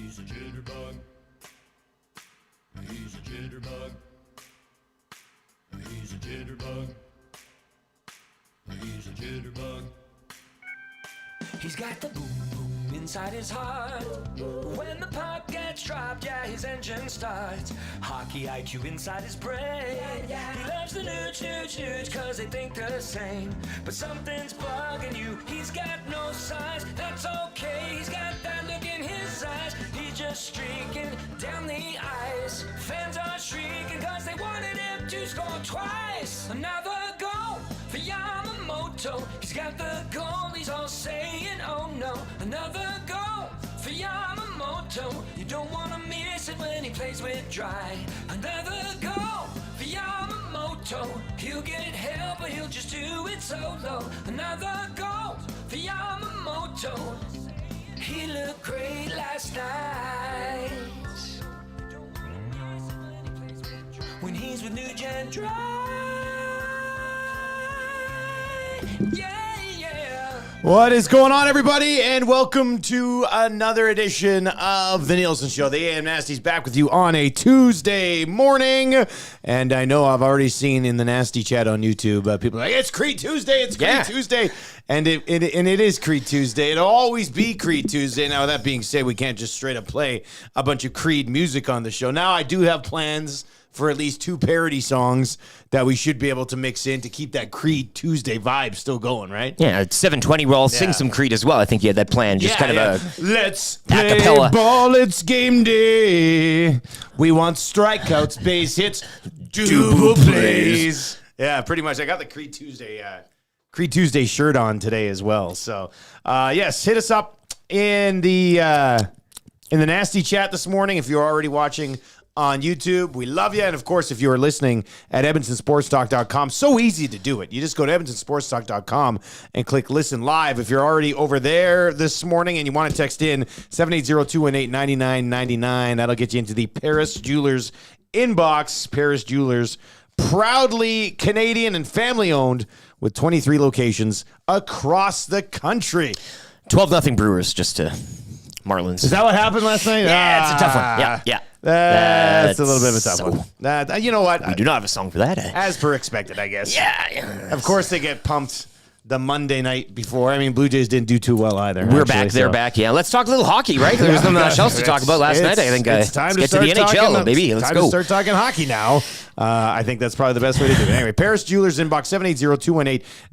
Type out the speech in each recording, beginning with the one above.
He's a jitterbug. He's a jitterbug. He's a jitterbug. He's a jitterbug. He's got the boom boom inside his heart. When the puck gets dropped, yeah, his engine starts. Hockey IQ inside his brain. He loves the nooch cause they think the same. But something's bugging you. He's got no size, that's okay. He's got that look in his eyes. He's just streaking down the ice. Fans are shrieking cause they wanted him to score twice. Another goal for Yamamoto. He's got the goal, he's all saying, oh no. Another goal for Yamamoto. You don't want to miss it when he plays with Dry. Another goal for Yamamoto. He'll get help, but he'll just do it solo. Another goal for Yamamoto. He looked great last night when he's with New Gen Dry. Yeah, yeah. What is going on, everybody, and welcome to another edition of the Nielson Show. The AM Nasty's back with you on a Tuesday morning, and I know I've already seen in the Nasty chat on YouTube, people are like, it's Creed Tuesday, it's Creed Tuesday, and it is Creed Tuesday. It'll always be Creed Tuesday. Now, that being said, we can't just straight up play a bunch of Creed music on the show. Now, I do have plans for at least 2 parody songs that we should be able to mix in to keep that Creed Tuesday vibe still going, right? Yeah, it's 7:20. We'll all sing some Creed as well. I think you had that plan. Just kind of a let's play acapella ball. It's game day. We want strikeouts, base hits, double plays. Yeah, pretty much. I got the Creed Tuesday shirt on today as well. So, yes, hit us up in the Nasty chat this morning if you're already watching on YouTube. We love you. And of course, if you are listening at EdmontonSportsTalk.com, so easy to do it. You just go to EdmontonSportsTalk.com and click listen live. If you're already over there this morning and you want to text in 780-218-9999, that'll get you into the Paris Jewelers inbox. Paris Jewelers, proudly Canadian and family owned with 23 locations across the country. 12-0 Brewers, just to Marlins. Is that what happened last night? Yeah, it's a tough one. Yeah. That's a little bit of a tough one. You know what? We do not have a song for that. As per expected, I guess. Yeah. Of course, they get pumped the Monday night before. I mean, Blue Jays didn't do too well either. We're back. They're back. Yeah. Let's talk a little hockey, right? There was nothing else to talk about last night. I think it's time to get start to the NHL, baby. Let's time go. to start talking hockey now. I think that's probably the best way to do it. Anyway, Paris Jewelers inbox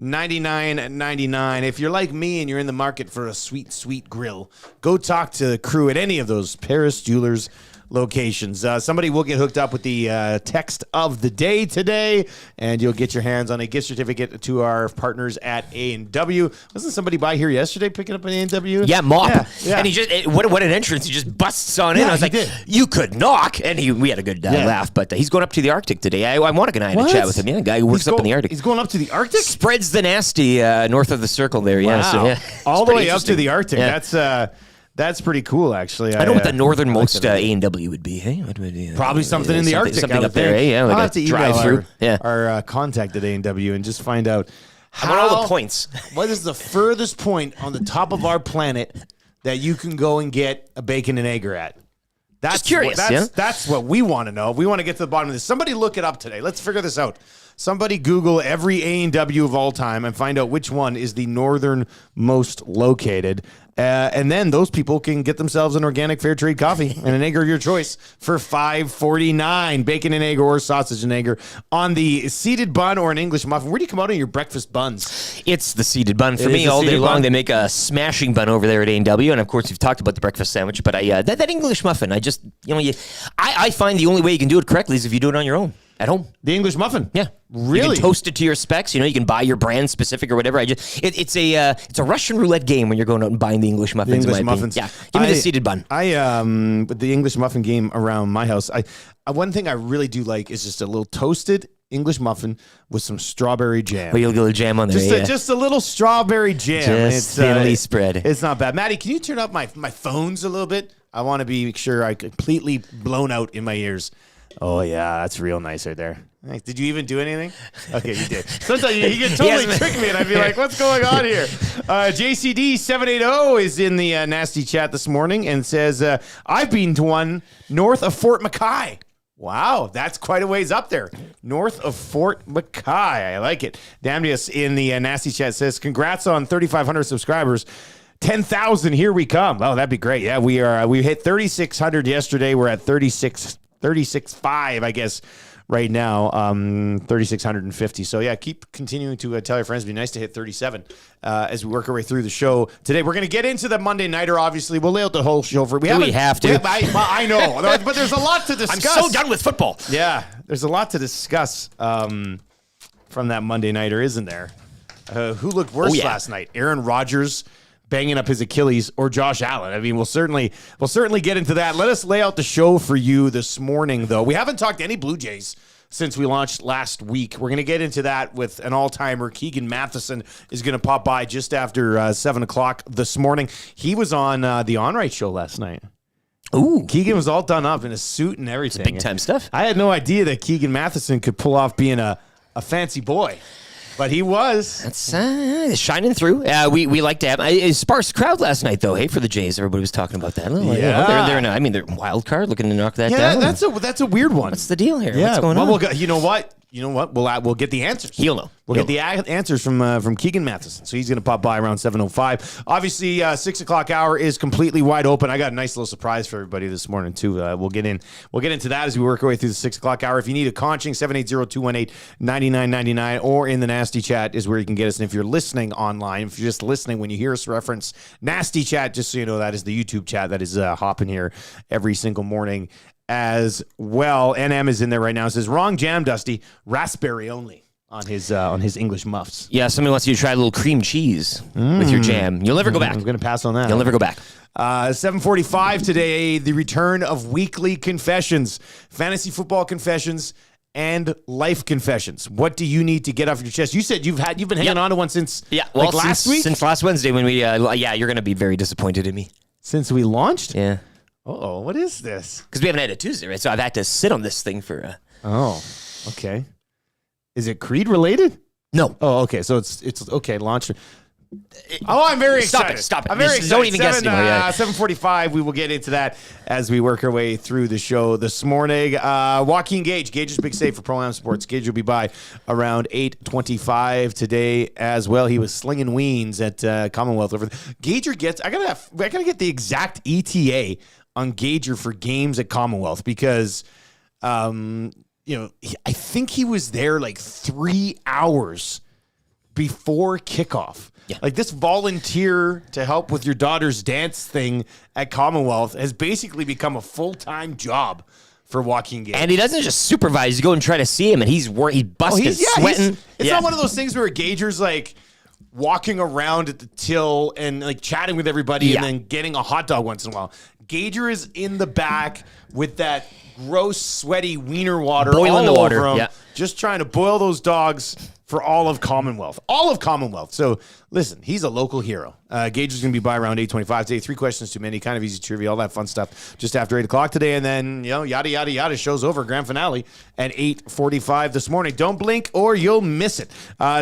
780-218-9999. If you're like me and you're in the market for a sweet, sweet grill, go talk to the crew at any of those Paris Jewelers locations. Somebody will get hooked up with the text of the day today, and you'll get your hands on a gift certificate to our partners at A&W. Wasn't somebody by here yesterday picking up an A&W? Yeah, Mop. Yeah. And he just, what an entrance. He just busts on in. I was like, you could knock. And we had a good laugh, but he's going up to the Arctic today. I want to go and chat with him. Yeah, a guy who works up in the Arctic. He's going up to the Arctic? Spreads the Nasty north of the circle there. Wow. Yeah, so, all the way up to the Arctic. Yeah. That's pretty cool, actually. I don't know what the northernmost A&W would be. Hey, what would be, probably something in the Arctic. Something up there. Yeah, like I'll have to drive through. Our contact at A&W and just find out I want all the points. What is the furthest point on the top of our planet that you can go and get a bacon and egger at? That's just curious. That's what we want to know. We want to get to the bottom of this. Somebody look it up today. Let's figure this out. Somebody Google every A&W of all time and find out which one is the northernmost located. And then those people can get themselves an organic fair trade coffee and an egg of your choice for $5.49. Bacon and egg or sausage and egg on the seeded bun or an English muffin. Where do you come out on your breakfast buns? It's the seeded bun. For me, all day long, they make a smashing bun over there at A&W. And of course, we've talked about the breakfast sandwich. But that English muffin, I find the only way you can do it correctly is if you do it on your own. At home. The English muffin? Yeah. Really? You can toast it to your specs. You can buy your brand specific or whatever. It's a Russian roulette game when you're going out and buying the English muffins. Yeah. Give me the seeded bun. With the English muffin game around my house, one thing I really do like is just a little toasted English muffin with some strawberry jam. Well, you'll get a little jam on there. Just a little strawberry jam. Just thinly spread. It's not bad. Maddie, can you turn up my phones a little bit? I want to be sure I completely blown out in my ears. Oh, yeah, that's real nice right there. Nice. Did you even do anything? Okay, you did. Sometimes he could totally trick me, and I'd be like, "What's going on here?" JCD 780 is in the nasty chat this morning and says, "I've been to one north of Fort McKay." Wow, that's quite a ways up there. North of Fort McKay. I like it. Damnius in the nasty chat says, "Congrats on 3,500 subscribers. 10,000, here we come." Oh, that'd be great. Yeah, we hit 3,600 yesterday. We're at 36.5, I guess, right now, 3,650. So, yeah, keep continuing to tell your friends. It'd be nice to hit 37 as we work our way through the show today. We're going to get into the Monday Nighter, obviously. We'll lay out the whole show for we have to. I know, but there's a lot to discuss. I'm so done with football. Yeah, there's a lot to discuss from that Monday Nighter, isn't there? Who looked worse last night? Aaron Rodgers banging up his Achilles, or Josh Allen? I mean, we'll certainly get into that. Let us lay out the show for you this morning, though. We haven't talked any Blue Jays since we launched last week. We're going to get into that with an all-timer. Keegan Matheson is going to pop by just after 7 o'clock this morning. He was on the On-Right show last night. Ooh. Keegan was all done up in a suit and everything. Big-time stuff. I had no idea that Keegan Matheson could pull off being a fancy boy. But he was. That's shining through. We like to have a sparse crowd last night, though. Hey, for the Jays, everybody was talking about that. They're wild card, looking to knock that down. Yeah, that's a weird one. What's the deal here? Yeah, what's going on? You know what? We'll get the answers. He'll know. We'll get the answers from Keegan Matheson. So he's going to pop by around 7:05. Obviously, 6 o'clock hour is completely wide open. I got a nice little surprise for everybody this morning too. We'll get into that as we work our way through the 6 o'clock hour. If you need a conching, 780-218-9999, or in the nasty chat is where you can get us. And if you're listening online, if you're just listening, when you hear us reference nasty chat, just so you know, that is the YouTube chat that is hopping here every single morning as well. NM is in there right now. It says, "Wrong jam, Dusty. Raspberry only." On his English muffs. Yeah, somebody wants you to try a little cream cheese with your jam. You'll never go back. I'm going to pass on that. You'll never go back. 7:45 today, the return of weekly confessions, fantasy football confessions, and life confessions. What do you need to get off your chest? You said you've been hanging on to one since last week? Since last Wednesday when we, you're going to be very disappointed in me. Since we launched? Yeah. Uh-oh, what is this? Because we haven't had a Tuesday, right? So I've had to sit on this thing for... Oh, okay. Is it Creed related? No. Oh, okay. So it's okay. Launch. I'm very excited. Stop it. I'm very excited. Don't even guess anymore. 7:45. We will get into that as we work our way through the show this morning. Joaquin Gage. Gage's big save for Pro-Am Sports. Gage will be by around 8:25 today as well. He was slinging weens at Commonwealth. Gager gets. I gotta get the exact ETA on Gager for games at Commonwealth because. I think he was there like 3 hours before kickoff. Yeah. Like this volunteer to help with your daughter's dance thing at Commonwealth has basically become a full-time job for Joaquin Gage. And he doesn't just supervise. You go and try to see him, and he's busted, sweating. It's not one of those things where Gager's like walking around at the till and like chatting with everybody and then getting a hot dog once in a while. Gager is in the back with that gross, sweaty wiener water boiling the water over him, just trying to boil those dogs for all of Commonwealth. All of Commonwealth. So, listen, he's a local hero. Gage is going to be by around 8:25 today. 3 questions too many, kind of easy trivia, all that fun stuff just after 8 o'clock today. And then, yada, yada, yada, show's over. Grand finale at 8:45 this morning. Don't blink or you'll miss it.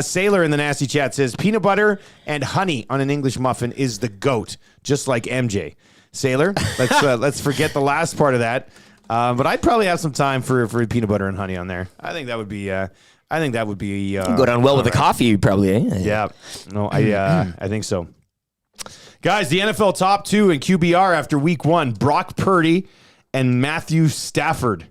Sailor in the nasty chat says, "Peanut butter and honey on an English muffin is the GOAT, just like MJ." Sailor, let's forget the last part of that. But I'd probably have some time for peanut butter and honey on there. I think that would be. Go down well with the coffee, probably. Eh? Yeah. No, I think so. Guys, the NFL top 2 in QBR after week 1: Brock Purdy and Matthew Stafford.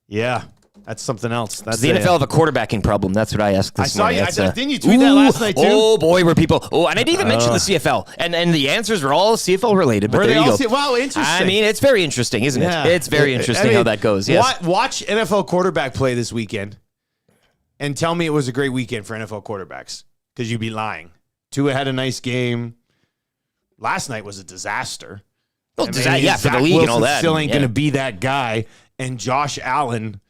Yeah. That's something else. That's the NFL have a quarterbacking problem. That's what I asked this morning. Didn't you tweet that last night, too? Oh, boy, were people... Oh, and I didn't even mention the CFL. And the answers were all CFL related, but there you go. Wow, interesting. I mean, it's very interesting, isn't it? It's very interesting how that goes, yes. Watch NFL quarterback play this weekend and tell me it was a great weekend for NFL quarterbacks, because you'd be lying. Tua had a nice game. Last night was a disaster. Well, for the league and all that. Still ain't going to be that guy. And Josh Allen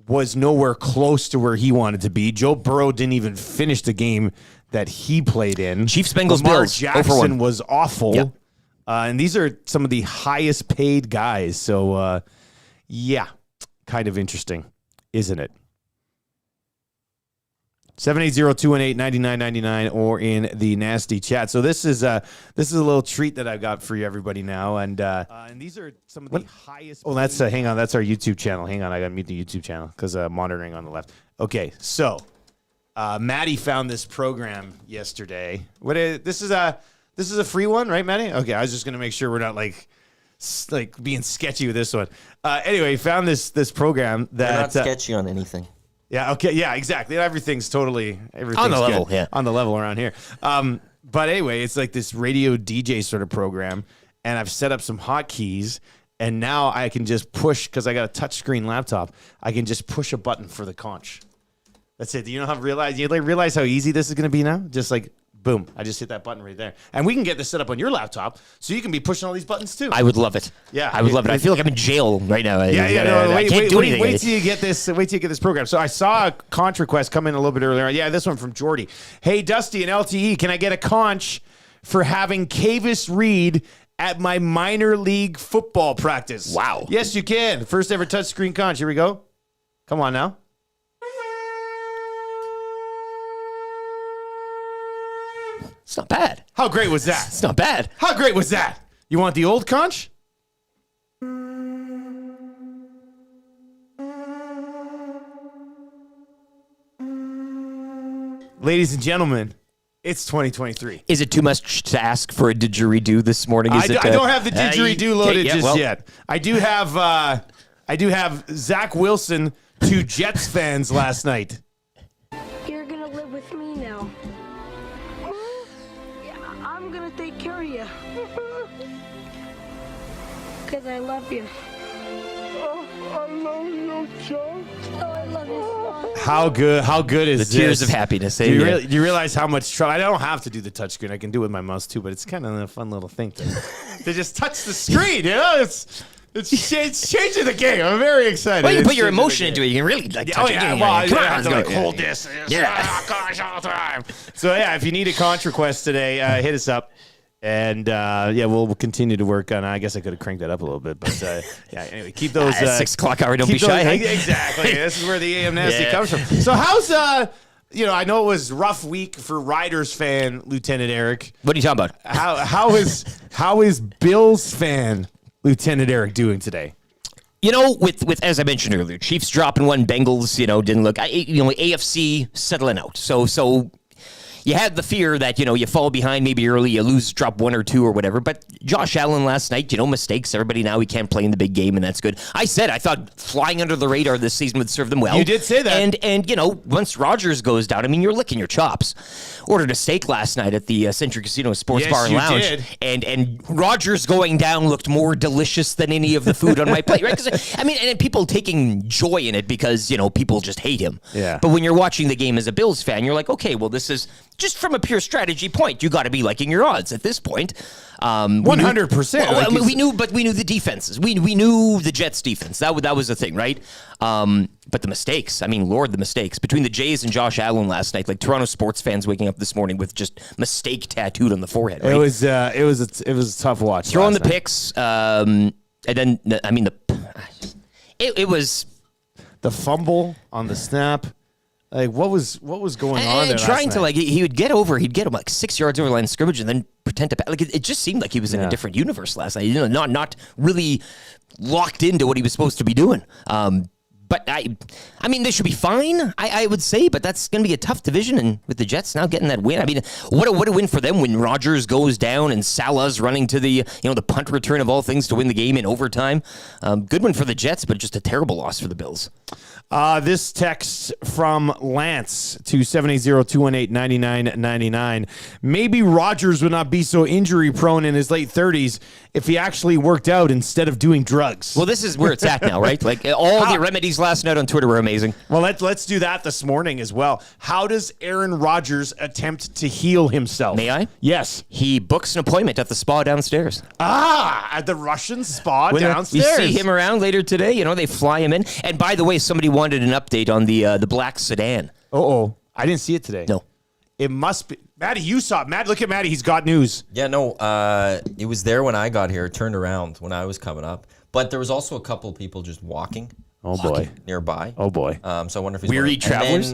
was nowhere close to where he wanted to be. Joe Burrow didn't even finish the game that he played in. Chiefs Bengals Lamar Bills. Jackson was awful. Yep. And these are some of the highest paid guys. So, kind of interesting, isn't it? 780-218-9999 or in the nasty chat. So this is a little treat that I've got for you, everybody, now. And these are some of the highest. Oh, that's hang on. That's our YouTube channel. Hang on. I got to mute the YouTube channel because monitoring on the left. Okay. So Maddie found this program yesterday. This is a free one, right, Maddie? Okay. I was just going to make sure we're not like being sketchy with this one. Anyway, found this program that. We're not sketchy on anything. Yeah. Okay. Yeah. Exactly. Everything's on the level. Good. Yeah, on the level around here. But anyway, it's like this radio DJ sort of program, and I've set up some hotkeys, and now I can just push because I got a touchscreen laptop. I can just push a button for the conch. That's it. Do you know how realize how easy this is going to be now? Just like. Boom. I just hit that button right there. And we can get this set up on your laptop so you can be pushing all these buttons too. I would love it. Yeah. I would love it. I feel like I'm in jail right now. I can't do anything. Wait till you get this program. So I saw a conch request come in a little bit earlier. Yeah, this one from Jordy. Hey, Dusty and LTE, can I get a conch for having Cavis read at my minor league football practice? Wow. Yes, you can. First ever touchscreen conch. Here we go. Come on now. It's not bad. How great was that? It's not bad. How great was that? You want the old conch? Ladies and gentlemen, it's 2023. Is it too much to ask for a didgeridoo this morning? I don't have the didgeridoo loaded yet. I do have Zach Wilson to Jets fans last night. You're gonna live with me now. Yeah, I'm gonna take care of you. Cause I love you. Oh, I love you, Joe. Oh, I love you so much. How good is the this? tears of happiness? Do you realize how much trouble? I don't have to do the touchscreen. I can do it with my mouse too, but it's kind of a fun little thing to just touch the screen. You know, it's changing the game. I'm very excited. Well, you put your emotion into it. You can really touch it. Well, Come I on, have to let's go. hold this. Yeah. Gosh, all the time. So yeah, if you need a conch request today, hit us up. And we'll continue to work on. I guess I could have cranked that up a little bit, but anyway, keep those 6 o'clock hour. Don't be shy. Hey? Exactly. This is where the AM nasty comes from. So how's I know it was a rough week for Riders fan Lieutenant Eric. What are you talking about? How is Bills fan Lieutenant Eric doing today? You know, with as I mentioned earlier, Chiefs dropping one, Bengals, didn't look. AFC settling out. So. You had the fear that, you fall behind maybe early, you lose, drop 1 or 2 or whatever. But Josh Allen last night, mistakes. Everybody now, he can't play in the big game, and that's good. I thought flying under the radar this season would serve them well. You did say that. And once Rodgers goes down, you're licking your chops. Ordered a steak last night at the Century Casino Sports Bar and Lounge. Did. And Rodgers going down looked more delicious than any of the food on my plate, right? And people taking joy in it because, people just hate him. Yeah. But when you're watching the game as a Bills fan, you're like, okay, well, this is just from a pure strategy point. You got to be liking your odds at this point. 100%. We knew the defenses. We knew the Jets defense. That was the thing, right? But the mistakes. Lord, the mistakes between the Jays and Josh Allen last night. Like Toronto sports fans waking up this morning with just mistake tattooed on the forehead. Right? It was a tough watch. Throwing the picks, and then it was the fumble on the snap. Like what was going on there? Trying to he'd get him like 6 yards over the line of scrimmage and then pretend to it just seemed like he was in a different universe last night. Not really locked into what he was supposed to be doing. But they should be fine, I would say, but that's going to be a tough division, and with the Jets now getting that win, what a win for them when Rodgers goes down and Salah's running to the punt return of all things to win the game in overtime. Good win for the Jets, but just a terrible loss for the Bills. This text from Lance to 780-218-9999. Maybe Rodgers would not be so injury prone in his late 30s if he actually worked out instead of doing drugs. Well, this is where it's at now, right? Like all the remedies last night on Twitter were amazing. Well, let's do that this morning as well. How does Aaron Rodgers attempt to heal himself? May I? Yes. He books an appointment at the spa downstairs. At the Russian spa downstairs. We see him around later today. They fly him in. And by the way, somebody wanted an update on the black sedan. I didn't see it today. No. It must be. Maddie, you saw it. Matt, look at Maddie. He's got news. Yeah, no, it was there when I got here. It turned around when I was coming up. But there was also a couple of people just walking boy. nearby. Oh, boy. So I wonder if he's weary travelers?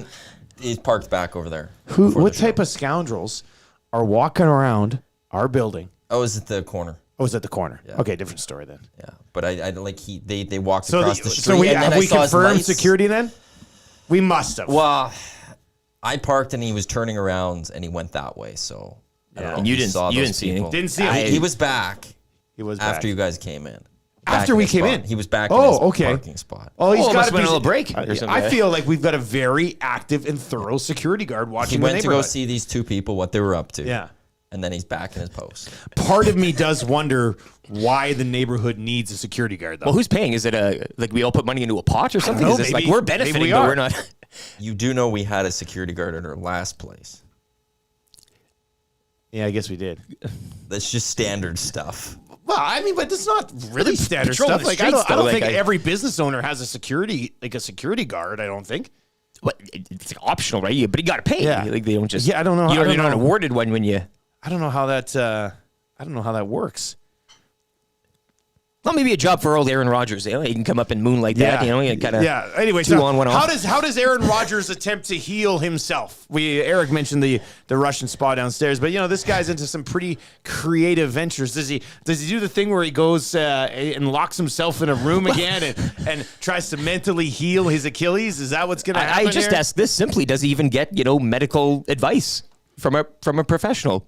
He's parked back over there. What type of scoundrels are walking around our building? Oh, is it the corner? Oh, it's at the corner. Yeah. Okay, different story then. Yeah, but I like they walked across the street. So and then have I we saw his confirmed lights. security then? We must have. Well, I parked and he was turning around and he went that way. So I don't know And if you he didn't- saw you those didn't see people. anything. Didn't see him. He was back. He was after back. you guys came in. After Back we his came spot. in? He was back in Oh, his okay. parking spot. Oh, he's Oh, it got must to have been be a little break or something. I feel like we've got a very active and thorough security guard He watching the went to go neighborhood. see these two people, what they were up to. Yeah. And then he's back in his post. Part of me does wonder why the neighborhood needs a security guard, though. Well, who's paying? Is it like we all put money into a pot or something? know, Is this maybe- like we're maybe benefiting, we but are. we're not? You do know we had a security guard at our last place. Yeah, I guess we did. That's just standard stuff. Well, I mean, but it's not really standard patrolling stuff. the Like I streets, don't though, think like, every business owner has a security guard. I don't think. What, it's optional, right? Yeah, but you got to pay. Yeah. Like they don't just. Yeah, I don't know. You're, I don't you're not know. awarded one when you. I don't know how that. I don't know how that works. Well, maybe a job for old Aaron Rodgers. You know, he can come up and moonlight that. You know, you kind of. Yeah. Anyway, two so on, one how off. does Aaron Rodgers attempt to heal himself? Eric mentioned the Russian spa downstairs, but this guy's into some pretty creative ventures. Does he do the thing where he goes and locks himself in a room again and tries to mentally heal his Achilles? Is that what's going to happen? I just here? ask this simply: does he even get medical advice from a professional?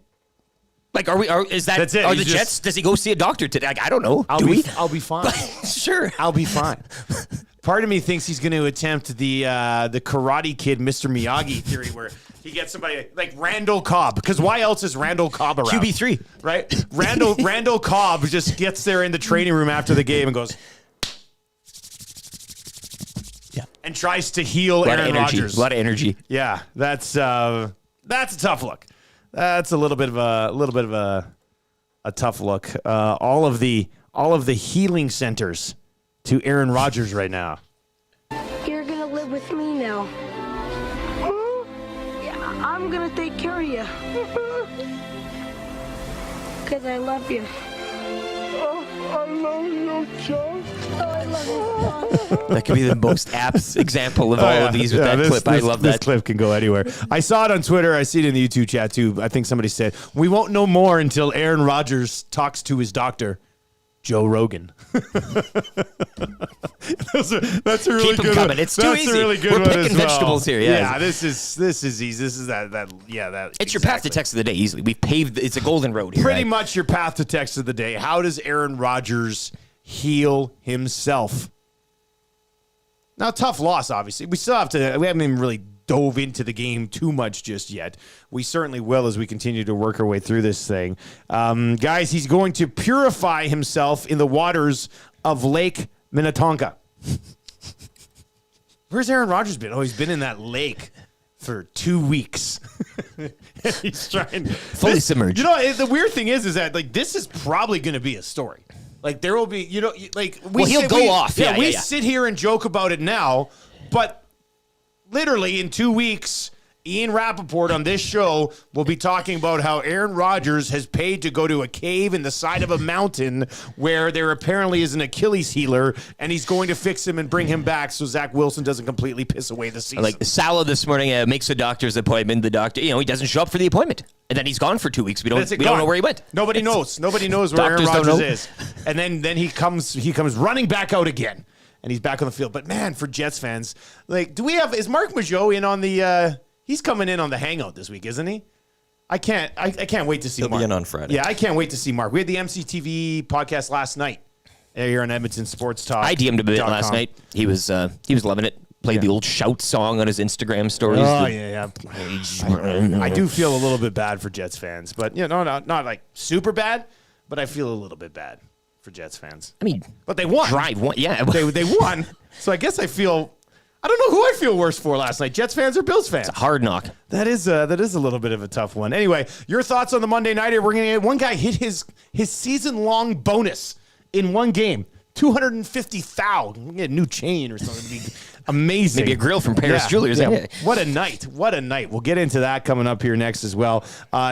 Like, is that That's it. are He's the just- Jets? Does he go see a doctor today? Like, I don't know. I'll Do we? be fine. Sure. I'll be fine. Part of me thinks he's going to attempt the Karate Kid, Mr. Miyagi theory, where he gets somebody like Randall Cobb. Because why else is Randall Cobb around? QB3. Right? Randall Cobb just gets there in the training room after the game and goes, Yeah. and tries to heal A lot of Aaron energy. Rodgers. A lot of energy. Yeah, that's a tough look. That's a little bit of a tough look. All of the healing centers to Aaron Rodgers right now. You're gonna live with me now. Yeah, I'm gonna take care of you. Cause I love you. Oh, I love you, John. Oh, I love you, John. That could be the most apt example of all of these with that clip. I love This that. clip can go anywhere. I saw it on Twitter. I see it in the YouTube chat too. I think somebody said, we won't know more until Aaron Rodgers talks to his doctor, Joe Rogan. that's a really Keep 'em good coming. one. It's too That's easy. A really good We're one picking as well. vegetables here, yeah. Yeah, this is easy. This is that. It's your path to text of the day easily. We've paved. It's a golden road here. Pretty right? much your path to text of the day. How does Aaron Rodgers heal himself? Now, tough loss, obviously. We haven't even really dove into the game too much just yet. We certainly will as we continue to work our way through this thing. Guys, he's going to purify himself in the waters of Lake Minnetonka. Where's Aaron Rodgers been? Oh, he's been in that lake for 2 weeks. He's trying Fully submerged. The weird thing is that like this is probably going to be a story. Like there will be, like Well, he'll go off. Yeah, we yeah. sit here and joke about it now, but literally in 2 weeks, Ian Rappaport on this show will be talking about how Aaron Rodgers has paid to go to a cave in the side of a mountain where there apparently is an Achilles healer, and he's going to fix him and bring him back so Zach Wilson doesn't completely piss away the season. Like Salah this morning makes a doctor's appointment. The doctor, he doesn't show up for the appointment, and then he's gone for 2 weeks. We don't know where he went. Nobody knows. Nobody knows where Aaron Doctors don't Rodgers know. is. And then he comes running back out again, and he's back on the field. But man, for Jets fans, like, is Mark Mageau in on the? He's coming in on the hangout this week, isn't he? I can't wait to see He'll Mark. be in on Friday. Yeah, I can't wait to see Mark. We had the MCTV podcast last night here on Edmonton Sports Talk. I DM'd him a bit last night. He was loving it. Played the old shout song on his Instagram stories. Oh yeah. I do feel a little bit bad for Jets fans, but not like super bad, but I feel a little bit bad for Jets fans. I mean, But they won. drive one. Yeah, They won. So I guess I don't know who I feel worse for last night, Jets fans or Bills fans. hard knock. That is a little bit of a tough one. Anyway, your thoughts on the Monday Nighter. We're going to get one guy hit his season-long bonus in one game. 250,000. Get a new chain or something. It'd be amazing. Maybe a grill from Paris Jewelers. Yeah. What a night. What a night. We'll get into that coming up here next as well.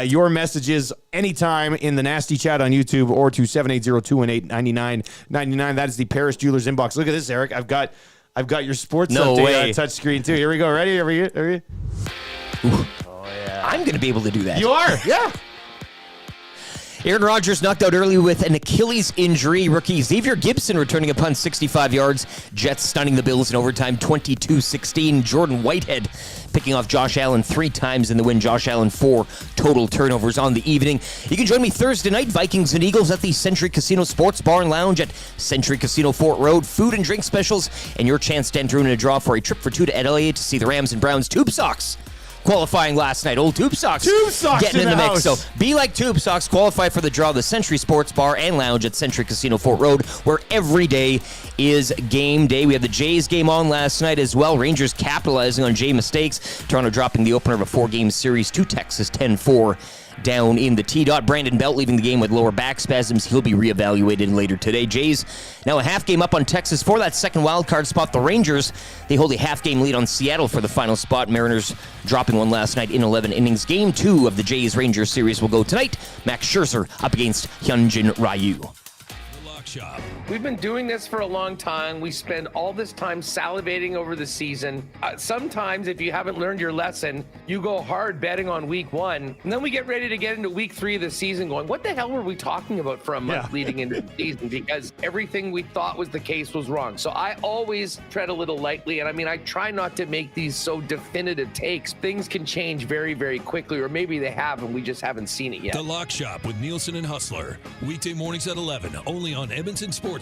Your messages anytime in the Nasty Chat on YouTube or to 780-218-9999. That is the Paris Jewelers inbox. Look at this, Eric. I've got I've got your sports No update way. on touch screen too. Here we go. Ready? Ready? I'm going to be able to do that. You are? Yeah. Aaron Rodgers knocked out early with an Achilles injury. Rookie Xavier Gibson returning upon 65 yards. Jets stunning the Bills in overtime 22-16. Jordan Whitehead picking off Josh Allen 3 times in the win. Josh Allen 4 total turnovers on the evening. You can join me Thursday night, Vikings and Eagles at the Century Casino Sports Bar and Lounge at Century Casino Fort Road. Food and drink specials and your chance to enter in a draw for a trip for 2 to LA to see the Rams and Browns. Tube Socks qualifying last night. Old Tube Socks. Tube Socks getting in the mix. house. So be like Tube Socks. Qualify for the draw of the Century Sports Bar and Lounge at Century Casino Fort Road, where every day is game day. We had the Jays game on last night as well. Rangers capitalizing on Jay mistakes. Toronto dropping the opener of a 4-game series to Texas 10-4. Down in the T-Dot. Brandon Belt leaving the game with lower back spasms. He'll be reevaluated later today. Jays now a half game up on Texas for that second wild card spot. The Rangers, they hold a half-game lead on Seattle for the final spot. Mariners dropping one last night in 11 innings. Game 2 of the Jays-Rangers series will go tonight. Max Scherzer up against Hyunjin Ryu. The Lock Shop. We've been doing this for a long time. We spend all this time salivating over the season. Sometimes, if you haven't learned your lesson, you go hard betting on week 1, and then we get ready to get into week 3 of the season going, what the hell were we talking about for a month leading into the season? Because everything we thought was the case was wrong. So I always tread a little lightly, and I try not to make these so definitive takes. Things can change very, very quickly, or maybe they have, and we just haven't seen it yet. The Lock Shop with Nielson and Hustler. Weekday mornings at 11, only on EdmontonSportsTalk.com.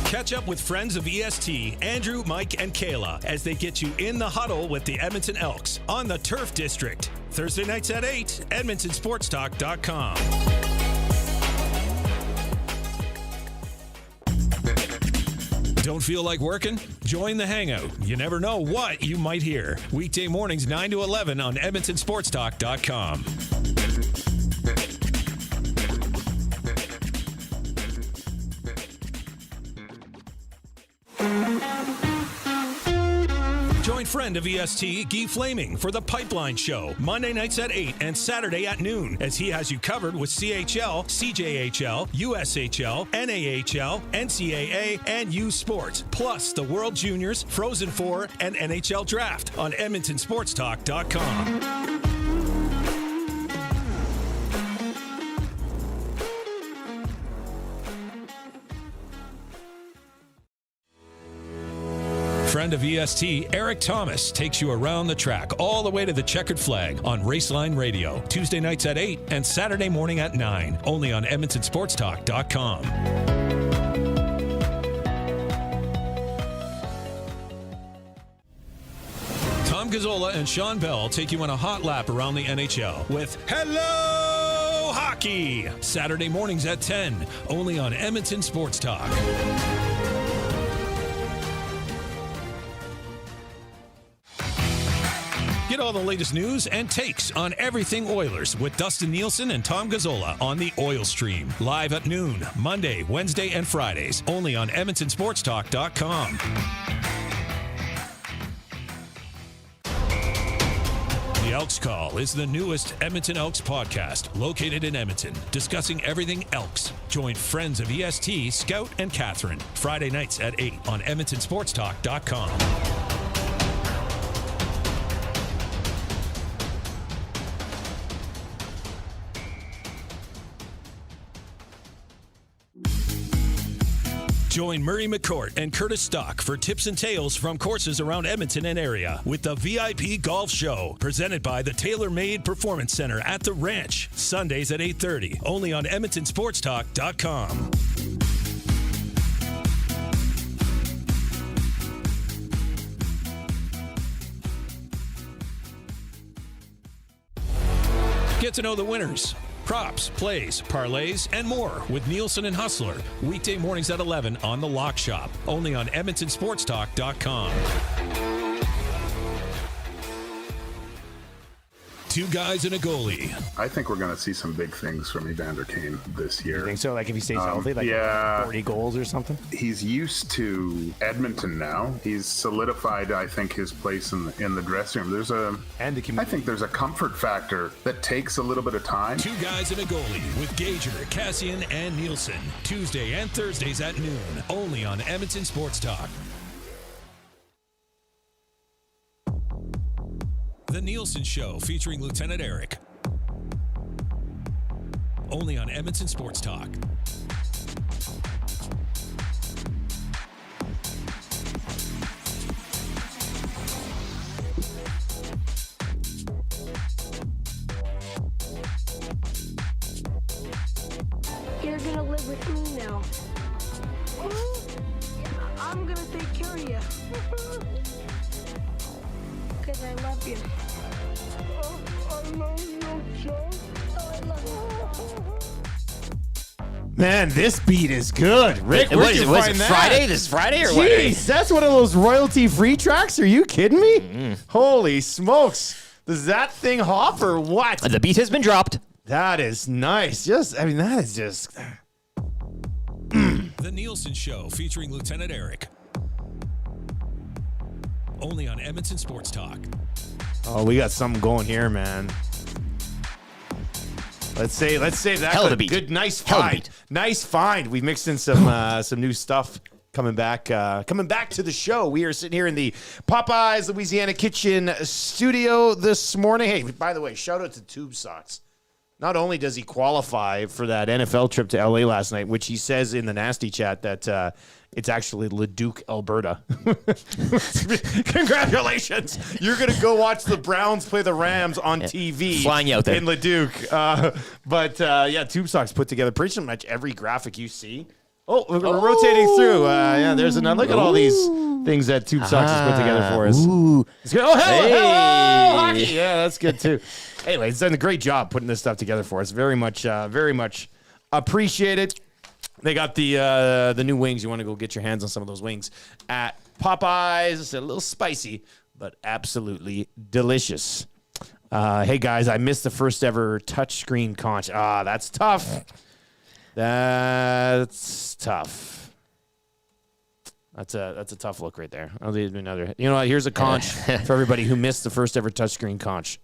Catch up with friends of EST, Andrew, Mike, and Kayla, as they get you in the huddle with the Edmonton Elks on the Turf District. Thursday nights at 8, EdmontonSportsTalk.com. Don't feel like working? Join the Hangout. You never know what you might hear. Weekday mornings 9 to 11 on EdmontonSportsTalk.com. Join friend of EST, Guy Flaming, for the Pipeline Show, Monday nights at 8 and Saturday at noon, as he has you covered with CHL, CJHL, USHL, NAHL, NCAA, and U Sports, plus the World Juniors, Frozen Four, and NHL Draft on EdmontonSportsTalk.com. Friend of EST, Eric Thomas, takes you around the track all the way to the checkered flag on Raceline Radio, Tuesday nights at 8 and Saturday morning at 9, only on EdmontonSportsTalk.com. Tom Gazzola and Sean Bell take you on a hot lap around the NHL with Hello Hockey, Saturday mornings at 10, only on Edmonton Sports Talk. Get all the latest news and takes on everything Oilers with Dustin Nielson and Tom Gazzola on the Oil Stream. Live at noon, Monday, Wednesday, and Fridays. Only on EdmontonSportsTalk.com. The Elks Call is the newest Edmonton Elks podcast, located in Edmonton, discussing everything Elks. Join friends of EST, Scout and Catherine, Friday nights at 8 on EdmontonSportsTalk.com. Join Murray McCourt and Curtis Stock for tips and tales from courses around Edmonton and area with the VIP Golf Show, presented by the Tailor Made Performance Center at the Ranch, Sundays at 8:30, only on EdmontonSportsTalk.com. Get to know the winners, props, plays, parlays, and more with Nielson and Hustler. Weekday mornings at 11 on The Lock Shop. Only on EdmontonSportsTalk.com. Two guys and a goalie. I think we're going to see some big things from Evander Kane this year. You think so? Like if he stays healthy, like 40 goals or something? He's used to Edmonton now. He's solidified, I think, his place in the dressing room. I think there's a comfort factor that takes a little bit of time. Two guys and a goalie with Gager, Cassian, and Nielson. Tuesday and Thursdays at noon. Only on Edmonton Sports Talk. The Nielson Show featuring Lieutenant Eric. Only on Edmonton Sports Talk. You're gonna live with me now. I'm gonna take care of you. Because I love you. I love you, John. I love you. Man, this beat is good. Rick, where'd you was find it that? Friday? This Friday or what? Jeez, that's one of those royalty-free tracks? Are you kidding me? Holy smokes. Does that thing hop or what? The beat has been dropped. That is nice. That is just... The Nielson Show featuring Lieutenant Eric. Only on Edmonton Sports Talk. Oh, we got something going here, man. Let's say that. Hell of a beat. Good, nice Hell of a find. beat. Nice find. We've mixed in some new stuff coming back to the show. We are sitting here in the Popeyes Louisiana Kitchen studio this morning. Hey, by the way, shout out to Tube Socks. Not only does he qualify for that NFL trip to LA last night, which he says in the nasty chat that it's actually Leduc, Alberta. Congratulations. You're going to go watch the Browns play the Rams on TV. Flying out there. In Leduc. But Tube Socks put together pretty much every graphic you see. Oh, we're rotating through. There's another. Look at all these things that Tube Socks has put together for us. Ooh. It's good. Oh, hello, Hey. hockey. Yeah, that's good too. Anyway, he's done a great job putting this stuff together for us. Very much appreciate it. They got the new wings. You want to go get your hands on some of those wings at Popeyes. It's a little spicy, but absolutely delicious. Hey guys, I missed the first ever touchscreen conch. That's tough. That's tough. That's a tough look right there. I'll leave another. You know what? Here's a conch for everybody who missed the first ever touchscreen conch.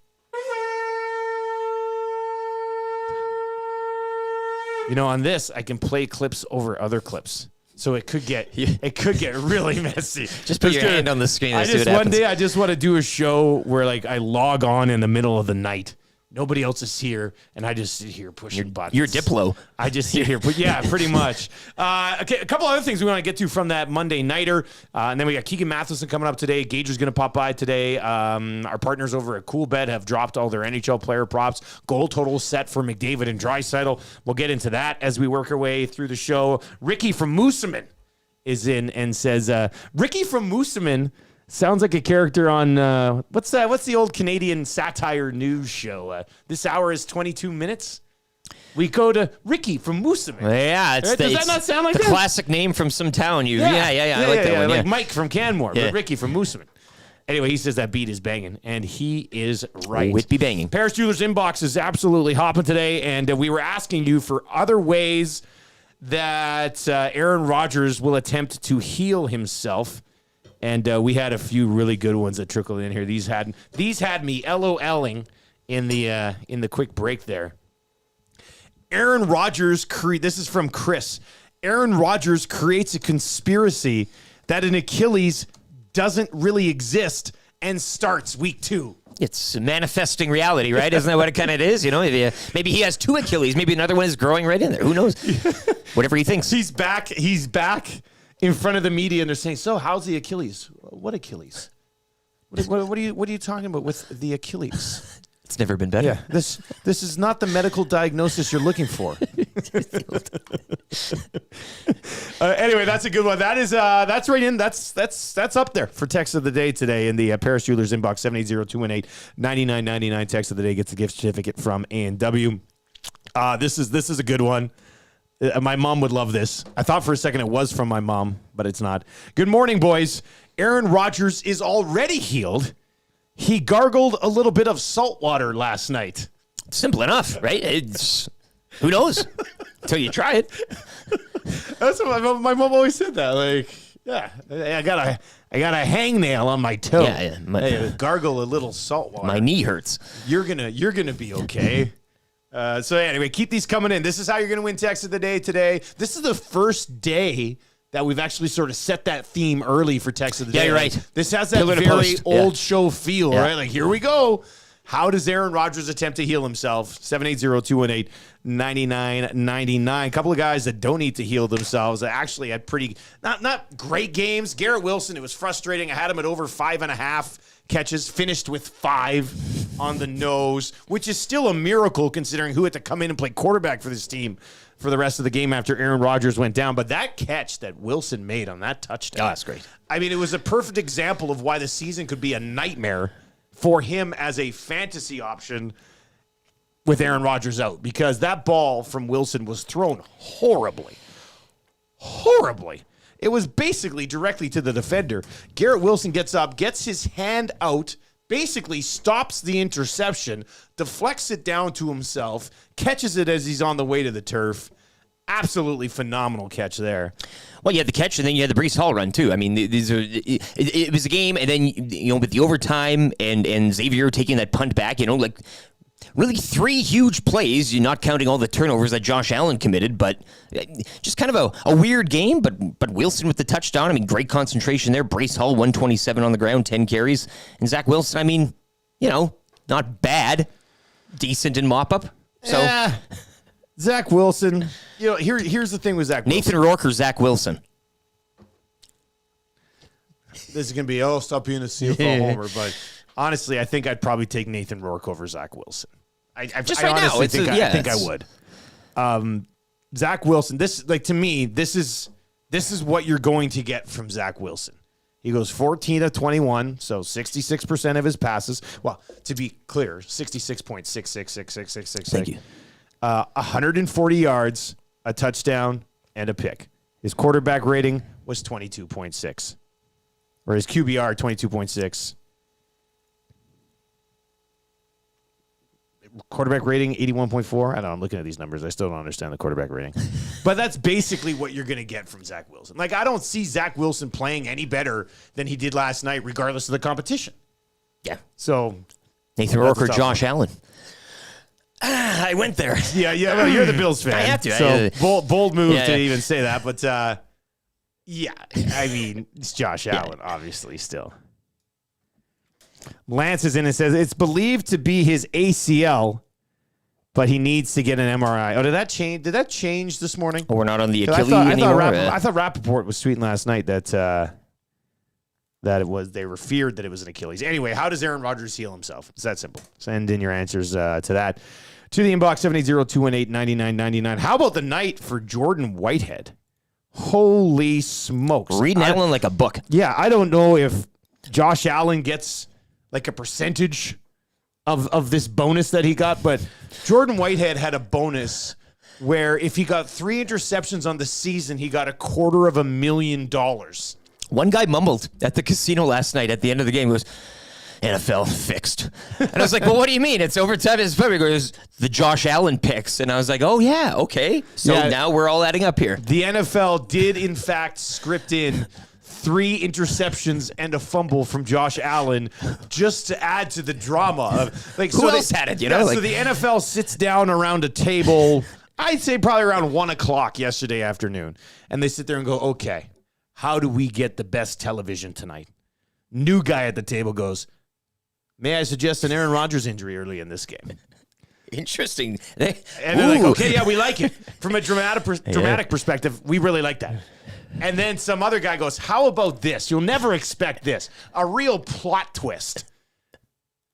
You know, on this, I can play clips over other clips. So it could get really messy. Just put your hand on the screen and see what One happens. day I just want to do a show where like I log on in the middle of the night. Nobody else is here, and I just sit here pushing buttons. You're Diplo. I just sit here. Yeah, pretty much. Okay, a couple other things we want to get to from that Monday Nighter. And then we got Keegan Matheson coming up today. Gager's going to pop by today. Our partners over at Coolbet have dropped all their NHL player props. Goal totals set for McDavid and Draisaitl. We'll get into that as we work our way through the show. Ricky from Moosomin is in and says, Ricky from Moosomin sounds like a character on what's the old Canadian satire news show? This hour is 22 minutes. We go to Ricky from Moosomin. Yeah, Does that not sound like the that? classic name from some town? Yeah. I like that one. Like Yeah. Mike from Canmore, Yeah. but Ricky from Moosomin. Anyway, he says that beat is banging, and he is right. Oh, it be banging. Paris Jewelers inbox is absolutely hopping today, and we were asking you for other ways that Aaron Rodgers will attempt to heal himself. And we had a few really good ones that trickled in here. These had me LOLing in the quick break there. Aaron Rodgers this is from Chris. Aaron Rodgers creates a conspiracy that an Achilles doesn't really exist and starts week 2. It's manifesting reality, right? Isn't that what it kind of is? You know, maybe he has 2 Achilles. Maybe another one is growing right in there. Who knows? Whatever he thinks. He's back in front of the media, and they're saying, "So, how's the Achilles? What Achilles? What are you talking about with the Achilles?" It's never been better. Yeah, this is not the medical diagnosis you're looking for. Anyway, that's a good one. That's right in. That's up there for text of the day today in the Paris Jewelers inbox 780-218-9999. Text of the day gets a gift certificate from A&W. This is a good one. My mom would love this. I thought for a second it was from my mom, but it's not. Good morning, boys. Aaron Rodgers is already healed he gargled a little bit of salt water last night. Simple enough, right? Who knows? Until you try it. That's what my mom always said that. Like, yeah, I got a hangnail on my toe. Yeah. Hey, gargle a little salt water. My knee hurts. You're gonna be okay. So anyway, keep these coming in. This is how you're gonna win text of the day today. This is the first day that we've actually sort of set that theme early for text of the day. Yeah, you're right. This has that Pillar to very post. old show feel, Yeah. right? Like, here we go. How does Aaron Rodgers attempt to heal himself? 780-218-9999. A couple of guys that don't need to heal themselves actually had pretty, not great games. Garrett Wilson, it was frustrating. I had him at over 5.5 catches, finished with 5 on the nose, which is still a miracle considering who had to come in and play quarterback for this team for the rest of the game after Aaron Rodgers went down. But that catch that Wilson made on that touchdown. Oh, that's great. I mean, it was a perfect example of why the season could be a nightmare for him as a fantasy option with Aaron Rodgers out, because that ball from Wilson was thrown horribly. It was basically directly to the defender. Garrett Wilson gets up, gets his hand out, basically stops the interception, deflects it down to himself, catches it as he's on the way to the turf. Absolutely phenomenal catch there. Well, you had the catch, and then you had the Breece Hall run too. I mean, these are it was a game, and then with the overtime and Xavier taking that punt back, like really 3 huge plays. You're not counting all the turnovers that Josh Allen committed, but just kind of a weird game. But Wilson with the touchdown. I mean, great concentration there. Breece Hall 127 on the ground, 10 carries, and Zach Wilson. I mean, not bad, decent in mop up. So. Zach Wilson, here's the thing with Zach Wilson. Nathan Rourke or Zach Wilson? This is going to be, stop being a CFL homer, but honestly, I think I'd probably take Nathan Rourke over Zach Wilson. I honestly think I would. Zach Wilson, to me, this is what you're going to get from Zach Wilson. He goes 14 of 21, so 66% of his passes. Well, to be clear, 66.666666. Thank you. 140 yards, a touchdown, and a pick. His quarterback rating was 22.6. Or his QBR, 22.6. Quarterback rating, 81.4. I don't know, I'm looking at these numbers. I still don't understand the quarterback rating. But that's basically what you're going to get from Zach Wilson. Like, I don't see Zach Wilson playing any better than he did last night, regardless of the competition. Yeah. So, Nathan Rourke or Josh Allen? I went there. Yeah. Well, you're the Bills fan. I have to. So bold move to even say that. But I mean, it's Josh Allen, obviously, still. Lance is in and says it's believed to be his ACL, but he needs to get an MRI. Oh, did that change? Did that change this morning? Oh, we're not on the Achilles anymore. I thought Rappaport was tweeting last night that it was, they were feared that it was an Achilles. Anyway, how does Aaron Rodgers heal himself? It's that simple. Send in your answers to that. To the inbox, 780-218-9999. How about the night for Jordan Whitehead? Holy smokes. Reading Allen like a book. Yeah, I don't know if Josh Allen gets like a percentage of this bonus that he got, but Jordan Whitehead had a bonus where if he got 3 interceptions on the season, he got $250,000. One guy mumbled at the casino last night at the end of the game. He goes, NFL fixed. And I was like, well, what do you mean? It's overtime. It's probably goes the Josh Allen picks. And I was like, oh, yeah, okay. So now we're all adding up here. The NFL did, in fact, script in 3 interceptions and a fumble from Josh Allen just to add to the drama. Who else had it, So the NFL sits down around a table, I'd say probably around 1 o'clock yesterday afternoon. And they sit there and go, okay, how do we get the best television tonight? New guy at the table goes, may I suggest an Aaron Rodgers injury early in this game? Interesting. And they're like, okay, yeah, we like it. From a dramatic perspective, we really like that. And then some other guy goes, how about this? You'll never expect this. A real plot twist.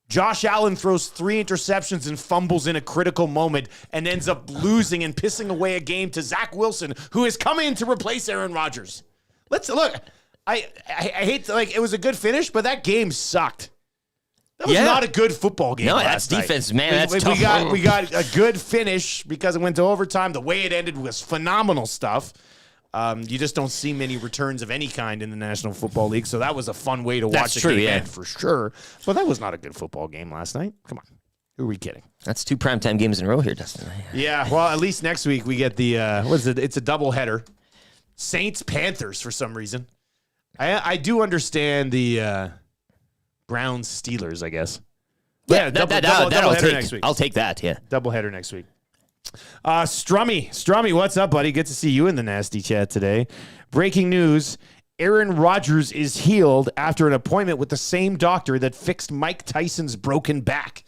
Josh Allen throws 3 interceptions and fumbles in a critical moment and ends up losing and pissing away a game to Zach Wilson, who has come in to replace Aaron Rodgers. Let's look. I hate to, it was a good finish, but that game sucked. That was not a good football game. No, last that's defense, night. man. That's tough. We got a good finish because it went to overtime. The way it ended was phenomenal stuff. You just don't see many returns of any kind in the National Football League, so that was a fun way to watch true, a game yeah. end for sure. But that was not a good football game last night. Come on. Who are we kidding? That's 2 primetime games in a row here, Dustin. Yeah, well, at least next week we get the, what is it? It's a doubleheader. Saints-Panthers for some reason. I do understand the Browns-Steelers, I guess. Yeah, doubleheader next week. I'll take that, yeah. Doubleheader next week. Strummy, what's up, buddy? Good to see you in the Nasty Chat today. Breaking news. Aaron Rodgers is healed after an appointment with the same doctor that fixed Mike Tyson's broken back.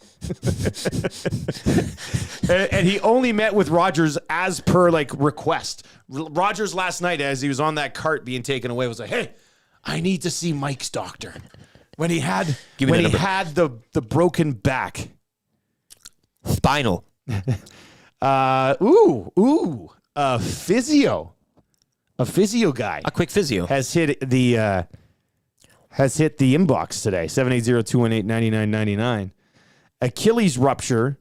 and he only met with Rodgers as per request. Rodgers last night, as he was on that cart being taken away, was like, "Hey, I need to see Mike's doctor." When he had the broken back. Spinal. Physio. A physio guy. A quick physio. Has hit the inbox today. 780-218-9999. Achilles rupture.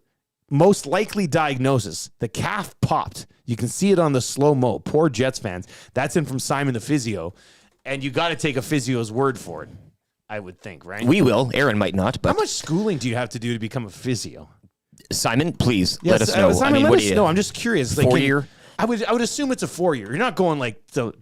Most likely diagnosis. The calf popped. You can see it on the slow-mo. Poor Jets fans. That's in from Simon the physio. And you got to take a physio's word for it, I would think, right? We will. Aaron might not. But how much schooling do you have to do to become a physio? Simon, please let us know. Simon, let us know. I'm just curious. 4-year? I would assume it's a 4-year. You're not going you're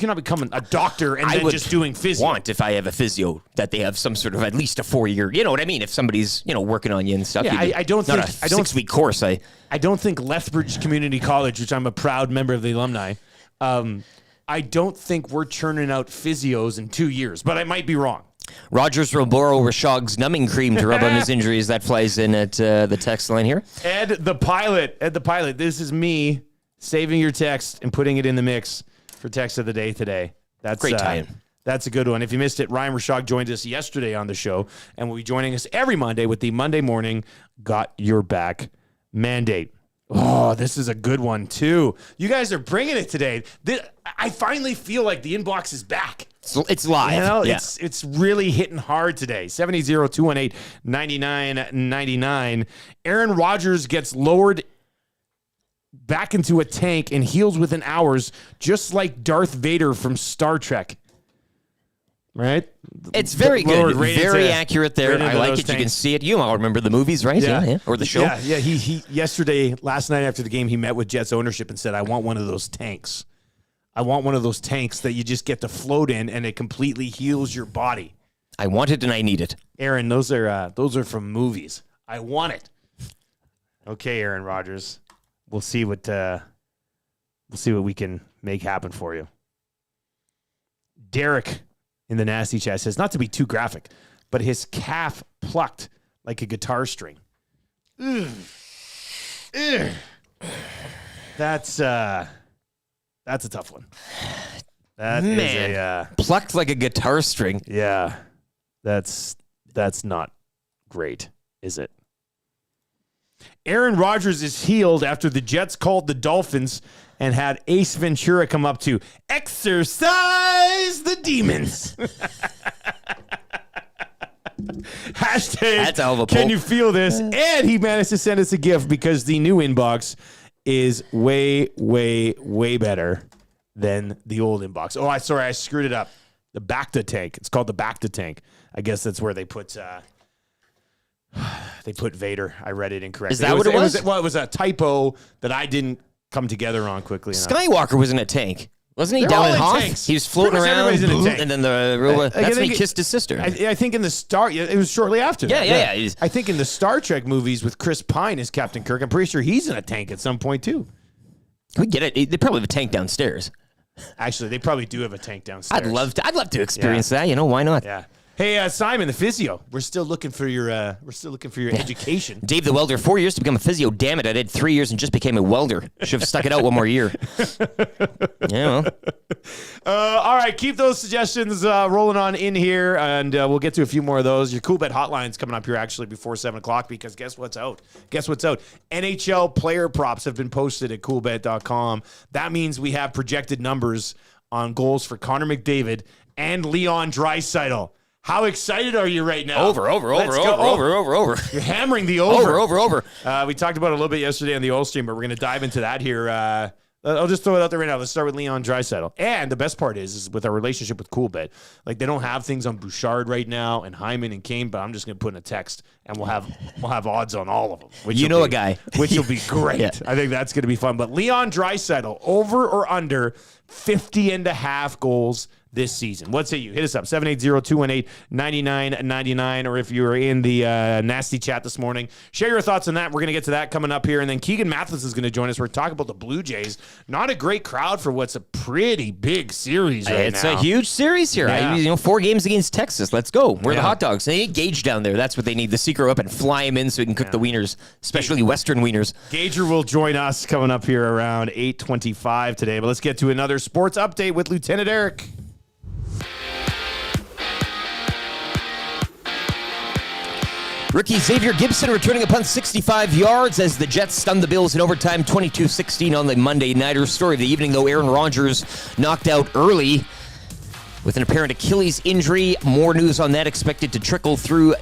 not becoming a doctor and then just doing physio. If I have a physio that they have some sort of at least a 4-year. You know what I mean? If somebody's working on you and stuff. Yeah, I don't not think a 6-week course. I don't think Lethbridge Community College, which I'm a proud member of the alumni, I don't think we're churning out physios in 2 years, but I might be wrong. Rogers will borrow Rashog's numbing cream to rub on his injuries. That flies in at the text line here. Ed the pilot. This is me saving your text and putting it in the mix for text of the day today. That's great tie-in. That's a good one. If you missed it, Ryan Rashog joined us yesterday on the show and will be joining us every Monday with the Monday morning Got Your Back mandate. Oh, this is a good one, too. You guys are bringing it today. I finally feel like the inbox is back. It's live. Yeah. It's really hitting hard today. 780-218-9999. Aaron Rodgers gets lowered back into a tank and heals within hours, just like Darth Vader from Star Trek. Right? It's very good. Very accurate there. I like it. Tanks. You can see it. You all remember the movies, right? Yeah. Or the show. Yeah. He last night after the game, he met with Jets ownership and said, I want one of those tanks. I want one of those tanks that you just get to float in and it completely heals your body. I want it and I need it. Aaron, those are from movies. I want it. Okay, Aaron Rodgers. We'll see what we can make happen for you. Derek in the Nasty Chat says, not to be too graphic, but his calf plucked like a guitar string. Ugh. That's a tough one. That is plucked like a guitar string. Yeah. That's not great, is it? Aaron Rodgers is healed after the Jets called the Dolphins and had Ace Ventura come up to exorcise the demons. Hashtag, that's a hell of a can you feel this? And he managed to send us a gift because the new inbox is way, way, way better than the old inbox. Oh, I screwed it up. The Bacta tank. It's called the Bacta tank. I guess that's where they put Vader. I read it incorrectly. Is that what it was? It was a typo that I didn't come together on quickly enough. Skywalker was in a tank. Wasn't he down in Hoth? He was floating around, in a tank. And then that's when he kissed his sister. I think in the it was shortly after that. Yeah. I think in the Star Trek movies with Chris Pine as Captain Kirk, I'm pretty sure he's in a tank at some point too. We get it. They probably have a tank downstairs. Actually, they probably do have a tank downstairs. I'd love to experience that. Why not? Yeah. Hey, Simon, the physio. We're still looking for your education. Dave the welder, 4 years to become a physio. Damn it, I did 3 years and just became a welder. Should have stuck it out one more year. All right, keep those suggestions rolling on in here, and we'll get to a few more of those. Your Cool Bet hotline's coming up here actually before 7 o'clock because guess what's out? NHL player props have been posted at coolbet.com. That means we have projected numbers on goals for Connor McDavid and Leon Draisaitl. How excited are you right now? Over. You're hammering the over. Over. We talked about it a little bit yesterday on the Oil Stream, but we're going to dive into that here I'll just throw it out there right now. Let's start with Leon Draisaitl. And the best part is with our relationship with Coolbet, like they don't have things on Bouchard right now and Hyman and Kane, but I'm just going to put in a text and we'll have odds on all of them. A guy. Which will be great. Yeah. I think that's going to be fun. But Leon Draisaitl, over or under 50.5 goals this season. What say you? Hit us up, 780-218-9999, or if you were in the nasty chat this morning, share your thoughts on that. We're going to get to that coming up here. And then Keegan Matheson is going to join us. We're talking about the Blue Jays. Not a great crowd for what's a pretty big series right it's now. It's a huge series here. Yeah. 4 games against Texas. Let's go. We're the hot dogs. They need Gage down there. That's what they need. The secret up and fly him in so he can cook the wieners, especially Western wieners. Gager will join us coming up here around 8:25 today. But let's get to another sports update with Lieutenant Eric. Rookie Xavier Gibson returning a punt 65 yards as the Jets stunned the Bills in overtime 22-16 on the Monday Nighter. Story of the evening, though, Aaron Rodgers knocked out early with an apparent Achilles injury. More news on that expected to trickle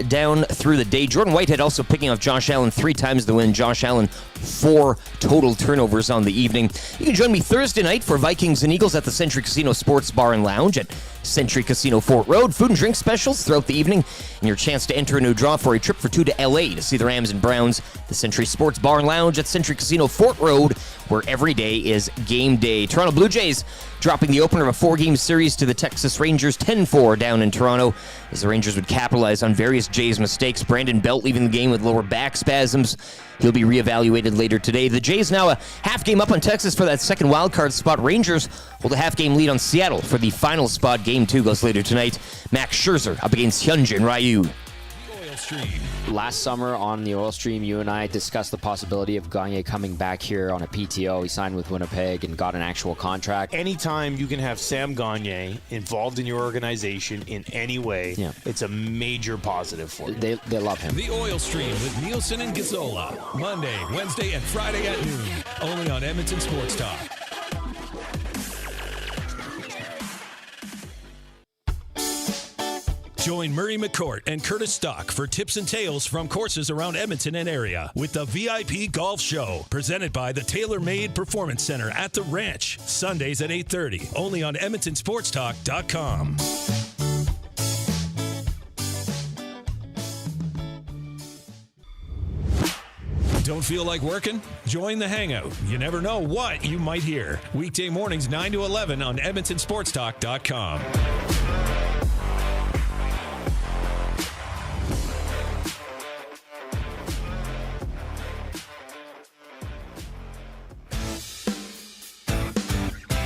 down through the day. Jordan Whitehead also picking off Josh Allen 3 times the win. Josh Allen 4 total turnovers on the evening. You can join me Thursday night for Vikings and Eagles at the Century Casino Sports Bar and Lounge at Century Casino Fort Road. Food and drink specials throughout the evening, and your chance to enter a new draw for a trip for 2 to LA to see the Rams and Browns. The Century Sports Bar and Lounge at Century Casino Fort Road, where every day is game day. Toronto Blue Jays dropping the opener of a 4-game series to the Texas Rangers 10-4 down in Toronto, as the Rangers would capitalize on various Jays mistakes. Brandon Belt leaving the game with lower back spasms. He'll be reevaluated later today. The Jays now a half game up on Texas for that second wildcard spot. Rangers hold a half-game lead on Seattle for the final spot. Game 2 goes later tonight. Max Scherzer up against Hyunjin Ryu. Last summer on the Oil Stream, you and I discussed the possibility of Gagne coming back here on a PTO. He signed with Winnipeg and got an actual contract. Anytime you can have Sam Gagne involved in your organization in any way, it's a major positive for you. They love him. The Oil Stream with Nielson and Gazzola. Monday, Wednesday, and Friday at noon. Only on Edmonton Sports Talk. Join Murray McCourt and Curtis Stock for tips and tales from courses around Edmonton and area with the VIP Golf Show, presented by the Tailor Made Performance Center at the Ranch, Sundays at 8:30, only on EdmontonSportsTalk.com. Don't feel like working? Join the Hangout. You never know what you might hear. Weekday mornings 9 to 11 on EdmontonSportsTalk.com.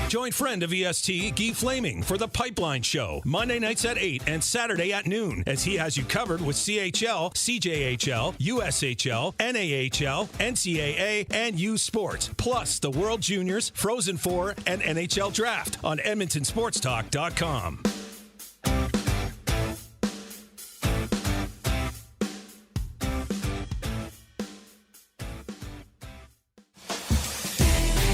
Join friend of EST, Guy Flaming, for the Pipeline Show, Monday nights at 8 and Saturday at noon, as he has you covered with CHL, CJHL, USHL, NAHL, NCAA, and U Sports, plus the World Juniors, Frozen Four, and NHL Draft on EdmontonSportsTalk.com.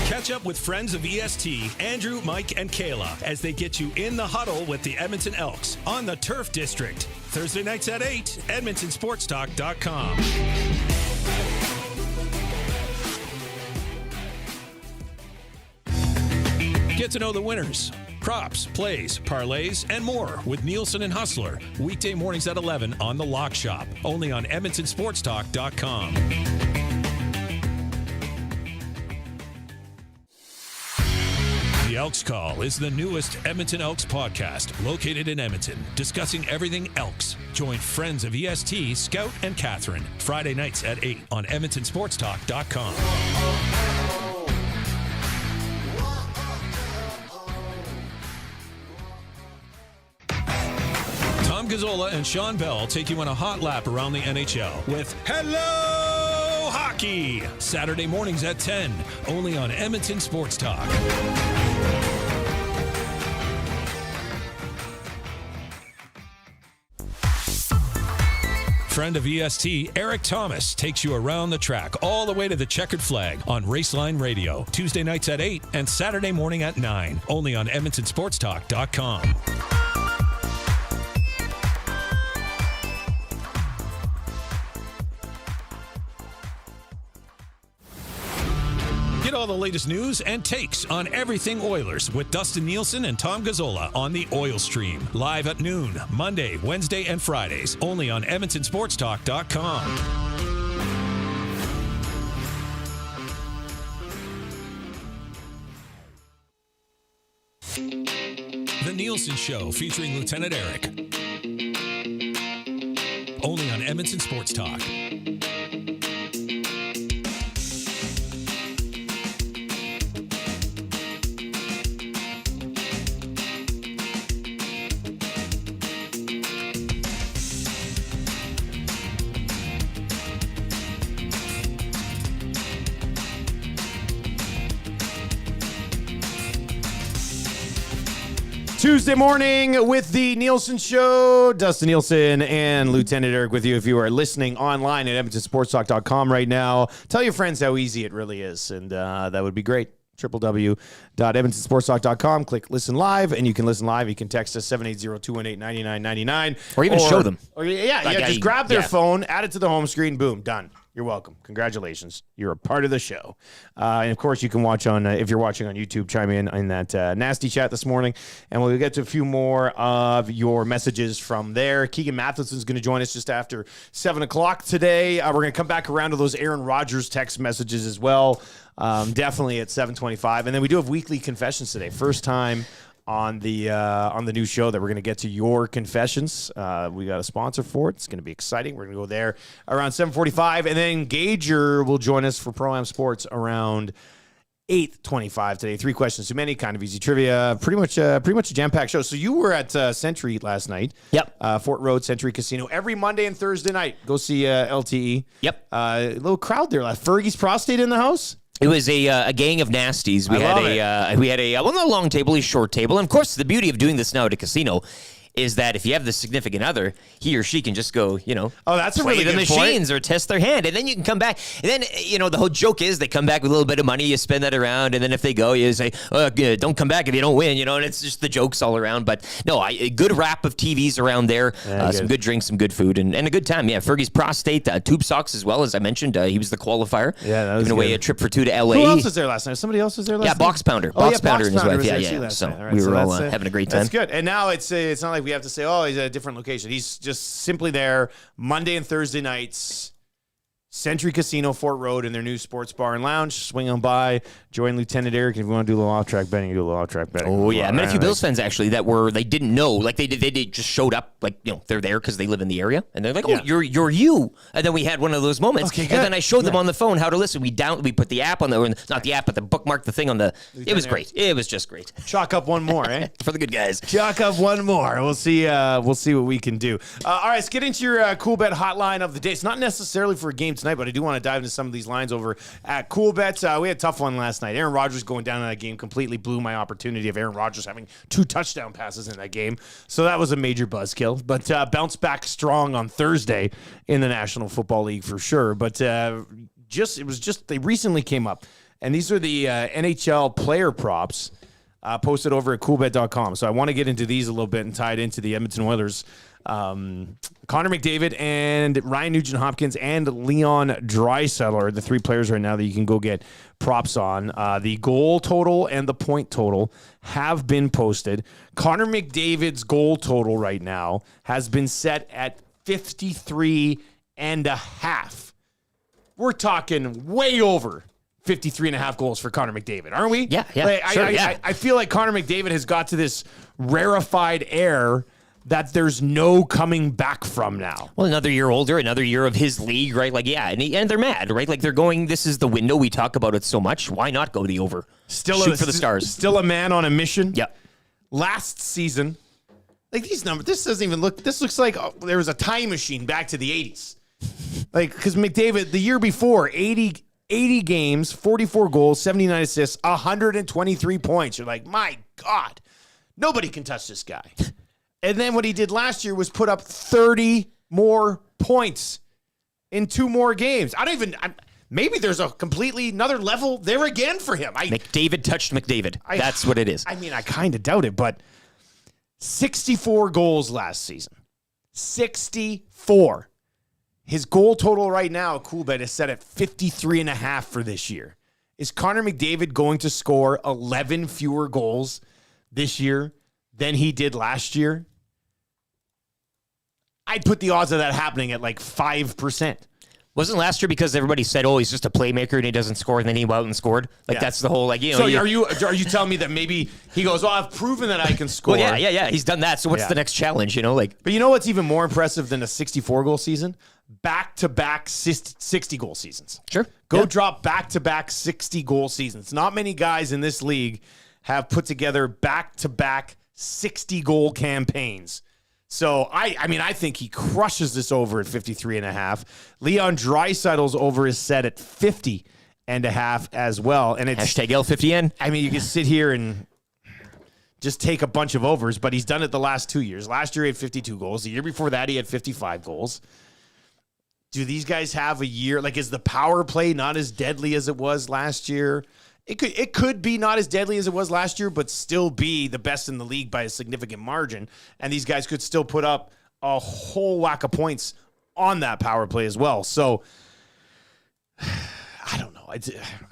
Catch up with friends of EST, Andrew, Mike, and Kayla, as they get you in the huddle with the Edmonton Elks on the Turf District. Thursday nights at 8, EdmontonSportsTalk.com. Get to know the winners, props, plays, parlays, and more with Nielson and Hustler. Weekday mornings at 11 on The Lock Shop, only on EdmontonSportsTalk.com. The Elks Call is the newest Edmonton Elks podcast, located in Edmonton, discussing everything Elks. Join friends of EST, Scout and Catherine, Friday nights at 8 on EdmontonSportsTalk.com. Tom Gazzola and Sean Bell take you on a hot lap around the NHL with Hello Hockey, Saturday mornings at 10, only on Edmonton Sports Talk. Friend of EST, Eric Thomas, takes you around the track all the way to the checkered flag on Raceline Radio, Tuesday nights at 8 and Saturday morning at 9, only on EdmontonSportsTalk.com. Get all the latest news and takes on everything Oilers with Dustin Nielson and Tom Gazzola on the Oil Stream. Live at noon, Monday, Wednesday, and Fridays. Only on EdmontonSportsTalk.com. The Nielson Show featuring Lieutenant Eric. Only on Edmonton Sports Talk. Tuesday morning with the Nielson Show. Dustin Nielson and Lieutenant Eric with you. If you are listening online at EdmontonSportsTalk.com right now, tell your friends how easy it really is, and that would be great. www.edmontonsportstalk.com. Click listen live, and you can listen live. You can text us 780-218-9999. Or even show them. Or, just grab their phone, add it to the home screen, boom, done. You're welcome. Congratulations. You're a part of the show. And, of course, you can watch on, if you're watching on YouTube, chime in that nasty chat this morning. And we'll get to a few more of your messages from there. Keegan Matheson is going to join us just after 7 o'clock today. We're going to come back around to those Aaron Rodgers text messages as well, definitely at 7:25. And then we do have weekly confessions today. First time on the new show that we're going to get to your confessions. We got a sponsor for it. It's going to be exciting. We're going to go there around 7:45, and then Gager will join us for Pro-Am Sports around 8:25 today. 3 questions too many, kind of easy trivia. Pretty much a jam-packed show. So you were at Century last night. Yep. Fort Road Century Casino. Every Monday and Thursday night, go see LTE. Yep. A little crowd there. Fergie's Prostate in the house. It was a gang of nasties. We had a not a long table, a short table. And of course, the beauty of doing this now at a casino is that if you have the significant other, he or she can just go, that's a play really the good machines point. or test their hand, and then you can come back. And then the whole joke is they come back with a little bit of money, you spend that around, and then if they go, you say, don't come back if you don't win, and it's just the jokes all around. But no, a good wrap of TVs around there, some good drinks, some good food, and a good time. Yeah, Fergie's Prostate, Tube Socks as well, as I mentioned. He was the qualifier. Yeah, that was giving away a trip for 2 to LA. Who else was there last night? Somebody else was there last night? Yeah, Box Pounder. Box Pounder and his wife. Yeah. So right, we were all having a great time. That's good. And now it's not like we have to say, he's at a different location. He's just simply there Monday and Thursday nights. Century Casino, Fort Road, in their new sports bar and lounge. Swing on by, join Lieutenant Eric. If you want to do a little off-track betting, you do a little off-track betting. Oh, yeah. I met a few Bills fans, actually, that they didn't know. They just showed up, they're there because they live in the area. And they're like, you're you. And then we had one of those moments. Okay, and then I showed them on the phone how to listen. We put the app on not the app, but the bookmark the thing on the, it was great. It was just great. Chalk up one more, eh? For the good guys. Chalk up one more. We'll see what we can do. All right, let's get into your Cool Bet hotline of the day. It's not necessarily for a game tonight, but I do want to dive into some of these lines over at Cool Bets. We had a tough one last night. Aaron Rodgers going down in that game completely blew my opportunity of Aaron Rodgers having 2 touchdown passes in that game. So that was a major buzzkill. But bounced back strong on Thursday in the National Football League for sure. But they recently came up. And these are the NHL player props posted over at coolbet.com. So I want to get into these a little bit and tie it into the Edmonton Oilers. Connor McDavid and Ryan Nugent-Hopkins and Leon Draisaitl are the 3 players right now that you can go get props on. The goal total and the point total have been posted. Connor McDavid's goal total right now has been set at 53.5. We're talking way over 53.5 goals for Connor McDavid, aren't we? Yeah. I feel like Connor McDavid has got to this rarefied air that there's no coming back from now. Well, another year older, another year of his league, right? And they're mad, right? They're going, this is the window. We talk about it so much. Why not go the over? Shoot for the stars. Still a man on a mission. Yeah. Last season, these numbers, this looks like there was a time machine back to the 80s. Because McDavid, the year before, 80 games, 44 goals, 79 assists, 123 points. You're like, my God, nobody can touch this guy. And then what he did last year was put up 30 more points in 2 more games. Maybe there's a completely another level there again for him. McDavid touched McDavid. That's what it is. I kind of doubt it, but 64 goals last season. 64. His goal total right now, Coolbet, is set at 53.5 for this year. Is Connor McDavid going to score 11 fewer goals this year than he did last year? I'd put the odds of that happening at like 5%. Wasn't last year because everybody said, "Oh, he's just a playmaker and he doesn't score," and then he went out and scored? Like that's the whole like. So are you telling me that maybe he goes, "Well, I've proven that I can score"? Well, yeah. He's done that. So what's the next challenge? But you know what's even more impressive than a 64-goal season? Back-to-back 60-goal seasons. Sure. Go drop back-to-back 60-goal seasons. Not many guys in this league have put together back-to-back 60-goal campaigns. So, I think he crushes this over at 53.5. Leon Draisaitl's over is set at 50.5 as well. And it's hashtag L50N. I mean, you can sit here and just take a bunch of overs, but he's done it the last 2 years. Last year he had 52 goals. The year before that he had 55 goals. Do these guys have a year? Like, is the power play not as deadly as it was last year? It could be not as deadly as it was last year, but still be the best in the league by a significant margin. And these guys could still put up a whole whack of points on that power play as well. So, I don't know.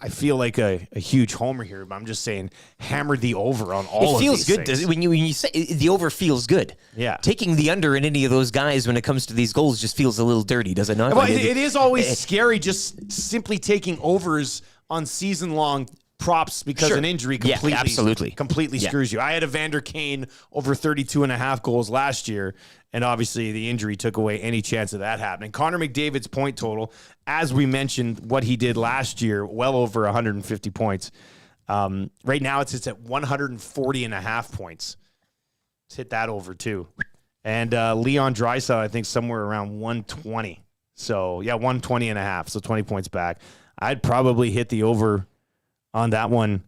I feel like a huge homer here, but I'm just saying hammer the over on all of these things. It feels good, does it? When you say the over feels good. Yeah. Taking the under in any of those guys when it comes to these goals just feels a little dirty, does it not? Well, it is always scary just simply taking overs on season-long props because an injury completely screws you. I had Evander Kane over 32.5 goals last year, and obviously the injury took away any chance of that happening. Connor McDavid's point total, as we mentioned, what he did last year, well over 150 points. Right now it's at 140.5 points. Let's hit that over too. And Leon Draisaitl, I think somewhere around 120. So 120.5. So 20 points back. I'd probably hit the over on that one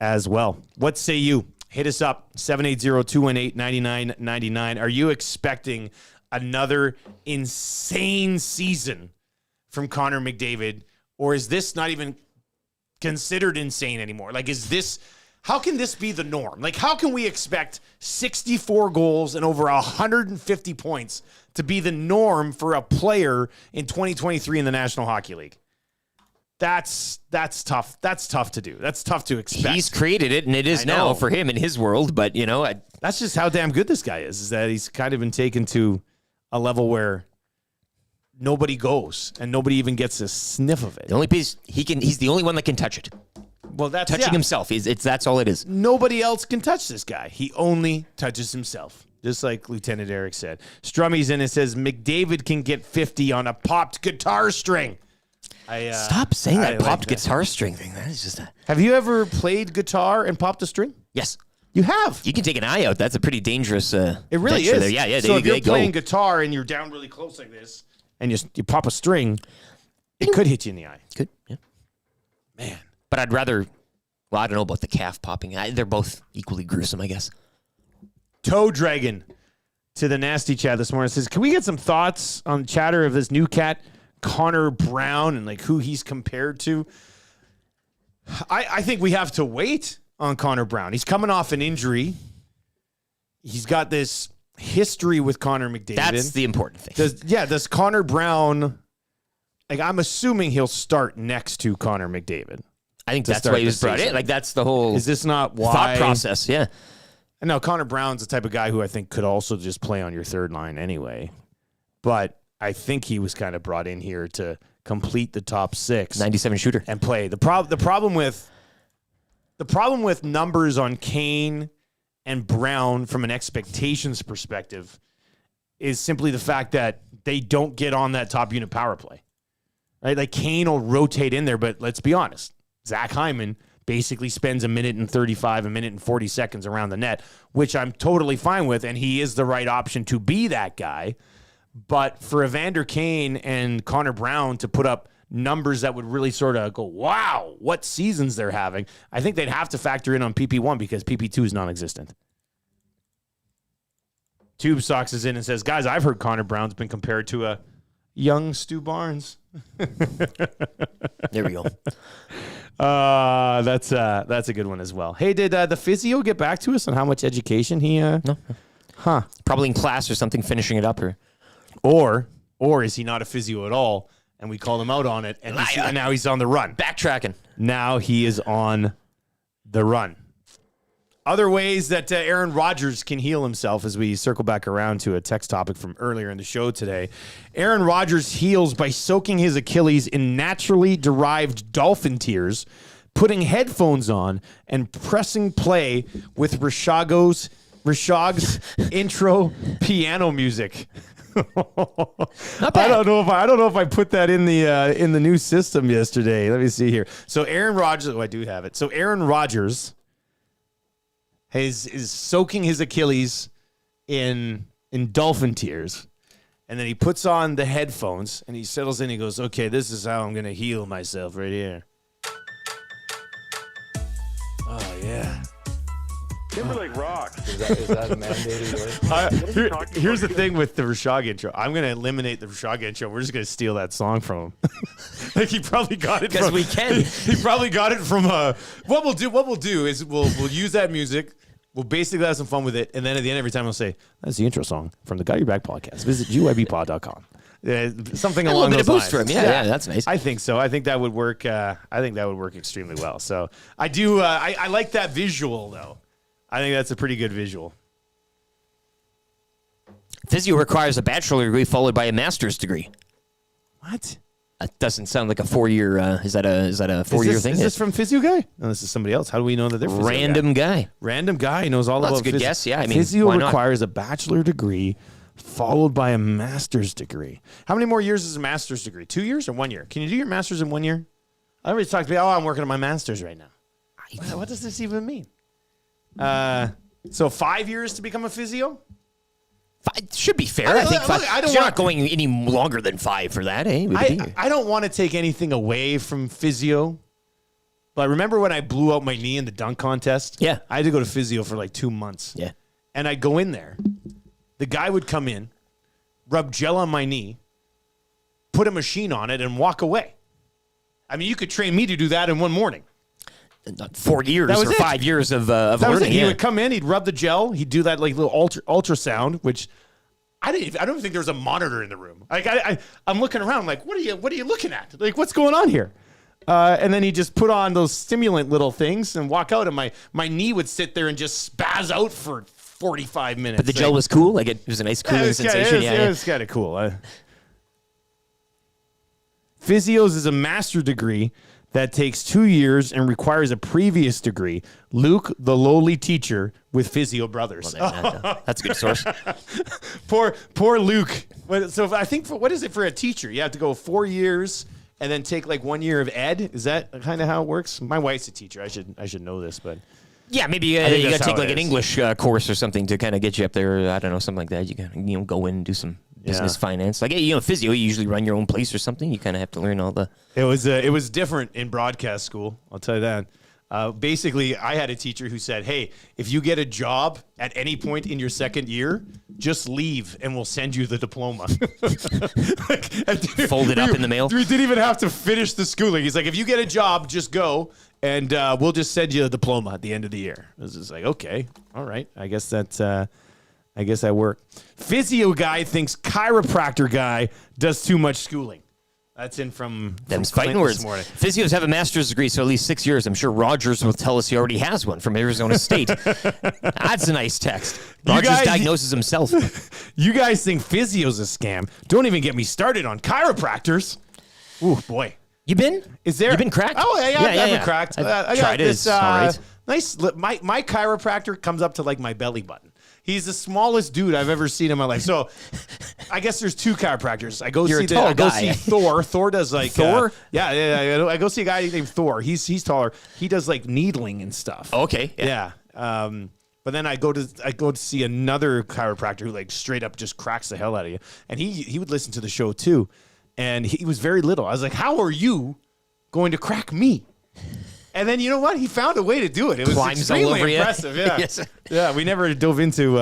as well. What say you? Hit us up, 780-218-9999. Are you expecting another insane season from Connor McDavid, or is this not even considered insane anymore? Like, how can this be the norm? Like, how can we expect 64 goals and over 150 points to be the norm for a player in 2023 in the National Hockey League? That's tough. That's tough to do. That's tough to expect. He's created it, and it is now for him in his world. But, that's just how damn good this guy is that he's kind of been taken to a level where nobody goes and nobody even gets a sniff of it. The only piece he's the only one that can touch it. Well, that's touching himself. That's all it is. Nobody else can touch this guy. He only touches himself. Just like Lieutenant Eric said. Strummy's in and says McDavid can get 50 on a popped guitar string. Stop saying that popped guitar string thing. That is just Have you ever played guitar and popped a string? Yes. You have? You can take an eye out. That's a pretty dangerous It really is. There. Yeah. So if you're playing guitar and you're down really close like this and you pop a string, it could hit you in the eye. Could, yeah. Man. But I'd rather, I don't know about the calf popping. They're both equally gruesome, I guess. Toe Dragon to the Nasty Chat this morning says, can we get some thoughts on chatter of this new cat, Connor Brown, and like who he's compared to? I think we have to wait on Connor Brown. He's coming off an injury. He's got this history with Connor McDavid. That's the important thing. Does Connor Brown, like, I'm assuming he'll start next to Connor McDavid. I think that's why he was brought in. Like, that's the whole Is this not why? thought process, yeah. And no, Connor Brown's the type of guy who I think could also just play on your third line anyway. But I think he was kind of brought in here to complete the top six. 97 shooter. And play. The problem with numbers on Kane and Brown from an expectations perspective is simply the fact that they don't get on that top unit power play. Right? Like, Kane will rotate in there, but let's be honest. Zach Hyman basically spends a minute and 35, a minute and 40 seconds around the net, which I'm totally fine with, and he is the right option to be that guy. But for Evander Kane and Connor Brown to put up numbers that would really sort of go, wow, what seasons they're having, I think they'd have to factor in on PP1 because PP2 is non-existent. Tube Socks is in and says, guys, I've heard Connor Brown's been compared to a young Stu Barnes. There we go. That's a good one as well. Hey, did the physio get back to us on how much education he... No. Huh. Probably in class or something, finishing it up. Or is he not a physio at all and we called him out on it, and now he's on the run. Backtracking. Now he is on the run. Other ways that Aaron Rodgers can heal himself as we circle back around to a text topic from earlier in the show today. Aaron Rodgers heals by soaking his Achilles in naturally derived dolphin tears, putting headphones on, and pressing play with Rashog's intro piano music. Not bad. I don't know if I put that in the new system yesterday. Let me see here. So Aaron Rodgers, I do have it. So Aaron Rodgers is soaking his Achilles in dolphin tears, and then he puts on the headphones and he settles in. He goes, "Okay, this is how I'm gonna heal myself right here." Oh yeah. Timberlake rocks. Is that a mandated word? Here's the thing with the Rashog intro. I'm going to eliminate the Rashog intro. We're just going to steal that song from him. Like he probably got it because we can. He probably got it from. What we'll do is we'll use that music. We'll basically have some fun with it, and then at the end, every time we'll say, "That's the intro song from the Got Your Back podcast." Visit gybpod.com. Something along those lines. For him. Yeah, that's nice. I think so. I think that would work. I think that would work extremely well. So I do. I like that visual though. I think that's a pretty good visual. Physio requires a bachelor degree followed by a master's degree. What? That doesn't sound like a 4-year. Is that a 4-year thing? Is this from Physio Guy? No, this is somebody else. How do we know that they're Physio Random guy? Random guy knows all about. That's a good guess. Yeah, I mean, Physio why not? requires a bachelor degree followed by a master's degree. How many more years is a master's degree? 2 years or 1 year? Can you do your master's in 1 year? I always talk to me. Oh, I'm working on my master's right now. What does this even mean? So 5 years to become a physio? Should be fair. I think 5. You're not going any longer than 5 for that, eh? I don't want to take anything away from physio, but remember when I blew out my knee in the dunk contest? Yeah. I had to go to physio for like 2 months. Yeah. And I'd go in there. The guy would come in, rub gel on my knee, put a machine on it, and walk away. I mean, you could train me to do that in one morning. Not 4 years or 5 years of learning. He would come in, he'd rub the gel, he'd do that like little ultrasound, which I don't think there was a monitor in the room. Like I'm looking around, like what are you looking at? Like what's going on here? And then he just put on those stimulant little things and walk out, and my knee would sit there and just spaz out for 45 minutes. But the gel was cool. Like it was a nice cooling sensation. It was kind of cool. Physios is a master's degree that takes 2 years and requires a previous degree. Luke, the lowly teacher with Physio Brothers. That's a good source. Poor Luke. So I think what is it for a teacher? You have to go 4 years and then take like 1 year of ed. Is that kind of how it works? My wife's a teacher. I should know this, but yeah, maybe you got to take like an English course or something to kind of get you up there. I don't know, something like that. You can go in and do some business finance. Like, physio, you usually run your own place or something. You kind of have to learn all the... It was different in broadcast school, I'll tell you that. Basically, I had a teacher who said, hey, if you get a job at any point in your second year, just leave and we'll send you the diploma. Fold it up in the mail? We didn't even have to finish the schooling. He's like, if you get a job, just go and we'll just send you a diploma at the end of the year. I was just like, okay, all right. I guess I work. Physio guy thinks chiropractor guy does too much schooling. That's in from Them's fighting words. Physios have a master's degree, so at least 6 years. I'm sure Rogers will tell us he already has one from Arizona State. That's a nice text. Rogers diagnoses himself. You guys think physio's a scam? Don't even get me started on chiropractors. Ooh, boy. You been? Is there? You been cracked? Oh, yeah, I've been cracked. I tried it. It's all right. Nice. My chiropractor comes up to like my belly button. He's the smallest dude I've ever seen in my life. So I guess there's two chiropractors. I go see Thor. Thor does like Thor. I go see a guy named Thor. He's taller. He does like needling and stuff. Okay. Yeah. But then I go to see another chiropractor who like straight up just cracks the hell out of you. And he would listen to the show too. And he was very little. I was like, how are you going to crack me? And then you know what? He found a way to do it. It was extremely impressive. Yeah, yes. Yeah. We never dove into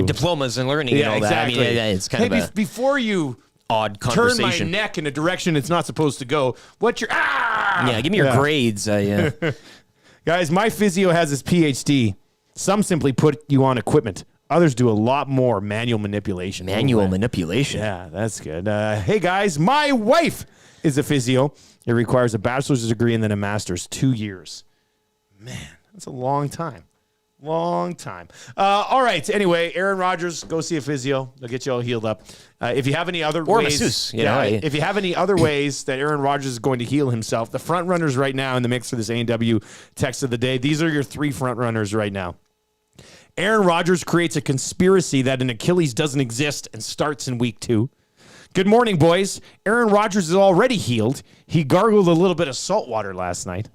diplomas and learning and all exactly. that. I mean, it's kind of before you odd conversation. Turn my neck in a direction it's not supposed to go. What's your Yeah, give me your grades. Guys, my physio has his PhD. Some simply put you on equipment. Others do a lot more manual manipulation. Manual manipulation. Yeah, that's good. Hey, guys, my wife is a physio. It requires a bachelor's degree and then a master's, 2 years. Man, that's a long time. Long time. All right. Anyway, Aaron Rodgers, go see a physio. They'll get you all healed up. If you have any other or ways, masseuse, if you have any other ways that Aaron Rodgers is going to heal himself, the front runners right now in the mix for this A&W text of the day. These are your 3 front runners right now. Aaron Rodgers creates a conspiracy that an Achilles doesn't exist and starts in week 2. Good morning, boys. Aaron Rodgers is already healed. He gargled a little bit of salt water last night.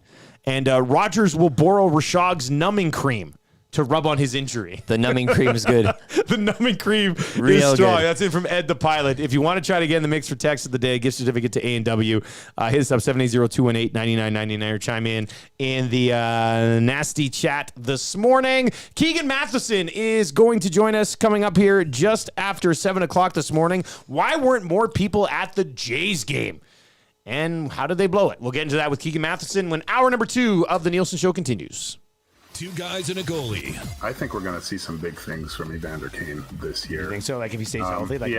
And Rodgers will borrow Rashog's numbing cream to rub on his injury. The numbing cream is good. The numbing cream Real is strong. good. That's it from Ed the Pilot. If you want to try to get in the mix for text of the day, gift certificate to A&W, hit us up 780-218-9999 or chime in the nasty chat this morning. Keegan Matheson is going to join us coming up here just after 7 o'clock this morning. Why weren't more people at the Jays game? And how did they blow it? We'll get into that with Keegan Matheson when hour number 2 of the Nielson Show continues. 2 guys and a goalie. I think we're going to see some big things from Evander Kane this year. You think so? Like if he stays healthy, like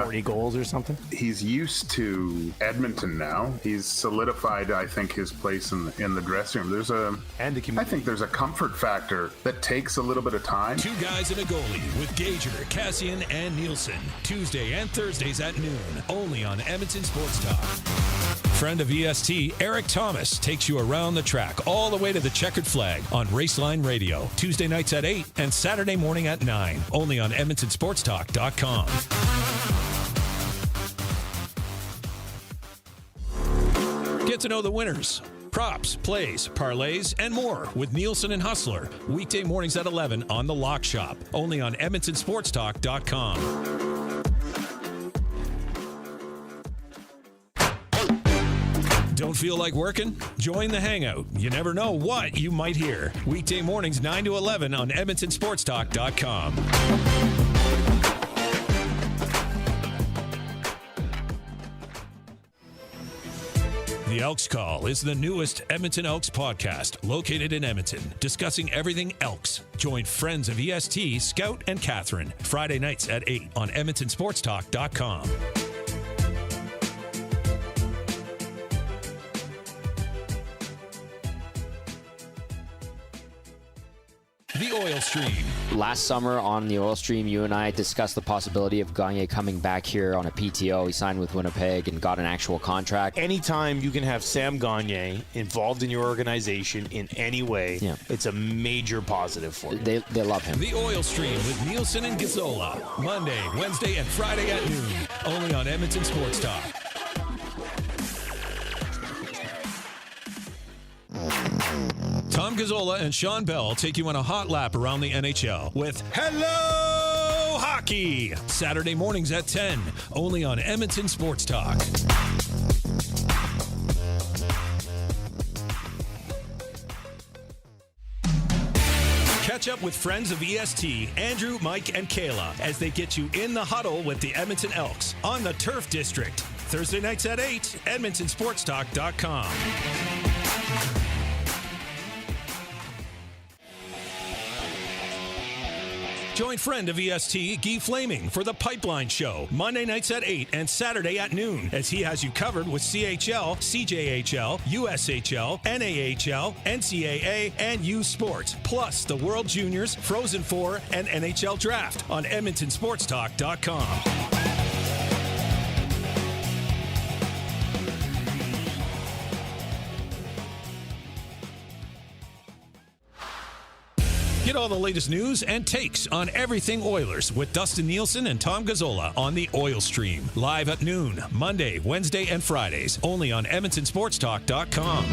40 goals or something? He's used to Edmonton now. He's solidified, I think, his place in the dressing room. I think there's a comfort factor that takes a little bit of time. 2 guys and a goalie with Gager, Cassian, and Nielsen. Tuesday and Thursdays at noon. Only on Edmonton Sports Talk. Friend of EST, Eric Thomas, takes you around the track all the way to the checkered flag on Raceline Radio. Tuesday nights at 8 and Saturday morning at 9. Only on EdmontonSportsTalk.com. Get to know the winners, props, plays, parlays, and more with Nielsen and Hustler. Weekday mornings at 11 on The Lock Shop. Only on EdmontonSportsTalk.com. Don't feel like working? Join the Hangout. You never know what you might hear. Weekday mornings 9 to 11 on EdmontonSportsTalk.com. The Elks Call is the newest Edmonton Elks podcast located in Edmonton, discussing everything Elks. Join friends of EST, Scout and Catherine, Friday nights at 8 on EdmontonSportsTalk.com. The Oil Stream. Last summer on the Oil Stream, you and I discussed the possibility of Gagner coming back here on a PTO. He signed with Winnipeg and got an actual contract. Anytime you can have Sam Gagner involved in your organization in any way, it's a major positive for you. They love him. The Oil Stream with Nielsen and Gazzola. Monday, Wednesday, and Friday at noon. Only on Edmonton Sports Talk. Tom Gazzola and Sean Bell take you on a hot lap around the NHL with Hello Hockey. Saturday mornings at 10, only on Edmonton Sports Talk. Catch up with friends of EST, Andrew, Mike, and Kayla as they get you in the huddle with the Edmonton Elks on the Turf District. Thursday nights at 8, EdmontonSportsTalk.com. Join friend of EST, Guy Flaming, for the Pipeline Show, Monday nights at 8 and Saturday at noon, as he has you covered with CHL, CJHL, USHL, NAHL, NCAA, and U Sports, plus the World Juniors, Frozen Four, and NHL Draft on EdmontonSportsTalk.com. Get all the latest news and takes on everything Oilers with Dustin Nielsen and Tom Gazzola on the Oil Stream. Live at noon, Monday, Wednesday, and Fridays. Only on EdmontonSportsTalk.com.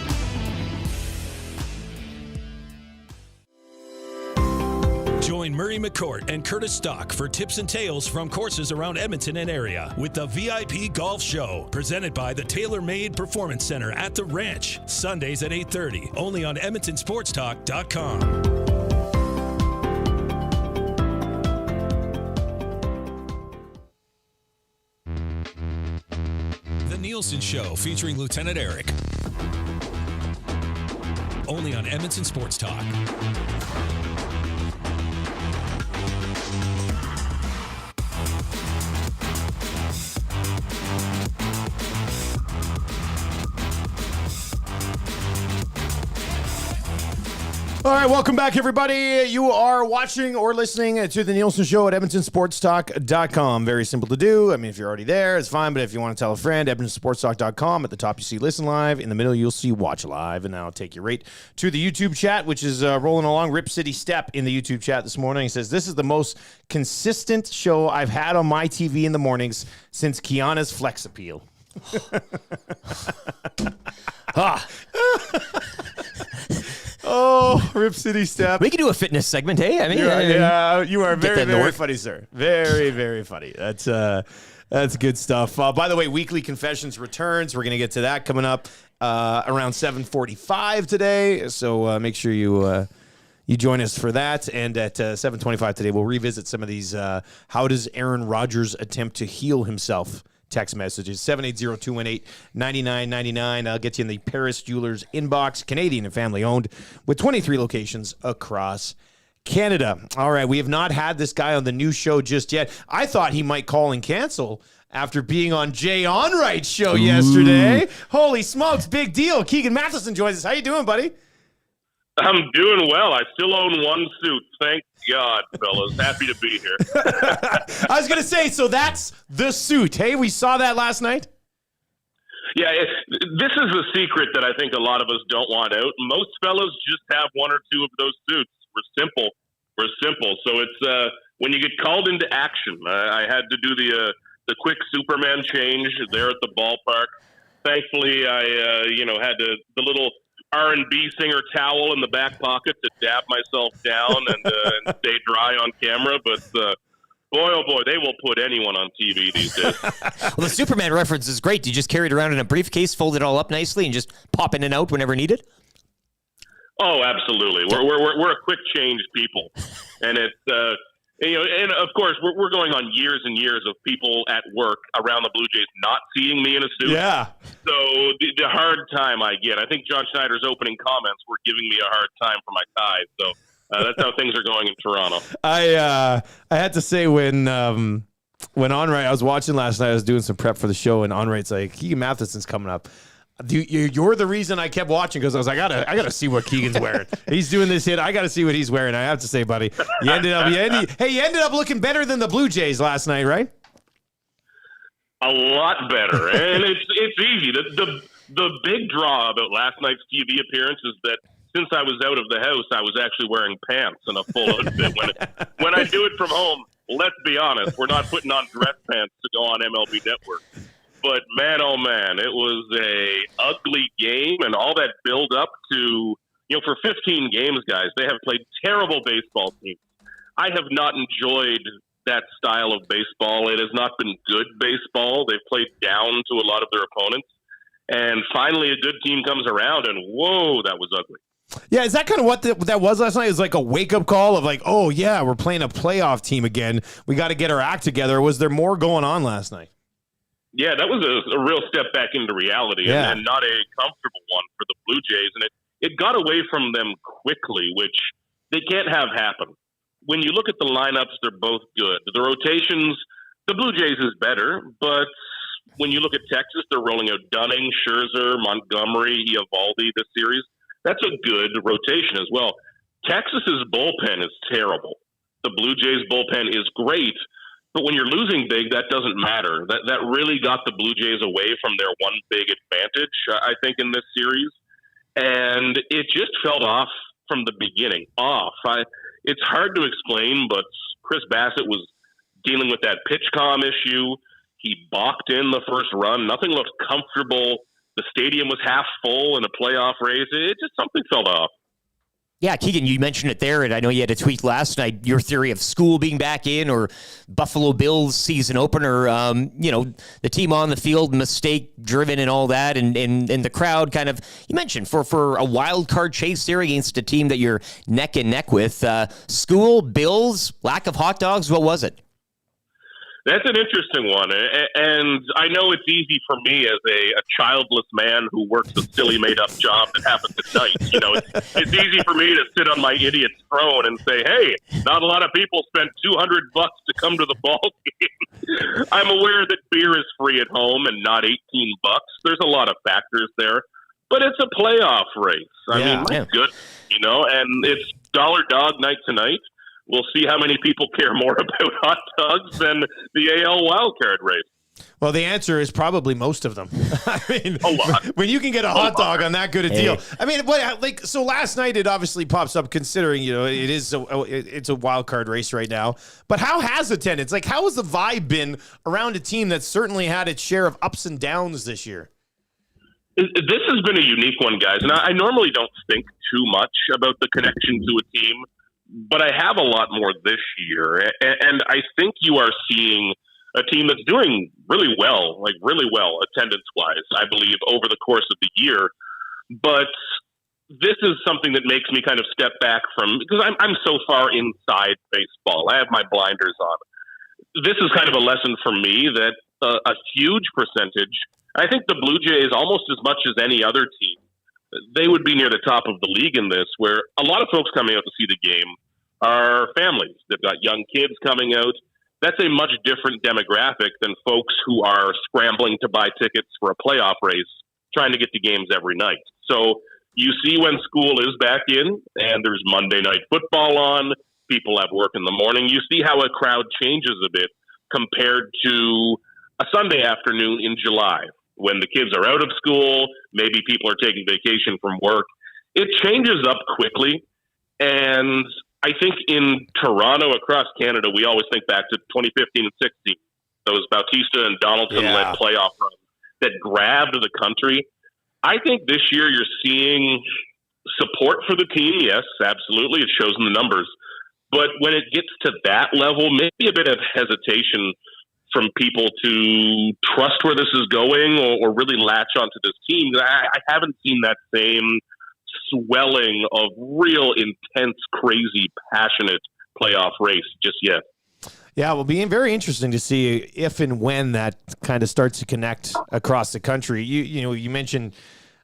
Join Murray McCourt and Curtis Stock for tips and tales from courses around Edmonton and area with the VIP Golf Show, presented by the Tailor Made Performance Center at the Ranch. Sundays at 8:30, only on EdmontonSportsTalk.com. Nielsen Show featuring Lieutenant Eric. Only on Edmonton Sports Talk. All right, welcome back, everybody. You are watching or listening to the Nielson Show at EdmontonSportsTalk.com. Very simple to do. I mean, if you're already there, it's fine. But if you want to tell a friend, EdmontonSportsTalk.com. At the top, you see Listen Live. In the middle, you'll see Watch Live. And now I'll take you right to the YouTube chat, which is rolling along. Rip City Step in the YouTube chat this morning. He says, this is the most consistent show I've had on my TV in the mornings since Kiana's Flex Appeal. Oh, Rip City Step. We can do a fitness segment, hey? I mean, you are very, very funny, sir. Very, very funny. That's good stuff. By the way, Weekly Confessions returns. We're going to get to that coming up around 7:45 today. So make sure you join us for that. And at 7:25 today, we'll revisit some of these. How does Aaron Rodgers attempt to heal himself? Text messages, 780-218-9999. I'll get you in the Paris Jewelers inbox, Canadian and family owned, with 23 locations across Canada. All right, we have not had this guy on the new show just yet. I thought he might call and cancel after being on Jay Onright's show yesterday. Holy smokes, big deal. Keegan Matheson joins us. How you doing, buddy? I'm doing well. I still own one suit. Thank God, fellas. Happy to be here. I was going to say, so that's the suit. Hey, we saw that last night. Yeah, this is a secret that I think a lot of us don't want out. Most fellas just have one or two of those suits. We're simple. So it's when you get called into action. I had to do the quick Superman change there at the ballpark. Thankfully, I had the little R&B singer towel in the back pocket to dab myself down and stay dry on camera. But boy, oh boy, they will put anyone on TV these days. Well, the Superman reference is great. You just carry it around in a briefcase, fold it all up nicely, and just pop in and out whenever needed? Oh, absolutely. We're a quick change people. And it's, and of course, we're going on years and years of people at work around the Blue Jays not seeing me in a suit. Yeah. So the hard time I get, I think John Schneider's opening comments were giving me a hard time for my tie. So that's how things are going in Toronto. I had to say when Onright, I was watching last night, I was doing some prep for the show, and Onright's like, Keegan Matheson's coming up. You're the reason I kept watching, because I was like, I gotta see what Keegan's wearing. He's doing this hit. I gotta see what he's wearing. I have to say, buddy, you ended up looking better than the Blue Jays last night, right? A lot better, and it's easy. The big draw about last night's TV appearance is that since I was out of the house, I was actually wearing pants and a full outfit. When I do it from home, let's be honest, we're not putting on dress pants to go on MLB Network. But man, oh man, it was a ugly game, and all that build up to, for 15 games, guys, they have played terrible baseball teams. I have not enjoyed that style of baseball. It has not been good baseball. They've played down to a lot of their opponents. And finally, a good team comes around, and whoa, that was ugly. Yeah, is that kind of what that was last night? It was like a wake-up call of like, oh, yeah, we're playing a playoff team again. We got to get our act together. Was there more going on last night? Yeah, that was a real step back into reality, and not a comfortable one for the Blue Jays. And it got away from them quickly, which they can't have happen. When you look at the lineups, they're both good. The rotations, the Blue Jays is better, but when you look at Texas, they're rolling out Dunning, Scherzer, Montgomery, Eovaldi this series. That's a good rotation as well. Texas's bullpen is terrible. The Blue Jays bullpen is great. But when you're losing big, that doesn't matter. That really got the Blue Jays away from their one big advantage, I think, in this series. And it just felt off from the beginning. It's hard to explain, but Chris Bassett was dealing with that pitch comm issue. He balked in the first run. Nothing looked comfortable. The stadium was half full in a playoff race. It just something felt off. Yeah, Keegan, you mentioned it there, and I know you had a tweet last night, your theory of school being back in or Buffalo Bills season opener, the team on the field, mistake-driven and all that, and the crowd kind of, you mentioned, for a wild card chase there against a team that you're neck and neck with. School, Bills, lack of hot dogs, what was it? That's an interesting one, and I know it's easy for me as a childless man who works a silly made-up job that happens at night. It's easy for me to sit on my idiot's throne and say, hey, not a lot of people spent $200 to come to the ball game. I'm aware that beer is free at home and not $18. There's a lot of factors there, but it's a playoff race. I mean, my goodness, and it's dollar dog night tonight. We'll see how many people care more about hot dogs than the AL wildcard race. Well, the answer is probably most of them. I mean, a lot. When you can get a hot dog on that good a deal. I mean, so last night it obviously pops up considering, it's a wild card race right now. But how has attendance? Like, how has the vibe been around a team that certainly had its share of ups and downs this year? This has been a unique one, guys. And I normally don't think too much about the connection to a team, but I have a lot more this year. And I think you are seeing a team that's doing really well attendance-wise, I believe, over the course of the year. But this is something that makes me kind of step back from, because I'm so far inside baseball. I have my blinders on. This is kind of a lesson for me that a huge percentage, I think the Blue Jays, almost as much as any other team, they would be near the top of the league in this, where a lot of folks coming out to see the game are families. They've got young kids coming out. That's a much different demographic than folks who are scrambling to buy tickets for a playoff race, trying to get to games every night. So you see when school is back in and there's Monday night football on, people have work in the morning, you see how a crowd changes a bit compared to a Sunday afternoon in July when the kids are out of school, maybe people are taking vacation from work. It changes up quickly. And I think in Toronto, across Canada, we always think back to 2015 and 16, those Bautista and Donaldson-led playoff runs that grabbed the country. I think this year you're seeing support for the team. Yes, absolutely. It shows in the numbers. But when it gets to that level, maybe a bit of hesitation from people to trust where this is going or really latch onto this team. I haven't seen that same swelling of real intense, crazy, passionate playoff race just yet. Yeah, it will be very interesting to see if and when that kind of starts to connect across the country. You mentioned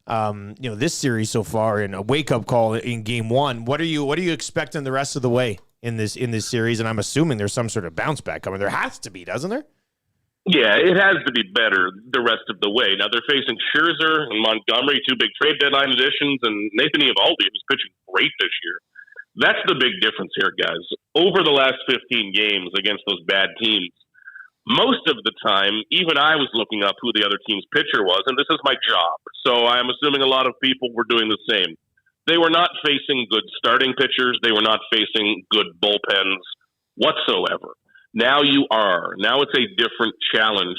this series so far and a wake-up call in game one. What are you expecting the rest of the way in this series? And I'm assuming there's some sort of bounce back coming. There has to be, doesn't there? Yeah, it has to be better the rest of the way. Now they're facing Scherzer and Montgomery, two big trade deadline additions, and Nathan Eovaldi, who's pitching great this year. That's the big difference here, guys. Over the last 15 games against those bad teams, most of the time, even I was looking up who the other team's pitcher was, and this is my job. So I'm assuming a lot of people were doing the same. They were not facing good starting pitchers. They were not facing good bullpens whatsoever. Now you are. Now it's a different challenge.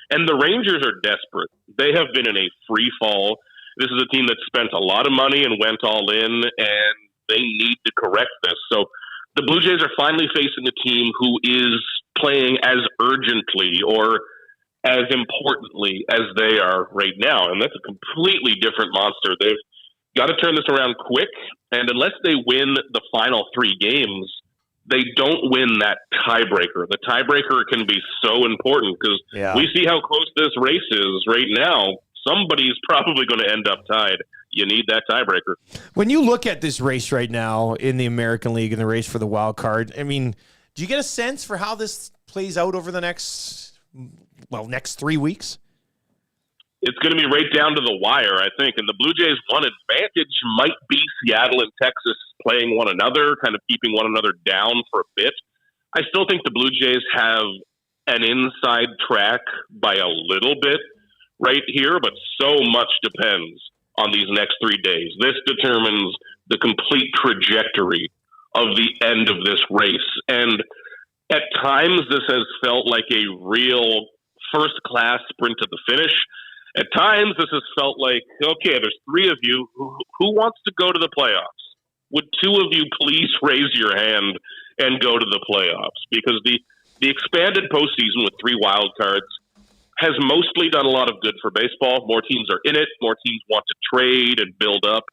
And the Rangers are desperate. They have been in a free fall. This is a team that spent a lot of money and went all in, and they need to correct this. So the Blue Jays are finally facing a team who is playing as urgently or as importantly as they are right now. And that's a completely different monster. They've got to turn this around quick. And unless they win the final 3 games, they don't win that tiebreaker. The tiebreaker can be so important because we see how close this race is right now. Somebody's probably going to end up tied. You need that tiebreaker. When you look at this race right now in the American League and the race for the wild card, I mean, do you get a sense for how this plays out over the next 3 weeks? It's going to be right down to the wire, I think. And the Blue Jays' one advantage might be Seattle and Texas playing one another, kind of keeping one another down for a bit. I still think the Blue Jays have an inside track by a little bit right here, but so much depends on these next 3 days. This determines the complete trajectory of the end of this race. And at times, this has felt like a real first-class sprint to the finish. At times, this has felt like, okay, there's 3 of you. Who wants to go to the playoffs? Would 2 of you please raise your hand and go to the playoffs? Because the expanded postseason with 3 wild cards has mostly done a lot of good for baseball. More teams are in it. More teams want to trade and build up.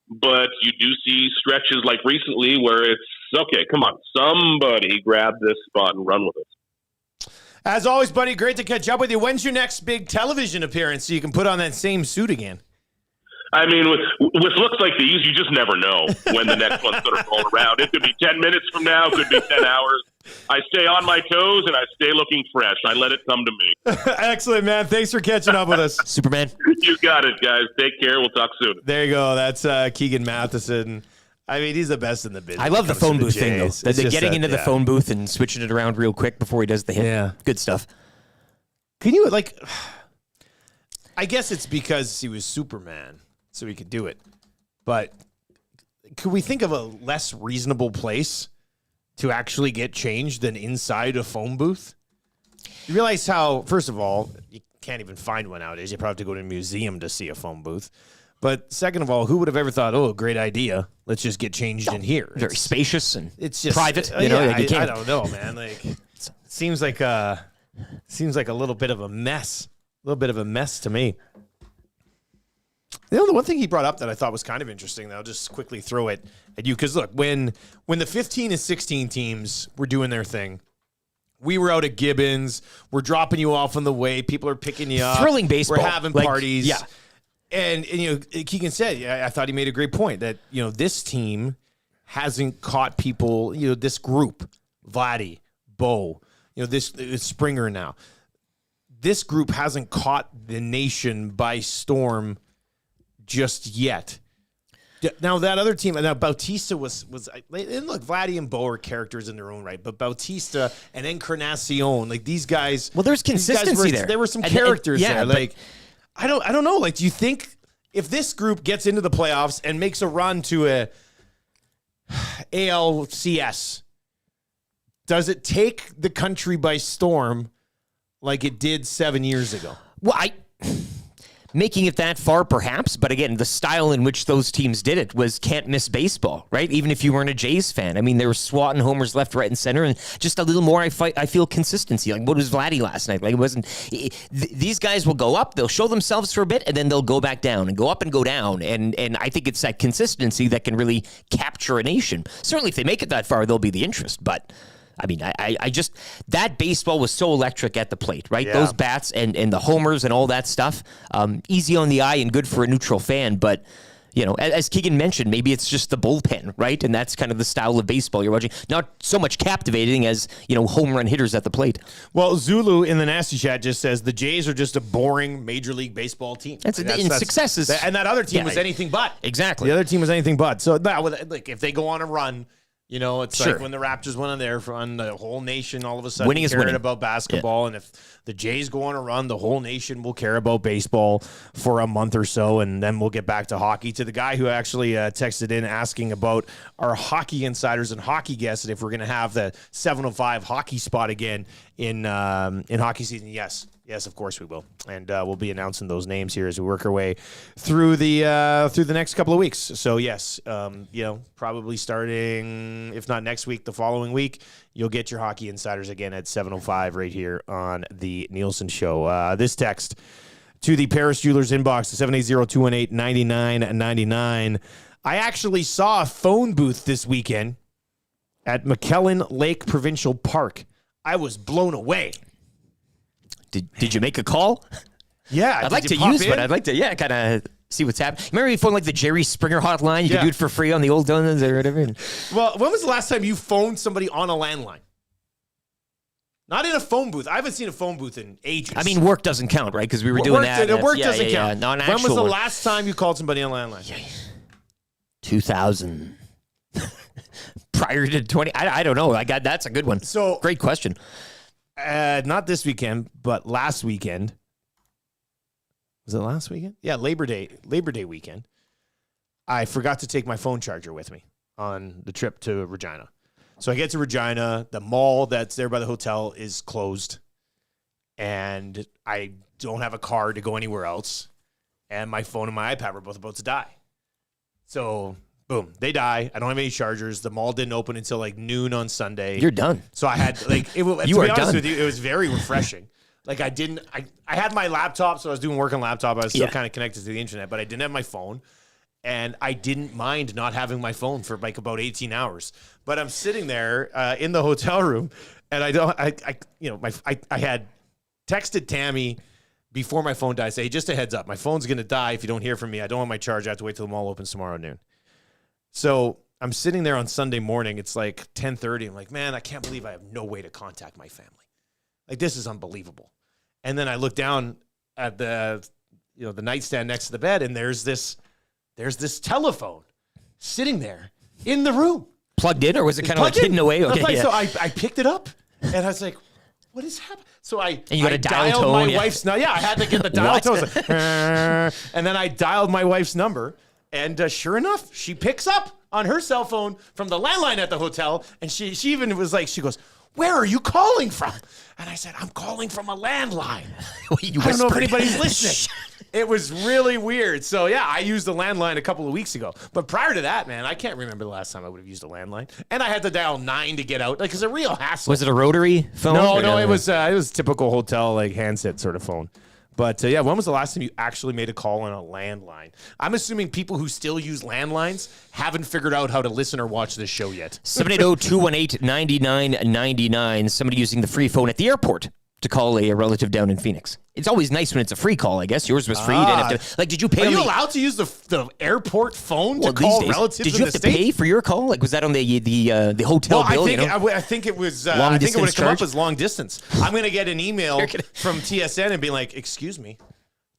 But you do see stretches like recently where it's, okay, come on, somebody grab this spot and run with it. As always, buddy, great to catch up with you. When's your next big television appearance so you can put on that same suit again? I mean, with looks like these, you just never know when the next one's going to roll around. It could be 10 minutes from now, could be 10 hours. I stay on my toes, and I stay looking fresh. I let it come to me. Excellent, man. Thanks for catching up with us. Superman. You got it, guys. Take care. We'll talk soon. There you go. That's Keegan Matheson. I mean, he's the best in the business. I love the phone booth thing, though. The getting into the yeah. phone booth and switching it around real quick before he does the hit. Yeah. Good stuff. Can you, like, I guess it's because he was Superman, so he could do it. But could we think of a less reasonable place to actually get changed than inside a phone booth? You realize how, first of all, you can't even find one nowadays. You probably have to go to a museum to see a phone booth. But second of all, who would have ever thought, oh, great idea, let's just get changed in here? Very spacious and it's just private. You know, like you I don't know, man. Like, it seems like a little bit of a mess. A little bit of a mess to me. You know, the one thing he brought up that I thought was kind of interesting, that I'll just quickly throw it at you. Because, look, when the 15 and 16 teams were doing their thing, we were out at Gibbons. We're dropping you off on the way. People are picking you up. Thrilling baseball. We're having parties. Yeah. And, you know, Keegan said, I thought he made a great point that, you know, this team hasn't caught people, you know, this group, Vladdy, Bo, you know, this Springer now. This group hasn't caught the nation by storm just yet. Now, that other team, now Bautista was and look, Vladdy and Bo are characters in their own right, but Bautista and Encarnacion, like these guys. Well, there's consistency there. There were some characters there. But like, I don't know. Like, do you think if this group gets into the playoffs and makes a run to a ALCS, does it take the country by storm like it did 7 years ago? Well, making it that far, perhaps, but again, the style in which those teams did it was can't miss baseball, right? Even if you weren't a Jays fan. I mean, they were swatting homers left, right, and center, and just a little more, I feel, consistency. Like, what was Vladdy last night? Like, it wasn't... These guys will go up, they'll show themselves for a bit, and then they'll go back down, and go up and go down, and I think it's that consistency that can really capture a nation. Certainly, if they make it that far, there'll be the interest, but... I mean, I just, that baseball was so electric at the plate, right? Yeah. Those bats and the homers and all that stuff, easy on the eye and good for a neutral fan. But, you know, as Keegan mentioned, maybe it's just the bullpen, right? And that's kind of the style of baseball you're watching. Not so much captivating as, you know, home run hitters at the plate. Well, Zulu in the Nasty Chat just says the Jays are just a boring Major League Baseball team. Success is... And that other team was anything but. Exactly. The other team was anything but. So, like, if they go on a run... You know, it's Sure. like when the Raptors went on there, the whole nation all of a sudden Winning is cared winning. about basketball. Yeah. And if the Jays go on a run, the whole nation will care about baseball for a month or so, and then we'll get back to hockey. To the guy who actually texted in asking about our hockey insiders and hockey guests, and if we're going to have the 7:05 hockey spot again in hockey season. Yes, of course we will, and we'll be announcing those names here as we work our way through the next couple of weeks. So yes, you know, probably starting, if not next week, the following week, you'll get your hockey insiders again at 7:05 right here on the Nielsen Show. This text to the Paris Jewelers inbox, 780-218-9999. I actually saw a phone booth this weekend at McKellen Lake Provincial Park. I was blown away. Did you make a call? Yeah. I'd like to use, but I'd like to, kind of see what's happening. Remember you phoned like the Jerry Springer hotline? You could do it for free on the old donuts or whatever. Well, when was the last time you phoned somebody on a landline? Not in a phone booth. I haven't seen a phone booth in ages. I mean, work doesn't count, right? Because we were doing that. Work doesn't count. Non-actual when was the work. last time you called somebody on a landline? 2000. Prior to 20. I don't know. That's a good one. So great question. Not this weekend, but last weekend. Was it last weekend? Yeah, Labor Day weekend. I forgot to take my phone charger with me on the trip to Regina. So I get to Regina, the mall that's there by the hotel is closed, and I don't have a car to go anywhere else, and my phone and my iPad were both about to die. So boom, they die. I don't have any chargers. The mall didn't open until like noon on Sunday. You're done. So I had like to be honest with you, it was very refreshing. Like I had my laptop, so I was doing work on laptop. I was still kind of connected to the internet, but I didn't have my phone, and I didn't mind not having my phone for like about 18 hours. But I'm sitting there in the hotel room, and I had texted Tammy before my phone died. Say, hey, just a heads up, my phone's gonna die if you don't hear from me. I don't want my charge. I have to wait till the mall opens tomorrow noon. So I'm sitting there on Sunday morning. It's like 10:30. I'm like, man, I can't believe I have no way to contact my family. Like, this is unbelievable. And then I look down at the nightstand next to the bed, and there's this telephone sitting there in the room. Plugged in, or was it kind of like hidden away? Okay, So I picked it up, and I was like, what is happening? So I dialed my tone, wife's number. Yeah, I had to get the dial tone. Like, and then I dialed my wife's number, and sure enough, she picks up on her cell phone from the landline at the hotel, and she even was like, she goes, "Where are you calling from?" And I said, "I'm calling from a landline." I don't know if anybody's listening. It was really weird. So, yeah, I used a landline a couple of weeks ago. But prior to that, man, I can't remember the last time I would have used a landline. And I had to dial 9 to get out. Like, it's a real hassle. Was it a rotary phone? No, it was typical hotel, like, handset sort of phone. But, yeah, when was the last time you actually made a call on a landline? I'm assuming people who still use landlines haven't figured out how to listen or watch this show yet. 780-218-9999. Somebody using the free phone at the airport to call a relative down in Phoenix. It's always nice when it's a free call, I guess. Yours was free. You didn't have to, like, did you pay? Are you allowed to use the airport phone to call relatives in the States? Did you have to pay for your call? Like, was that on the hotel bill? I think it was. I think it would have come up as long distance. I'm going to get an email from TSN and be like, "Excuse me,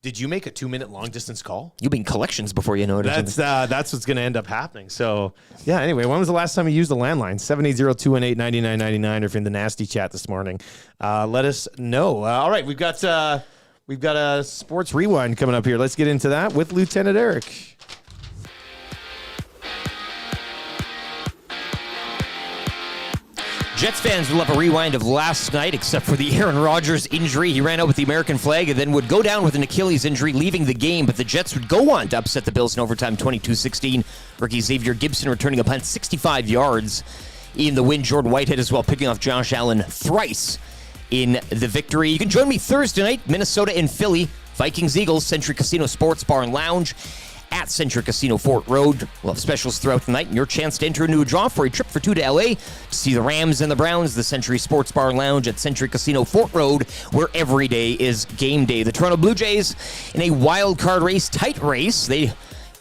did you make a 2-minute long distance call?" You'll be in collections before you know it. That's what's going to end up happening. So, yeah, anyway, when was the last time you used a landline? 780-218-9999, or if you're in the nasty chat this morning, let us know. All right, we've got a sports rewind coming up here. Let's get into that with Lieutenant Eric. Jets fans will have a rewind of last night, except for the Aaron Rodgers injury. He ran out with the American flag and then would go down with an Achilles injury, leaving the game. But the Jets would go on to upset the Bills in overtime 22-16. Rookie Xavier Gibson returning a punt 65 yards in the win. Jordan Whitehead as well, picking off Josh Allen thrice in the victory. You can join me Thursday night, Minnesota and Philly. Vikings-Eagles, Century Casino Sports Bar and Lounge at Century Casino Fort Road. We'll have specials throughout the night and your chance to enter into a draw for a trip for 2 to LA to see the Rams and the Browns. The Century Sports Bar and Lounge at Century Casino Fort Road, where every day is game day. The Toronto Blue Jays in a wild card race, tight race. They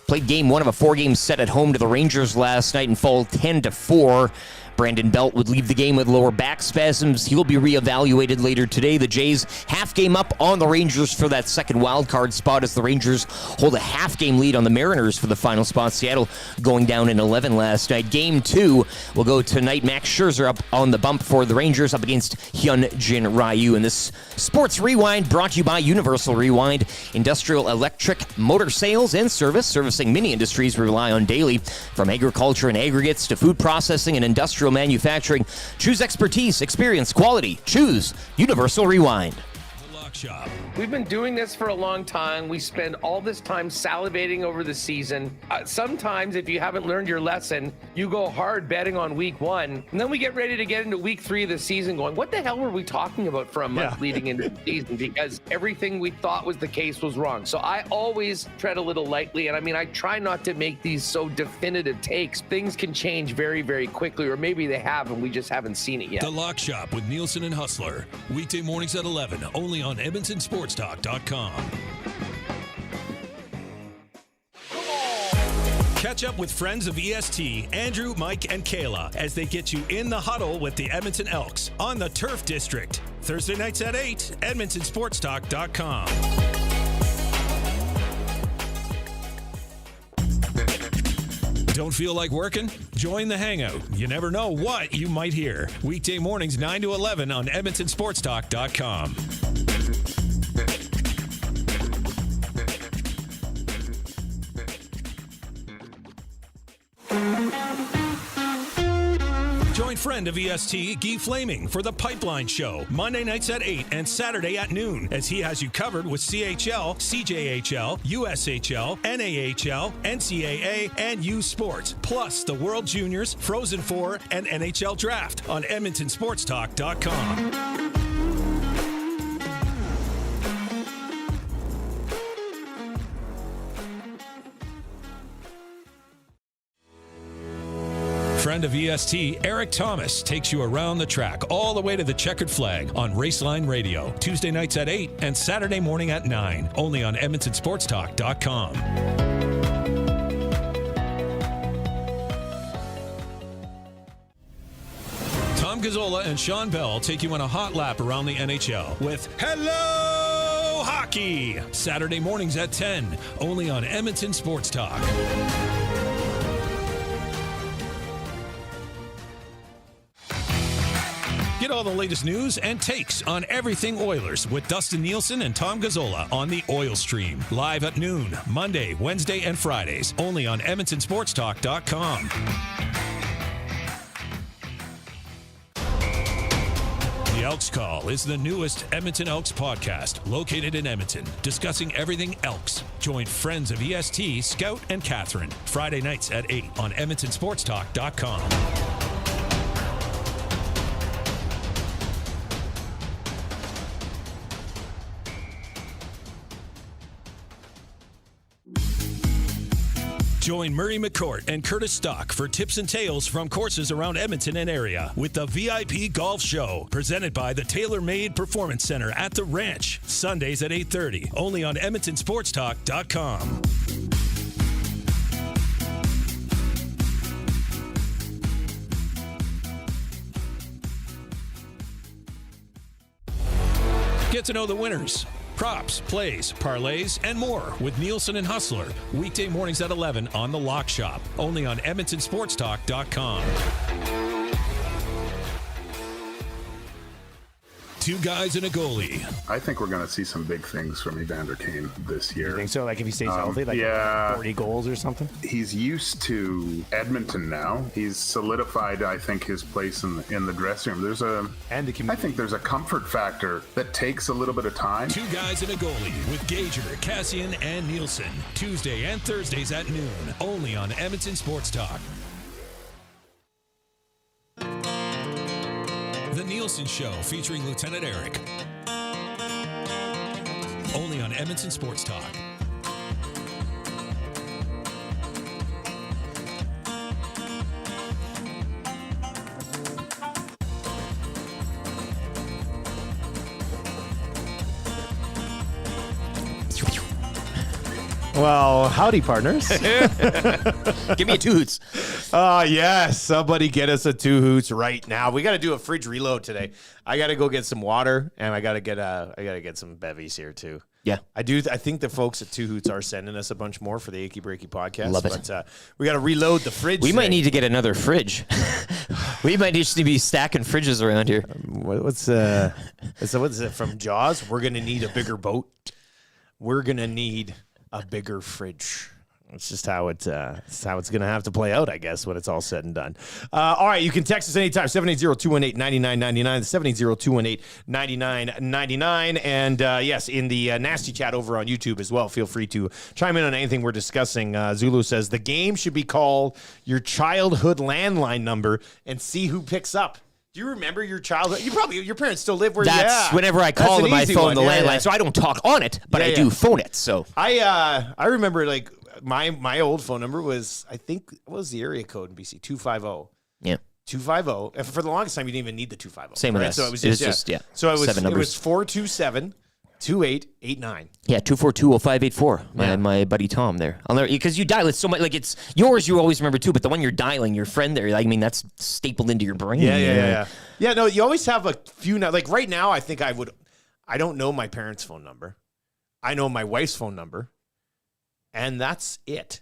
played game 1 of a 4-game set at home to the Rangers last night and fall 10-4. Brandon Belt would leave the game with lower back spasms. He will be reevaluated later today. The Jays half game up on the Rangers for that second wild card spot as the Rangers hold a half game lead on the Mariners for the final spot. Seattle going down in 11 last night. Game 2 will go tonight. Max Scherzer up on the bump for the Rangers up against Hyun-Jin Ryu. And this Sports Rewind brought to you by Universal Rewind, industrial electric motor sales and service, servicing many industries we rely on daily, from agriculture and aggregates to food processing and industrial manufacturing. Choose expertise, experience, quality. Choose Universal Rewind. The Lock Shop. We've been doing this for a long time. We spend all this time salivating over the season. Sometimes, if you haven't learned your lesson, you go hard betting on week 1, and then we get ready to get into week 3 of the season going, what the hell were we talking about for a month leading into the season? Because everything we thought was the case was wrong. So I always tread a little lightly, and I try not to make these so definitive takes. Things can change very, very quickly, or maybe they have, and we just haven't seen it yet. The Lock Shop with Nielson and Hustler. Weekday mornings at 11, only on EdmontonSportsTalk.com. Catch up with friends of EST, Andrew, Mike, and Kayla, as they get you in the huddle with the Edmonton Elks on the Turf District. Thursday nights at 8, EdmontonSportsTalk.com. Don't feel like working? Join the Hangout. You never know what you might hear. Weekday mornings 9 to 11 on EdmontonSportsTalk.com. Join friend of EST, Guy Flaming, for the Pipeline Show, Monday nights at 8 and Saturday at noon, as he has you covered with CHL, CJHL, USHL, NAHL, NCAA, and U Sports, plus the World Juniors, Frozen Four, and NHL Draft on EdmontonSportsTalk.com. Friend of EST, Eric Thomas, takes you around the track all the way to the checkered flag on Raceline Radio, Tuesday nights at 8 and Saturday morning at 9, only on EdmontonSportsTalk.com. Tom Gazzola and Sean Bell take you on a hot lap around the NHL with Hello Hockey, Saturday mornings at 10, only on Edmonton Sports Talk. Get all the latest news and takes on everything Oilers with Dustin Nielson and Tom Gazzola on the Oil Stream. Live at noon, Monday, Wednesday, and Fridays. Only on EdmontonSportsTalk.com. The Elks Call is the newest Edmonton Elks podcast located in Edmonton, discussing everything Elks. Join friends of EST, Scout and Catherine, Friday nights at 8 on EdmontonSportsTalk.com. Join Murray McCourt and Curtis Stock for tips and tales from courses around Edmonton and area with the VIP Golf Show, presented by the Tailor Made Performance Center at the Ranch, Sundays at 8:30, only on EdmontonSportsTalk.com. Get to know the winners, props, plays, parlays, and more with Nielson and Hustler. Weekday mornings at 11 on The Lock Shop. Only on EdmontonSportsTalk.com. Two guys and a goalie. I think we're going to see some big things from Evander Kane this year. You think so? Like if he stays healthy, like 40 goals or something? He's used to Edmonton now. He's solidified, I think, his place in the dressing room. I think there's a comfort factor that takes a little bit of time. Two guys and a goalie with Gager, Cassian, and Nielsen. Tuesday and Thursdays at noon. Only on Edmonton Sports Talk. The Nielsen Show featuring Lieutenant Eric. Only on Edmonton Sports Talk. Well, howdy, partners. Give me a two hoots. Yes. Somebody get us a two hoots right now. We got to do a fridge reload today. I got to go get some water, and I got to get some bevies here too. Yeah, I do. I think the folks at Two Hoots are sending us a bunch more for the Achy Breaky podcast. Love it. But we got to reload the fridge. We might need to get another fridge. We might need to be stacking fridges around here. What's it from Jaws? We're gonna need a bigger boat. We're gonna need a bigger fridge. It's just how it's going to have to play out, I guess, when it's all said and done. All right, you can text us anytime, 780-218-9999, 780-218-9999. And, yes, in the Nasty Chat over on YouTube as well, feel free to chime in on anything we're discussing. Zulu says, the game should be called your childhood landline number and see who picks up. Do you remember your childhood? Your parents still live where you are. That's whenever I call them, I phone the landline. So I don't talk on it, but I do phone it. So I remember like my old phone number was, I think, what was the area code in BC? 250. Yeah. 250. And for the longest time, you didn't even need the 250. Same with us. So it was just So it was 427-2889. Yeah, 242-0584. My buddy Tom there. I'll never, because you dial it so much, like it's yours. You always remember too, but the one you're dialing, your friend there. I mean, that's stapled into your brain. Yeah. No, you always have a few. Like right now, I think I don't know my parents' phone number. I know my wife's phone number, and that's it.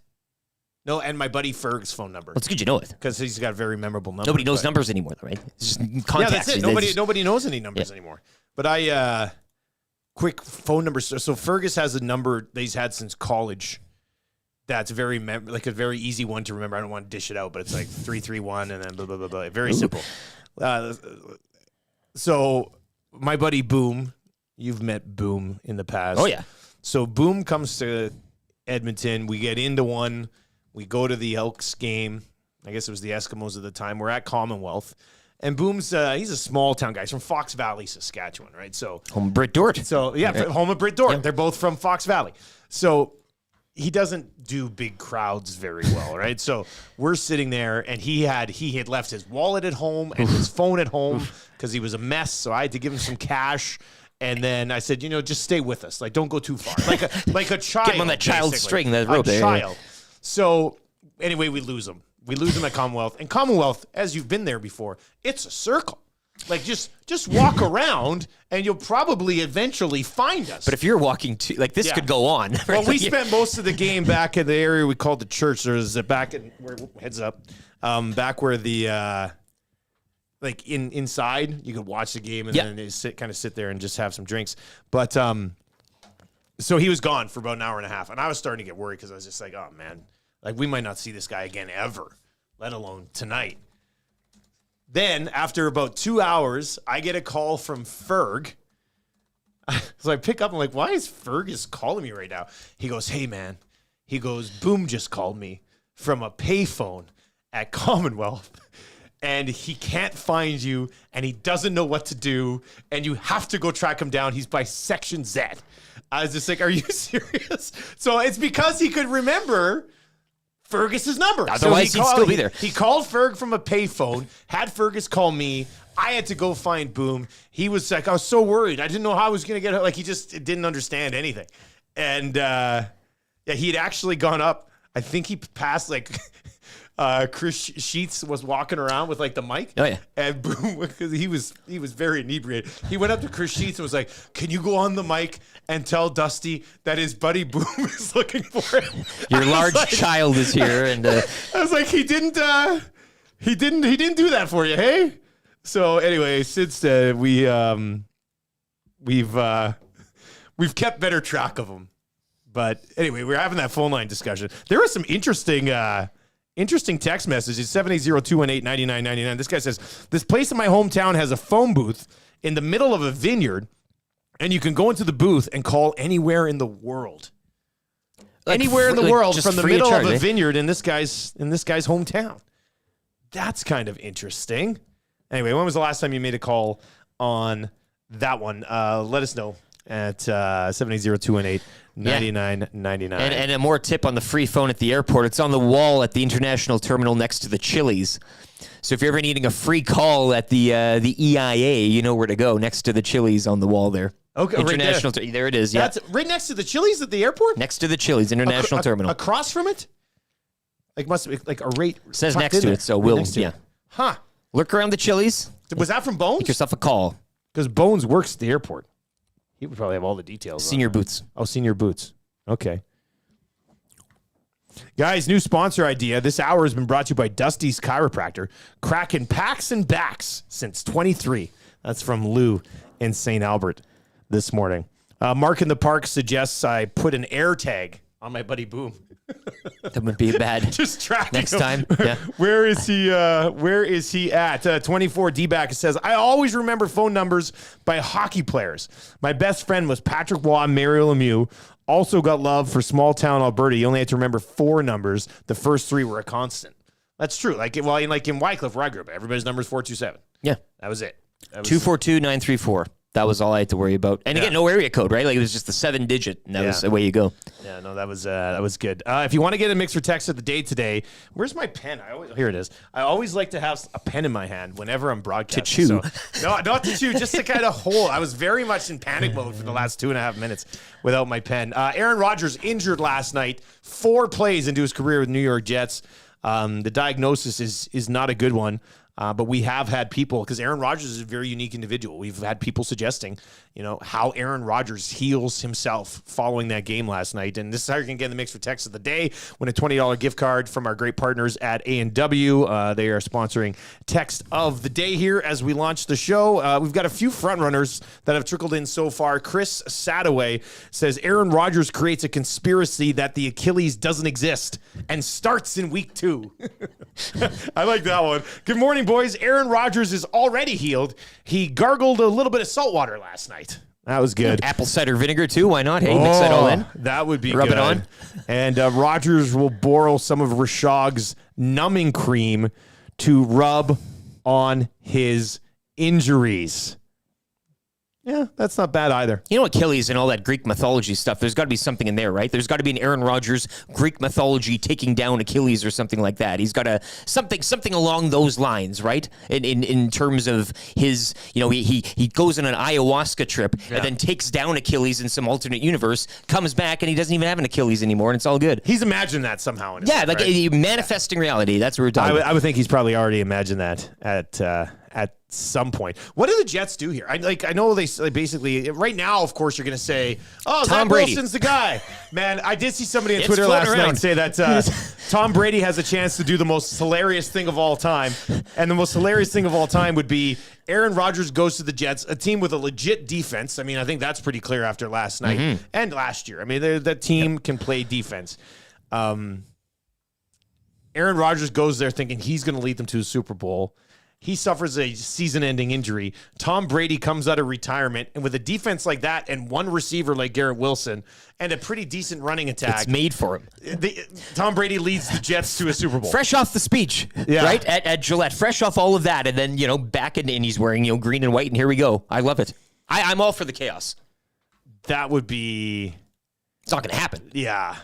No, and my buddy Ferg's phone number. Well, it's good you know it. Because he's got a very memorable number. Nobody knows numbers anymore, though, right? It's just contacts. Yeah, that's it. Nobody knows any numbers anymore. But quick phone number. So Fergus has a number that he's had since college. That's very like a very easy one to remember. I don't want to dish it out, but it's like 331 and then blah, blah, blah, blah. Very simple. So my buddy Boom, you've met Boom in the past. Oh, yeah. So Boom comes to Edmonton. We get into one. We go to the Elks game. I guess it was the Eskimos at the time. We're at Commonwealth. And Boom's, he's a small town guy. He's from Fox Valley, Saskatchewan, right? So home of Britt Dort. So, yeah, home of Britt Dort. Yep. They're both from Fox Valley. So he doesn't do big crowds very well, right? So we're sitting there, and he had left his wallet at home and his phone at home because he was a mess. So I had to give him some cash. And then I said, just stay with us. Like, don't go too far. Like a child. Get him on that child string, that rope. A child. So anyway, we lose him. We lose him at Commonwealth. And Commonwealth, as you've been there before, it's a circle. Like, just walk around, and you'll probably eventually find us. But if you're walking to, like, this could go on. Right? Well, we spent most of the game back in the area we called the church. There's back in, heads up, back where the like inside. You could watch the game and then sit there and just have some drinks. But so he was gone for about an hour and a half, and I was starting to get worried because I was just like, oh man, like we might not see this guy again ever, let alone tonight. Then after about 2 hours, I get a call from Ferg. So I pick up, I'm like, why is Fergus calling me right now? He goes, hey man. He goes, Boom just called me from a payphone at Commonwealth, and he can't find you, and he doesn't know what to do, and you have to go track him down. He's by Section Z. I was just like, are you serious? So it's because he could remember Fergus's number. Otherwise, he'd still be there. He called Ferg from a payphone, had Fergus call me. I had to go find Boom. He was like, I was so worried. I didn't know how I was going to get her. Like, he just didn't understand anything. And he had actually gone up. I think he passed, like, Chris Sheets was walking around with, like, the mic. Oh, yeah. And Boom, because he was very inebriated. He went up to Chris Sheets and was like, can you go on the mic and tell Dusty that his buddy Boom is looking for him? Your large child is here. And I was like, he didn't do that for you, hey? So anyway, since we've kept better track of them. But anyway, we're having that phone line discussion. There are some interesting text messages. 780-218-9999. This guy says, this place in my hometown has a phone booth in the middle of a vineyard, and you can go into the booth and call anywhere in the world. Like anywhere in the world from the middle of a charge, vineyard in this guy's hometown. That's kind of interesting. Anyway, when was the last time you made a call on that one? Let us know at 780-218-9999. And a more tip on the free phone at the airport. It's on the wall at the international terminal next to the Chili's. So if you're ever needing a free call at the EIA, you know where to go. Next to the Chili's on the wall there. Okay, international. Right there it is. Yeah, that's right next to the Chili's at the airport. Next to the Chili's international terminal. Across from it, like must be like a rate. It says next to it, so we'll yeah. Huh. Look around the Chili's. Was that from Bones? Make yourself a call. Because Bones works at the airport. He would probably have all the details. Senior Boots. Oh, Senior Boots. Okay. Guys, new sponsor idea. This hour has been brought to you by Dusty's Chiropractor. Cracking packs and backs since 23. That's from Lou in St. Albert this morning. Mark in the Park suggests I put an air tag on my buddy Boom. That would be bad. Just track next him. time. Yeah. Where is he at? 24 D-back says, I always remember phone numbers by hockey players. My best friend was Patrick Waugh, Mario Lemieux. Also got love for small town Alberta. You only had to remember 4 numbers. The first 3 were a constant. That's true. Like in Wycliffe, where I grew up, everybody's number is 427. Yeah. That was it. 242-934. That was all I had to worry about. And again, no area code, right? Like it was just the 7-digit, and that was the way you go. Yeah, no, that was good. If you want to get a mix for text of the day today, where's my pen? Here it is. I always like to have a pen in my hand whenever I'm broadcasting. To chew. So, no, not to chew, just to kind of hold. I was very much in panic mode for the last 2.5 minutes without my pen. Aaron Rodgers injured last night, 4 plays into his career with New York Jets. The diagnosis is not a good one. But we have had people, because Aaron Rodgers is a very unique individual. We've had people suggesting, how Aaron Rodgers heals himself following that game last night. And this is how you're going to get in the mix for text of the day. Win a $20 gift card from our great partners at A&W. They are sponsoring text of the day here as we launch the show. We've got a few front runners that have trickled in so far. Chris Sadaway says Aaron Rodgers creates a conspiracy that the Achilles doesn't exist and starts in week 2. I like that one. Good morning, boys. Aaron Rodgers is already healed. He gargled a little bit of salt water last night. That was good. Apple cider vinegar, too. Why not? Hey, mix that all in. That would be Rub good. it on. And Rodgers will borrow some of Rashog's numbing cream to rub on his injuries. Yeah, that's not bad either. You know, Achilles and all that Greek mythology stuff, there's got to be something in there, right? There's got to be an Aaron Rodgers Greek mythology taking down Achilles or something like that. He's got something along those lines, right? In terms of his, he goes on an ayahuasca trip and then takes down Achilles in some alternate universe, comes back, and he doesn't even have an Achilles anymore, and it's all good. He's imagined that somehow. Manifesting reality. That's what we're talking about. I would think he's probably already imagined that at some point. What do the Jets do here? I know they basically right now. Of course, you're going to say, "Oh, Tom Brady. Wilson's the guy." Man, I did see somebody on Twitter last night say that Tom Brady has a chance to do the most hilarious thing of all time, and the most hilarious thing of all time would be Aaron Rodgers goes to the Jets, a team with a legit defense. I mean, I think that's pretty clear after last night and last year. I mean, that team can play defense. Aaron Rodgers goes there thinking he's going to lead them to a Super Bowl. He suffers a season-ending injury. Tom Brady comes out of retirement, and with a defense like that and one receiver like Garrett Wilson and a pretty decent running attack. It's made for him. Tom Brady leads the Jets to a Super Bowl. Fresh off the speech, right, at Gillette. Fresh off all of that, and then, back in, and he's wearing, green and white, and here we go. I love it. I'm all for the chaos. That would be... It's not going to happen. Yeah.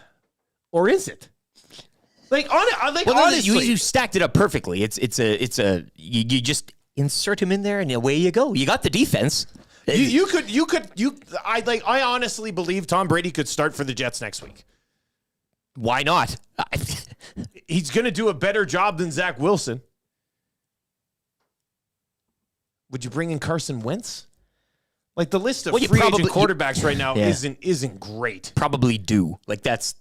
Or is it? Honestly, you stacked it up perfectly. You just insert him in there and away you go. You got the defense. I honestly believe Tom Brady could start for the Jets next week. Why not? He's going to do a better job than Zach Wilson. Would you bring in Carson Wentz? The list of free agent quarterbacks right now isn't great. Probably do. That's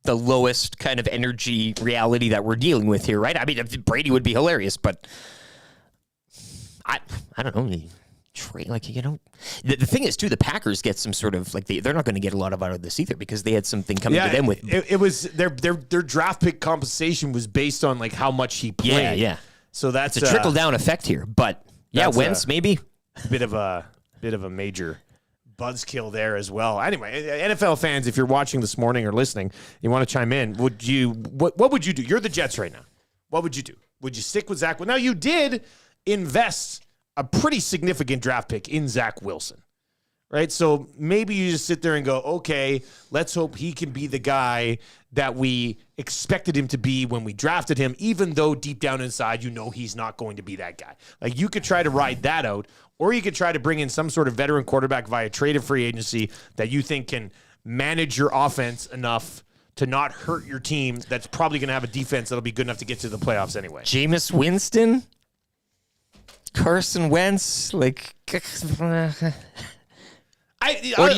the lowest kind of energy reality that we're dealing with here, right? I mean, Brady would be hilarious, but I don't know. The thing is, too, the Packers get some sort of they're not going to get a lot out of this either because they had something coming to them with. It was their draft pick compensation was based on how much he played. Yeah. So that's a trickle down effect here, but Wentz maybe bit of a major buzzkill there as well. Anyway, NFL fans, if you're watching this morning or listening, you want to chime in, what would you do? You're the Jets right now. What would you do? Would you stick with Zach? Now, you did invest a pretty significant draft pick in Zach Wilson, right? So maybe you just sit there and go, okay, let's hope he can be the guy that we expected him to be when we drafted him, even though deep down inside, he's not going to be that guy. You could try to ride that out, or you could try to bring in some sort of veteran quarterback via trade or free agency that you think can manage your offense enough to not hurt your team that's probably going to have a defense that'll be good enough to get to the playoffs anyway. Jameis Winston? Carson Wentz? Or do you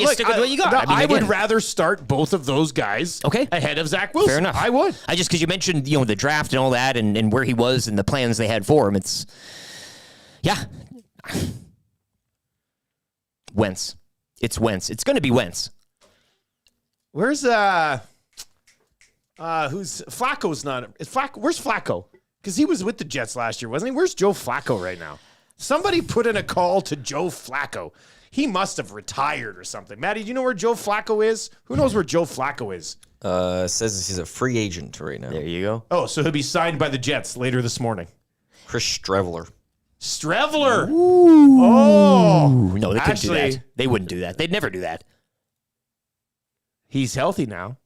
stick with what you got? I would rather start both of those guys ahead of Zach Wilson. Fair enough. I would. Because you mentioned the draft and all that and where he was and the plans they had for him. It's Wentz. It's Wentz. It's going to be Wentz. Where's Flacco's not? Where's Flacco? Because he was with the Jets last year, wasn't he? Where's Joe Flacco right now? Somebody put in a call to Joe Flacco. He must have retired or something. Maddie, do you know where Joe Flacco is? Who knows where Joe Flacco is? Says he's a free agent right now. There you go. Oh, so he'll be signed by the Jets later this morning. Chris Streveler. Ooh. Oh. No, they couldn't do that. They wouldn't do that. They'd never do that. He's healthy now.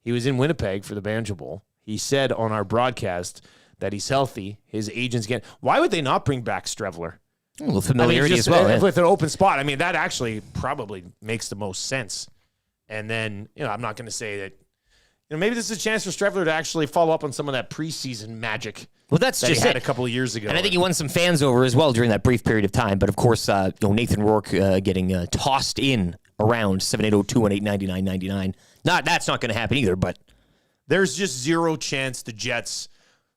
He was in Winnipeg for the Banjo Bowl. He said on our broadcast that he's healthy. His agent's getting... Why would they not bring back Streveler? A little familiarity as well. With an open spot. I mean, that actually probably makes the most sense. And then, I'm not going to say that... maybe this is a chance for Streveler to actually follow up on some of that preseason magic. Well, that's that just he had a couple of years ago. And I think he won some fans over as well during that brief period of time. But of course, Nathan Rourke getting tossed in around 780-218-9999. That's not going to happen either. But there's just zero chance the Jets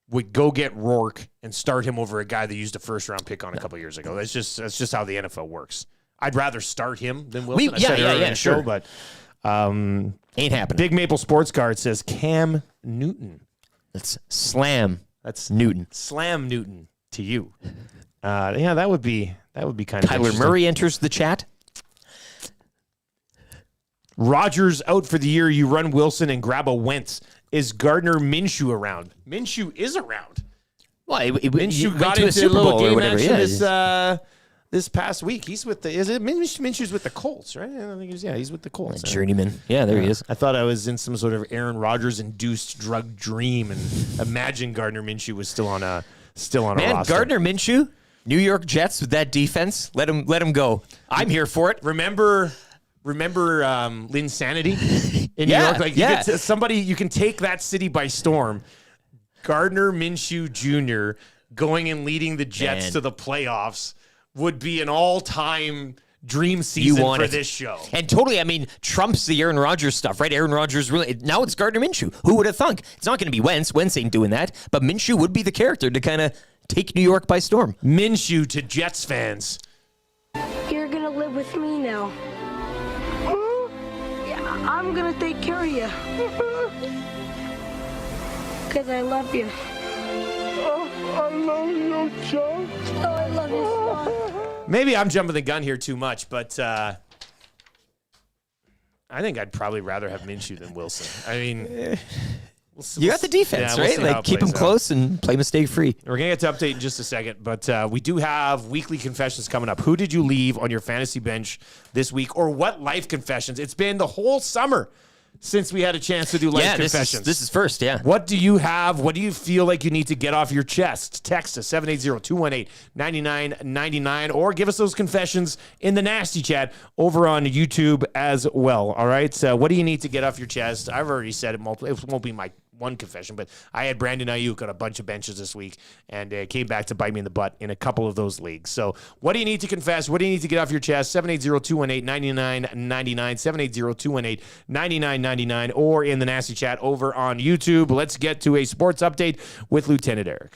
would go get Rourke and start him over a guy that used a first-round pick on a couple of years ago. That's just how the NFL works. I'd rather start him than Wilson. Sure. But ain't happening. Big Maple Sports Card says Cam Newton. That's slam. That's Newton. Slam Newton to you. That would be kind of Kyler Murray enters the chat. Rodgers out for the year. You run Wilson and grab a Wentz. Is Gardner Minshew around? Minshew is around. Well, Minshew got into a little game action this past week. He's with Minshew's with the Colts, right? I think he's with the Colts. Journeyman. Yeah, there he is. I thought I was in some sort of Aaron Rodgers induced drug dream and imagine Gardner Minshew was still on a roster. Gardner Minshew, New York Jets with that defense. Let him go. I'm here for it. Remember Linsanity in New York? You can take that city by storm. Gardner Minshew Jr. going and leading the Jets Man. to the playoffs would be an all-time dream season for this show. And totally, I mean, trumps the Aaron Rodgers stuff, right? Aaron Rodgers really, now it's Gardner Minshew. Who would have thunk? It's not going to be Wentz. Wentz ain't doing that. But Minshew would be the character to kind of take New York by storm. Minshew to Jets fans. You're gonna live with me now. Yeah, I'm gonna take care of you. Because I love you. Oh, I love you, John. Oh, I love you, John. Maybe I'm jumping the gun here too much, but I think I'd probably rather have Minshew than Wilson. I mean, you got the defense, right? Like, keep them close and play mistake-free. We're going to get to update in just a second, but we do have weekly confessions coming up. Who did you leave on your fantasy bench this week, or what life confessions? It's been the whole summer since we had a chance to do life confessions. This is first, yeah. What do you have? What do you feel like you need to get off your chest? Text us 780-218-9999 or give us those confessions in the nasty chat over on YouTube as well. All right. So what do you need to get off your chest? I've already said it multiple. It won't be my one confession, but I had Brandon Ayuk on a bunch of benches this week, and it came back to bite me in the butt in a couple of those leagues. So what do you need to confess? What do you need to get off your chest? 780-218-9999, 780-218-9999, or in the nasty chat over on YouTube. Let's get to a sports update with Lieutenant Eric.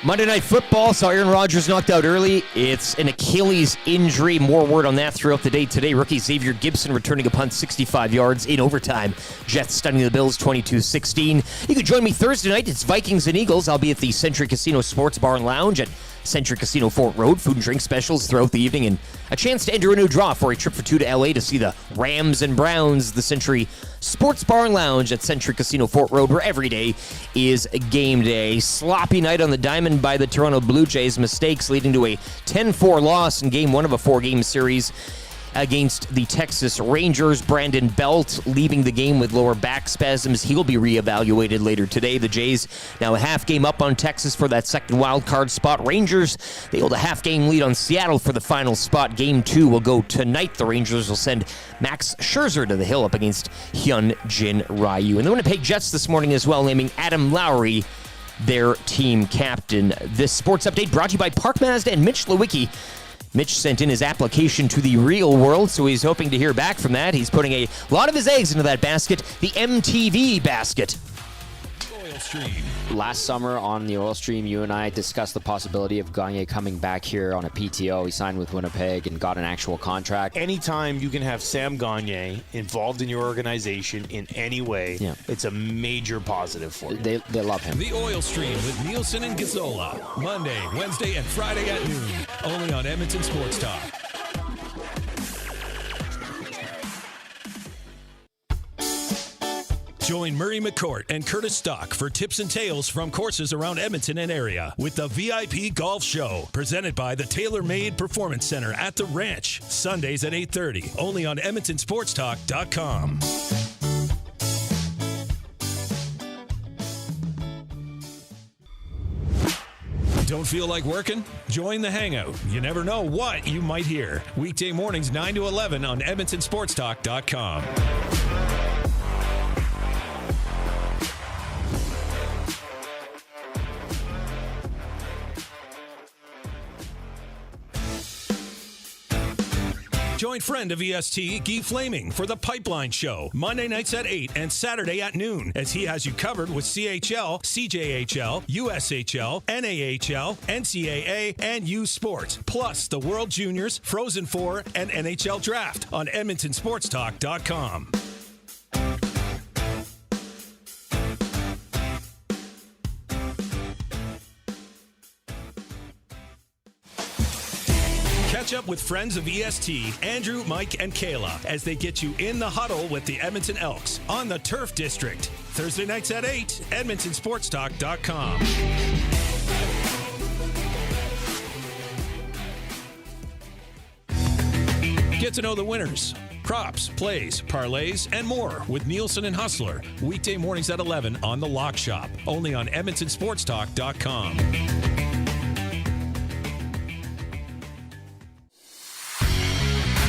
Monday Night Football saw Aaron Rodgers knocked out early. It's an Achilles injury. More word on that throughout the day today. Rookie Xavier Gibson returning a punt 65 yards in overtime. Jets stunning the Bills 22-16. You can join me Thursday night. It's Vikings and Eagles. I'll be at the Century Casino Sports Bar and Lounge at Century Casino Fort Road. Food and drink specials throughout the evening and a chance to enter a new draw for a trip for two to LA to see the Rams and Browns. The Century Sports Bar and Lounge at Century Casino Fort Road, where every day is game day. Sloppy night on the diamond by the Toronto Blue Jays. Mistakes leading to a 10-4 loss in game one of a four-game series against the Texas Rangers. Brandon Belt leaving the game with lower back spasms. He'll be reevaluated later today. The Jays now a half game up on Texas for that second wild card spot. Rangers, they hold a half game lead on Seattle for the final spot. Game two will go tonight. The Rangers will send Max Scherzer to the hill up against Hyun-Jin Ryu. And the Winnipeg Jets this morning as well, naming Adam Lowry their team captain. This sports update brought to you by Park Mazda and Mitch Lewicki. Mitch sent in his application to the real world, so he's hoping to hear back from that. He's putting a lot of his eggs into that basket, the MTV basket. Last summer on the Oil Stream, you and I discussed the possibility of Gagne coming back here on a PTO. He signed with Winnipeg and got an actual contract. Anytime you can have Sam Gagne involved in your organization in any way, it's a major positive for you. They love him. The Oil Stream with Nielson and Gazzola. Monday, Wednesday, and Friday at noon. Only on Edmonton Sports Talk. Join Murray McCourt and Curtis Stock for tips and tales from courses around Edmonton and area with the VIP Golf Show, presented by the Tailor Made Performance Center at the Ranch, Sundays at 8:30, only on EdmontonSportsTalk.com. Don't feel like working? Join the Hangout. You never know what you might hear. Weekday mornings 9 to 11 on EdmontonSportsTalk.com. Join friend of EST, Guy Flaming, for the Pipeline Show, Monday nights at 8 and Saturday at noon, as he has you covered with CHL, CJHL, USHL, NAHL, NCAA, and U Sports, plus the World Juniors, Frozen Four, and NHL Draft on EdmontonSportsTalk.com. Catch up with friends of EST, Andrew, Mike, and Kayla, as they get you in the huddle with the Edmonton Elks on the Turf District. Thursday nights at 8, EdmontonSportsTalk.com. Get to know the winners, props, plays, parlays, and more with Nielson and Hustler. Weekday mornings at 11 on The Lock Shop, only on EdmontonSportsTalk.com.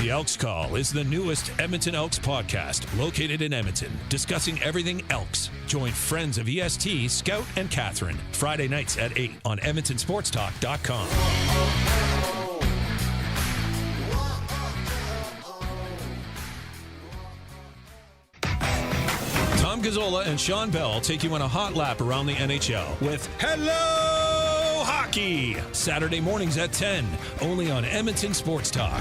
The The Elks Call is the newest Edmonton Elks podcast located in Edmonton, discussing everything Elks. Join friends of EST, Scout and Catherine, Friday nights at 8 on EdmontonSportsTalk.com. Tom Gazzola and Sean Bell take you on a hot lap around the NHL with Hello Hockey, Saturday mornings at 10, only on Edmonton Sports Talk.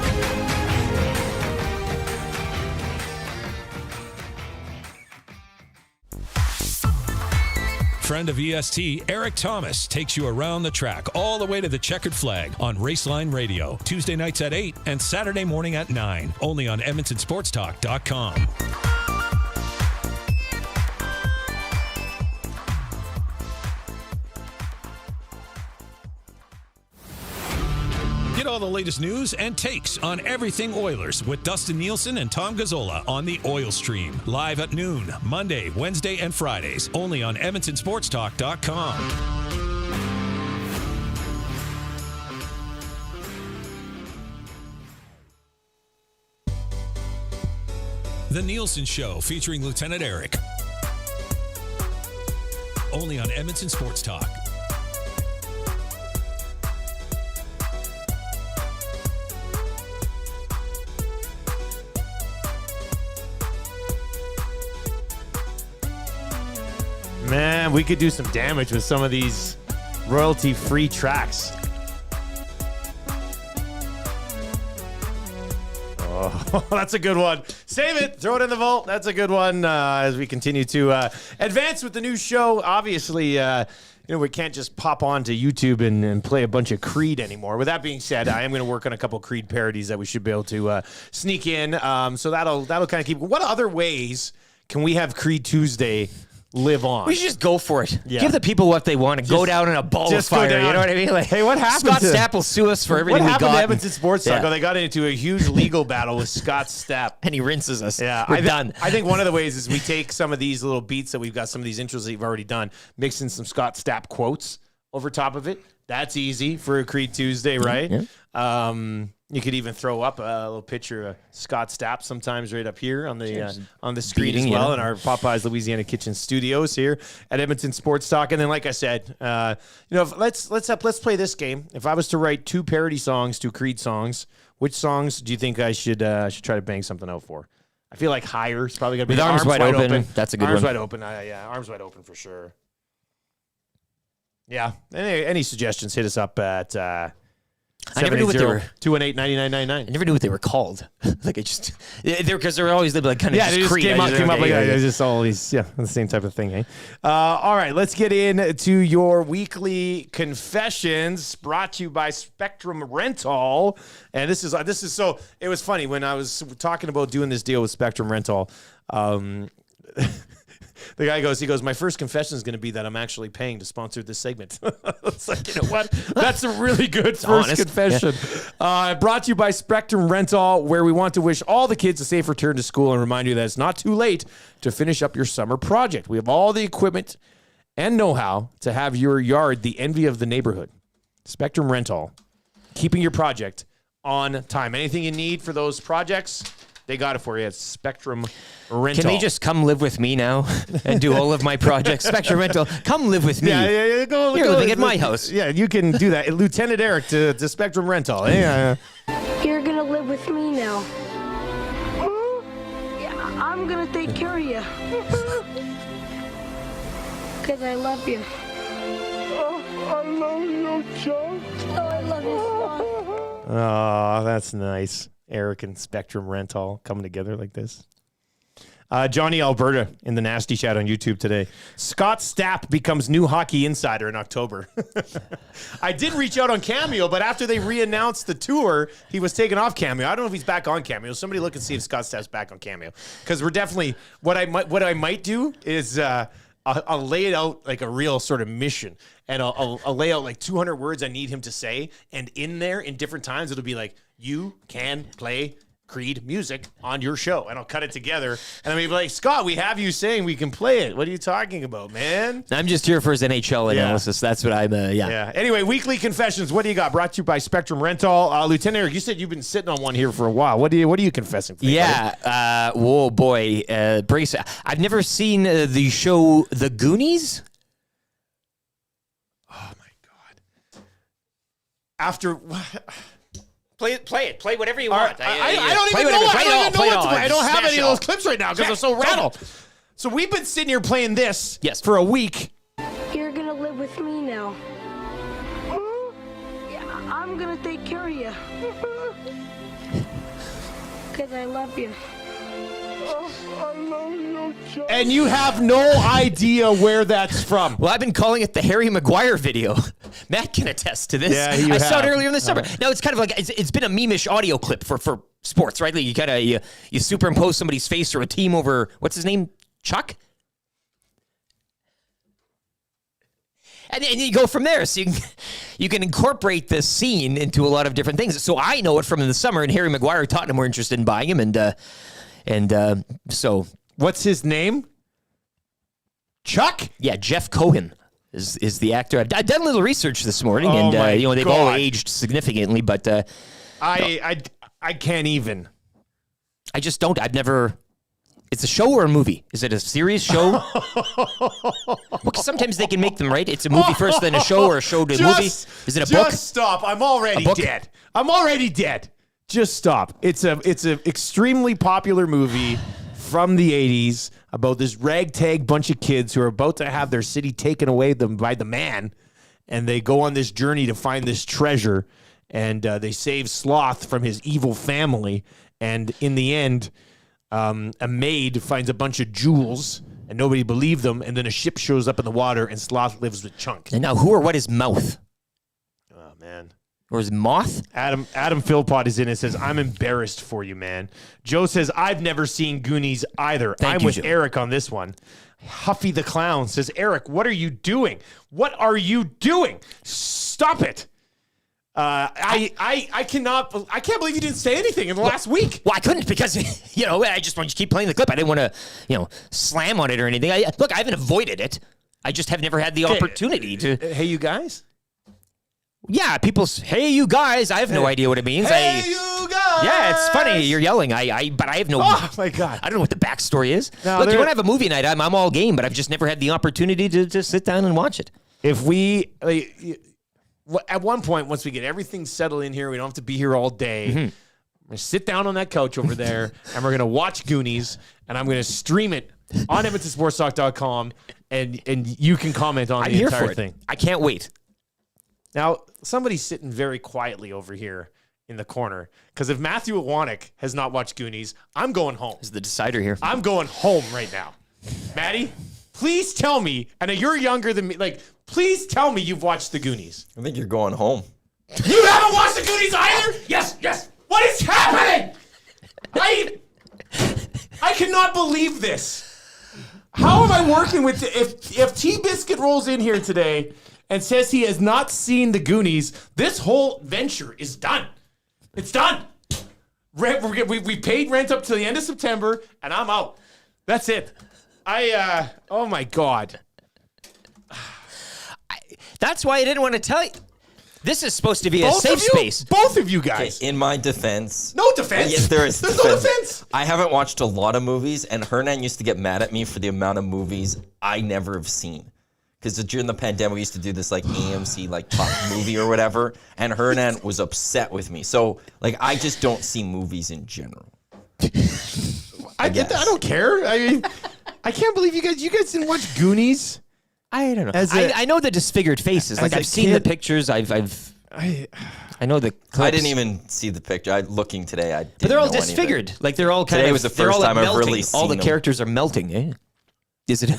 Friend of EST, Eric Thomas, takes you around the track all the way to the checkered flag on Raceline Radio, Tuesday nights at 8 and Saturday morning at 9, only on EdmontonSportsTalk.com. Get all the latest news and takes on everything Oilers with Dustin Nielson and Tom Gazzola on the Oil Stream. Live at noon, Monday, Wednesday, and Fridays. Only on EdmontonSportsTalk.com. The Nielson Show featuring Lieutenant Eric. Only on Edmonton Sports Talk. Man, we could do some damage with some of these royalty-free tracks. Oh, that's a good one. Save it. Throw it in the vault. That's a good one as we continue to advance with the new show. Obviously, we can't just pop onto YouTube and play a bunch of Creed anymore. With that being said, I am going to work on a couple Creed parodies that we should be able to sneak in. So that'll kind of keep. What other ways can we have Creed Tuesday live on? We should just go for it. Yeah. Give the people what they want and go down in a ball of fire. You know what I mean? Like, hey, what happened? Scott Stapp will sue us for everything we got. What happened to Edmonton Sports Talk? Yeah. They got into a huge legal battle with Scott Stapp. And he rinses us. Yeah, We're done. I think one of the ways is we take some of these little beats that we've got, some of these intros that you've already done, mix in some Scott Stapp quotes over top of it. That's easy for a Creed Tuesday, right? Yeah. You could even throw up a little picture of Scott Stapp sometimes right up here on the screen as well in our Popeyes Louisiana Kitchen studios here at Edmonton Sports Talk. And then, like I said, let's play this game. If I was to write two parody songs, two Creed songs, which songs do you think I should try to bang something out for? I feel like Higher is probably going to be with arms wide open. That's a good arms one. Arms wide open. Yeah, arms wide open for sure. Yeah. Any suggestions? Hit us up at. I never knew what they were. 218-9999. I never knew what they were called. Because they're always like kind of just Creed. Came up like that. It's just all these the same type of thing. Hey, all right, let's get into your weekly confessions brought to you by Spectrum Rental. And this is so. It was funny when I was talking about doing this deal with Spectrum Rental. The guy goes, my first confession is going to be that I'm actually paying to sponsor this segment. It's like, you know what? That's a really good first confession. Yeah. Brought to you by Spectrum Rental, where we want to wish all the kids a safe return to school and remind you that it's not too late to finish up your summer project. We have all the equipment and know-how to have your yard the envy of the neighborhood. Spectrum Rental, keeping your project on time. Anything you need for those projects, they got it for you. It's Spectrum Rental. Can they just come live with me now and do all of my projects? Spectrum Rental, come live with me. Yeah. You're living at my house. Yeah, you can do that. Lieutenant Eric to Spectrum Rental. Yeah. You're going to live with me now. Yeah, I'm going to take care of you. Because I love you. Oh, I love you, John. Oh, I love you, Scott. Oh, that's nice. Eric and Spectrum Rental coming together like this. Johnny Alberta in the Nasty Chat on YouTube today. Scott Stapp becomes new hockey insider in October. I did reach out on Cameo, but after they re-announced the tour, he was taken off Cameo. I don't know if he's back on Cameo. Somebody look and see if Scott Stapp's back on Cameo. Because we're definitely, what I might do is I'll lay it out like a real sort of mission. And I'll lay out like 200 words I need him to say. And in there, in different times, it'll be like, you can play Creed music on your show, and I'll cut it together. And I'm be like, Scott, we have you saying we can play it. What are you talking about, man? I'm just here for his NHL analysis. That's what I'm, Yeah. Anyway, weekly confessions. What do you got? Brought to you by Spectrum Rental. Lieutenant Eric, you said you've been sitting on one here for a while. What are you confessing? Whoa, boy. Brace. I've never seen the show The Goonies. Oh, my God. After... Play it. Play whatever you want. I don't even know. I don't have any of those clips right now because I'm so rattled. So we've been sitting here playing this for a week. You're gonna live with me now. Yeah, I'm gonna take care of you. Because I love you. I love you, John. And you have no idea where that's from. Well, I've been calling it the Harry Maguire video. Matt can attest to this. Yeah, I saw it earlier in the summer. Now, it's kind of like, it's been a meme-ish audio clip for sports, right? Like you kind of, you superimpose somebody's face or a team over, what's his name? Chuck? And then you go from there. So you can incorporate this scene into a lot of different things. So I know it from in the summer, and Harry Maguire, Tottenham were interested in buying him, and so... What's his name? Chuck? Yeah, Jeff Cohen is the actor. I've done a little research this morning, and they've all aged significantly, but I can't even. I just don't. I've never. It's a show or a movie? Is it a series show? Well, 'cause sometimes they can make them, right? It's a movie first, then a show, or a show to a movie. Is it a book? Just stop. I'm already dead. I'm already dead. Just stop. It's a extremely popular movie from the 80s about this ragtag bunch of kids who are about to have their city taken away them by the man, and they go on this journey to find this treasure, and they save Sloth from his evil family, and in the end, a maid finds a bunch of jewels, and nobody believed them, and then a ship shows up in the water, and Sloth lives with Chunk. And now, who or what is Mouth? Oh, man. Or is Moth? Adam Philpott is in it, says, I'm embarrassed for you, man. Joe says, I've never seen Goonies either. I'm with Eric on this one. Huffy the Clown says, Eric, what are you doing? What are you doing? Stop it. I can't believe you didn't say anything in the last week. Well, I couldn't because, I just wanted to keep playing the clip. I didn't want to, slam on it or anything. Look, I haven't avoided it. I just have never had the opportunity to. Hey, you guys? Yeah, people say, hey, you guys. I have no idea what it means. Hey, you guys. Yeah, it's funny. You're yelling. But I have no. Oh, my God. I don't know what the backstory is. No, look, you want to have a movie night, I'm all game, but I've just never had the opportunity to just sit down and watch it. If we, at one point, once we get everything settled in here, we don't have to be here all day. Mm-hmm. We're going to sit down on that couch over there, and we're going to watch Goonies, and I'm going to stream it on EdmontonSportsTalk.com, and you can comment on the entire thing. I can't wait. Now, somebody's sitting very quietly over here in the corner, because if Matthew Iwanek has not watched Goonies, I'm going home. This is the decider here. I'm going home right now. Maddie, please tell me, and you're younger than me, please tell me you've watched the Goonies. I think you're going home. You haven't watched the Goonies either? Yes. What is happening? I cannot believe this. How am I working with if T-Biscuit rolls in here today and says he has not seen the Goonies, this whole venture is done. It's done. We paid rent up to the end of September, and I'm out. That's it. Oh my God. That's why I didn't want to tell you. This is supposed to be a safe space. Both of you guys. Okay, in my defense. No defense. Yes, there is. There's no defense. I haven't watched a lot of movies, and Hernan used to get mad at me for the amount of movies I never have seen. Because during the pandemic, we used to do this AMC top movie or whatever, and Hernan was upset with me. So I just don't see movies in general. I get that. I don't care. I mean, I can't believe you guys didn't watch Goonies. I don't know. I know the disfigured faces. I've seen the pictures. I know the clips. I didn't even see the picture. Looking today, but they're all disfigured. Anything. They're all kind today of. Was the first time I've really seen all the them. characters are melting. Eh? Is it?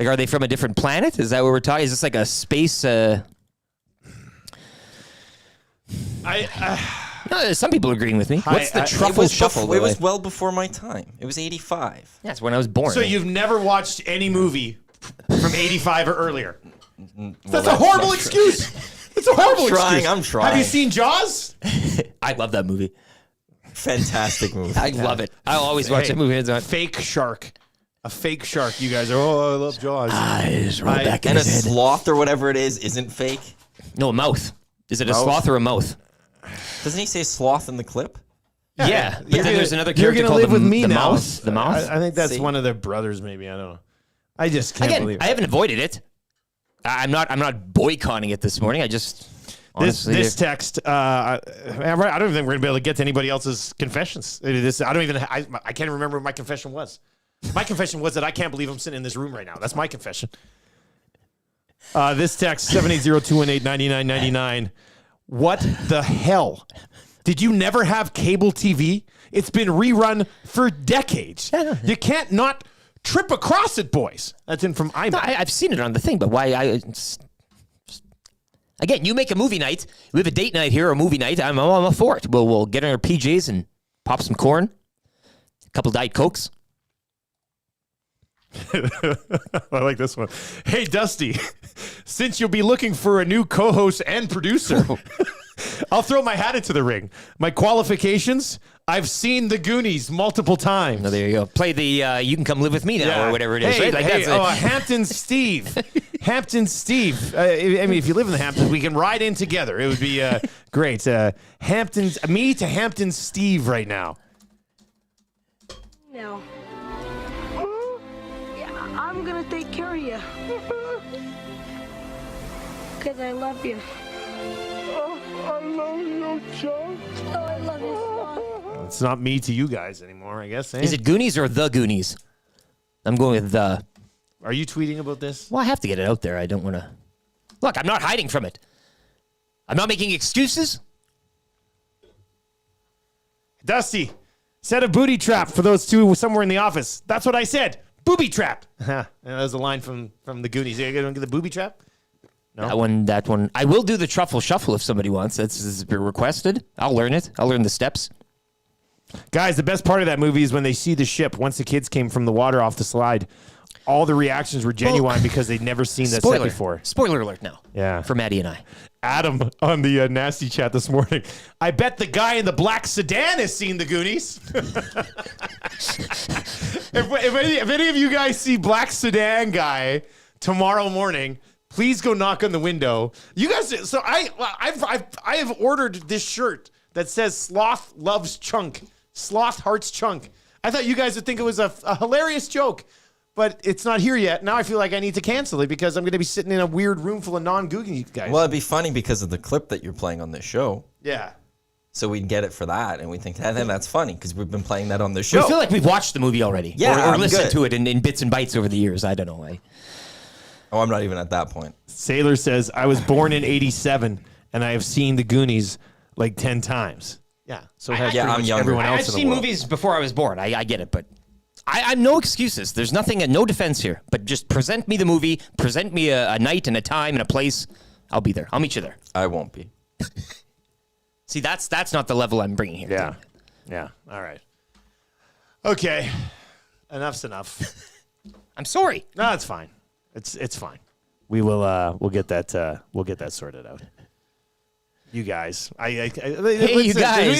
Are they from a different planet? Is that what we're talking? Is this like a space? No, some people are agreeing with me. What's the truffle shuffle? It was well before my time. It was 85. That's when I was born. So you've never watched any movie from 85 or earlier? That's a horrible excuse. It's a horrible excuse. I'm trying. Have you seen Jaws? I love that movie. Fantastic movie. I love it. I'll always watch that movie. Fake shark. A fake shark. You guys are, I love Jaws. Eyes roll back in And a his head. sloth or whatever it is isn't fake. No, a mouth. Is it a sloth or a mouth? Doesn't he say sloth in the clip? Yeah. But then there's another You're character gonna called live with me the now. Mouth. The Mouth? I think that's one of their brothers, maybe. I don't know. I just can't believe it. I haven't avoided it. I'm not boycotting it this morning. I just honestly this text. I don't even think we're gonna be able to get to anybody else's confessions. I can't remember what my confession was. My confession was that I can't believe I'm sitting in this room right now. That's my confession. This text 780-218-9999. What the hell? Did you never have cable TV? It's been rerun for decades. You can't not trip across it, boys. That's in from IMAX. No, I've seen it on the thing, but why? Again, you make a movie night. We have a date night here, or a movie night. I'm all for it. We'll get in our PJs and pop some corn, a couple Diet Cokes. I like this one. Hey, Dusty, since you'll be looking for a new co-host and producer, I'll throw my hat into the ring. My qualifications, I've seen the Goonies multiple times. No, there you go. Play the You Can Come Live With Me Now, or whatever it is. Hey, right? Hampton Steve. Hampton Steve. I mean, if you live in the Hamptons, we can ride in together. It would be great. Me to Hampton Steve right now. No. Yeah, I'm gonna take care of you. Because I love you. Oh, I love you, John. Oh, I love you, John. It's not me to you guys anymore, I guess. Eh? Is it Goonies or The Goonies? I'm going with the. Are you tweeting about this? Well, I have to get it out there. I don't want to. Look, I'm not hiding from it. I'm not making excuses. Dusty, set a booty trap for those two somewhere in the office. That's what I said. Booby trap. That was a line from the Goonies. You gonna get the booby trap? No. That one. I will do the truffle shuffle if somebody wants. That's requested. I'll learn it. I'll learn the steps. Guys, the best part of that movie is when they see the ship once the kids came from the water off the slide. All the reactions were genuine because they'd never seen that set before. Spoiler alert now. Yeah. For Maddie and I. Adam on the nasty chat this morning. I bet the guy in the black sedan has seen the Goonies. if any of you guys see black sedan guy tomorrow morning, please go knock on the window. You guys, so I have ordered this shirt that says "Sloth loves chunk, Sloth hearts chunk." I thought you guys would think it was a hilarious joke. But it's not here yet. Now I feel like I need to cancel it because I'm going to be sitting in a weird room full of non-Goonies guys. Well, it'd be funny because of the clip that you're playing on this show. Yeah. So we'd get it for that, and we think, then that's funny because we've been playing that on the show. We feel like we've watched the movie already. Yeah, or listened to it in bits and bytes over the years. I don't know. Oh, I'm not even at that point. Sailor says, I was born in 87, and I have seen the Goonies like 10 times. Yeah. So I'm younger. Everyone else I've in the seen world. movies before I was born. I get it, but I'm no excuses. There's nothing, no defense here. But just present me the movie, present me a night and a time and a place. I'll be there. I'll meet you there. I won't be. See, that's not the level I'm bringing here. Yeah. Yeah. All right. Okay. Enough's enough. I'm sorry. No, it's fine. It's fine. We will we'll get that sorted out. You guys. Hey, you guys.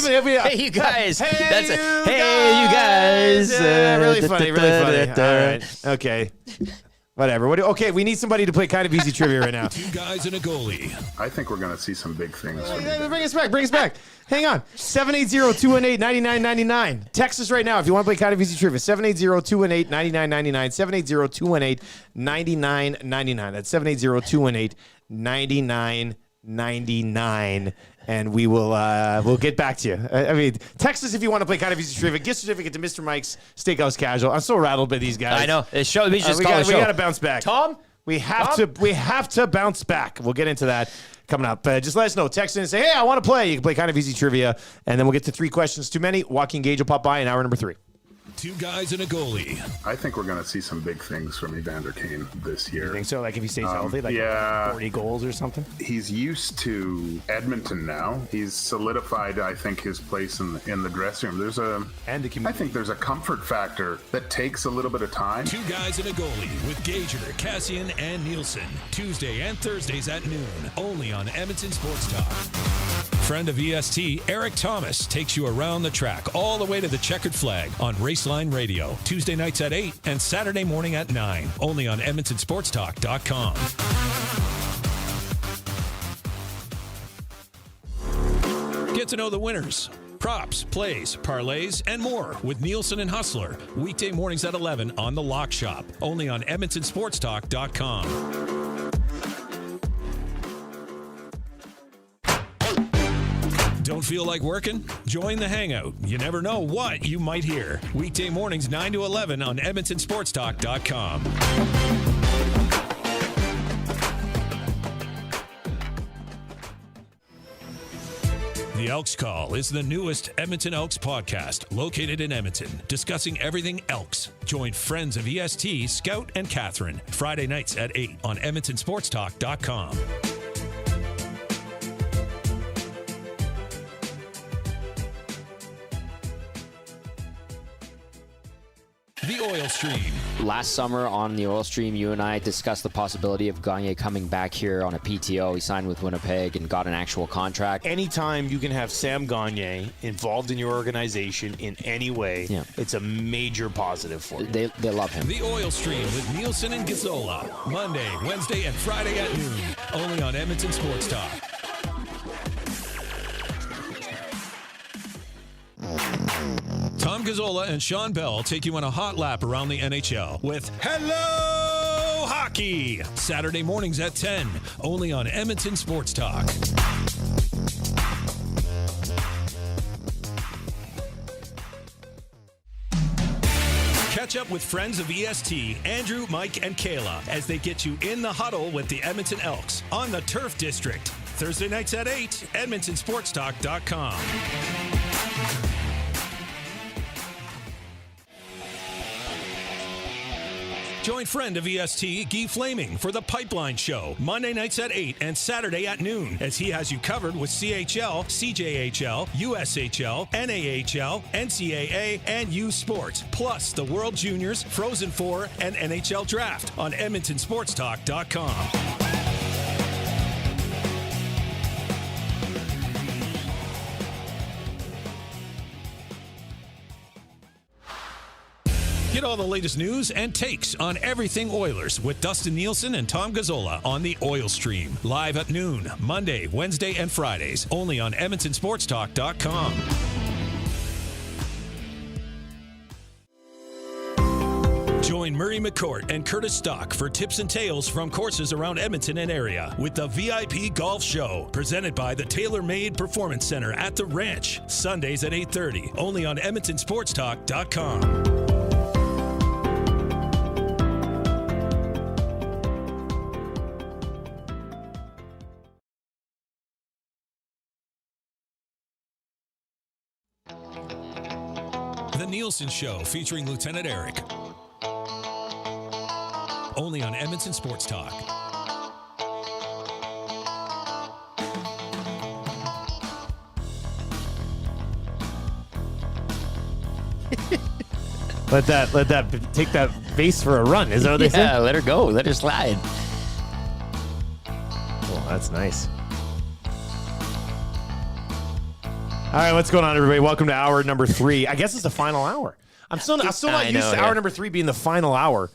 Hey, you guys. That's it. Hey, you guys. Yeah, really funny. Really funny. All right. Okay. Whatever. Okay, we need somebody to play kind of easy trivia right now. Two guys and a goalie. I think we're going to see some big things. Bring us back. Hang on. 780-218-9999. Text us right now if you want to play kind of easy trivia. 780-218-9999. 780-218-9999. That's 780-218-9999. And we will we'll get back to you. I mean, text us if you want to play kind of easy trivia. Gift certificate to Mr. Mike's Steakhouse Casual. I'm so rattled by these guys. I know. We got to bounce back. Tom? We have to bounce back. We'll get into that coming up. Just let us know. Text in and say, hey, I want to play. You can play kind of easy trivia. And then we'll get to 3 questions too many. Joaquin Gage will pop by in hour number 3. Two guys and a goalie. I think we're going to see some big things from Evander Kane this year. You think so? Like if he stays healthy? Like 40 goals or something? He's used to Edmonton now. He's solidified, I think, his place in the dressing room. I think there's a comfort factor that takes a little bit of time. Two guys and a goalie with Gager, Cassian, and Nielson. Tuesday and Thursdays at noon. Only on Edmonton Sports Talk. Friend of EST, Eric Thomas, takes you around the track all the way to the checkered flag on Raceline Radio. Tuesday nights at 8 and Saturday morning at 9. Only on EdmontonSportsTalk.com. Get to know the winners, props, plays, parlays, and more with Nielson and Hustler. Weekday mornings at 11 on The Lock Shop. Only on EdmontonSportsTalk.com. Don't feel like working? Join the Hangout. You never know what you might hear. Weekday mornings 9 to 11 on EdmontonSportsTalk.com. The Elks Call is the newest Edmonton Elks podcast located in Edmonton, discussing everything Elks. Join friends of EST, Scout and Catherine, Friday nights at 8 on EdmontonSportsTalk.com. The Oil Stream. Last summer on the Oil Stream, you and I discussed the possibility of Gagné coming back here on a PTO. He signed with Winnipeg and got an actual contract. Anytime you can have Sam Gagné involved in your organization in any way, it's a major positive for you. They love him. The Oil Stream with Nielson and Gazzola. Monday, Wednesday, and Friday at noon. Only on Edmonton Sports Talk. Tom Gazzola and Sean Bell take you on a hot lap around the NHL with Hello Hockey, Saturday mornings at 10, only on Edmonton Sports Talk. Catch up with friends of EST, Andrew, Mike, and Kayla, as they get you in the huddle with the Edmonton Elks on the Turf District. Thursday nights at 8, EdmontonSportsTalk.com. Join friend of EST, Guy Flaming, for the Pipeline Show, Monday nights at 8 and Saturday at noon, as he has you covered with CHL, CJHL, USHL, NAHL, NCAA, and U Sports, plus the World Juniors, Frozen Four, and NHL Draft on EdmontonSportsTalk.com. Get all the latest news and takes on everything Oilers with Dustin Nielson and Tom Gazzola on the Oil Stream. Live at noon, Monday, Wednesday, and Fridays. Only on EdmontonSportsTalk.com. Join Murray McCourt and Curtis Stock for tips and tales from courses around Edmonton and area with the VIP Golf Show, presented by the Tailor Made Performance Center at the Ranch. Sundays at 8:30. Only on EdmontonSportsTalk.com. The Nielson Show featuring Lieutenant Eric. Only on Edmonton Sports Talk. Let that take that base for a run. Is that what they say? Yeah, let her go. Let her slide. Oh, that's nice. All right, what's going on, everybody? Welcome to hour number 3. I guess it's the final hour. I'm still not used to hour number 3 being the final hour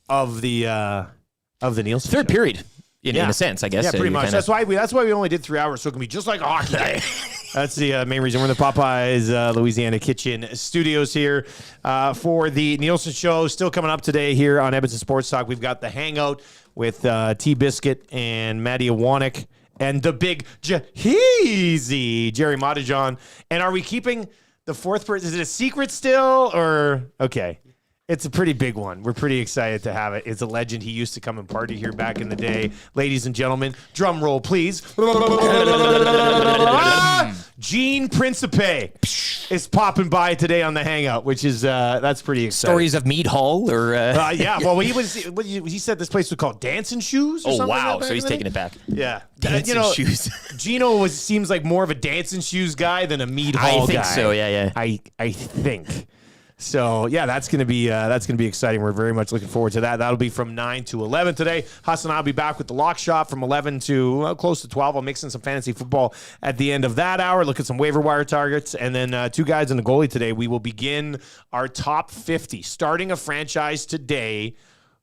of the Nielson Third show. period, in a sense, I guess. Yeah, pretty much. That's why we only did 3 hours, so it can be just like a hockey day. That's the main reason. We're in the Popeyes Louisiana Kitchen studios here for the Nielsen Show. Still coming up today here on Edmonton Sports Talk. We've got the Hangout with T-Biscuit and Matty Awanek and the big Jaheezy, Jerry Matajon. And are we keeping the fourth person? Is it a secret still? Or, okay. It's a pretty big one. We're pretty excited to have it. It's a legend. He used to come and party here back in the day. Ladies and gentlemen, drum roll, please. Gene Principe is popping by today on the Hangout, which is, that's pretty exciting. Stories of Mead Hall? Or yeah, well, he said this place was called Dancing Shoes or something. Oh, wow. Like So he's taking it back. Yeah. Dancing Shoes. Gino seems like more of a Dancing Shoes guy than a Mead Hall guy. I think so, yeah. I think. So yeah, that's gonna be exciting. We're very much looking forward to that. That'll be from 9 to 11 today. Huss and I'll be back with the lock shop from 11 to close to 12. I'll mix in some fantasy football at the end of that hour. Look at some waiver wire targets, and then 2 guides and a goalie today. We will begin our top 50, starting a franchise today.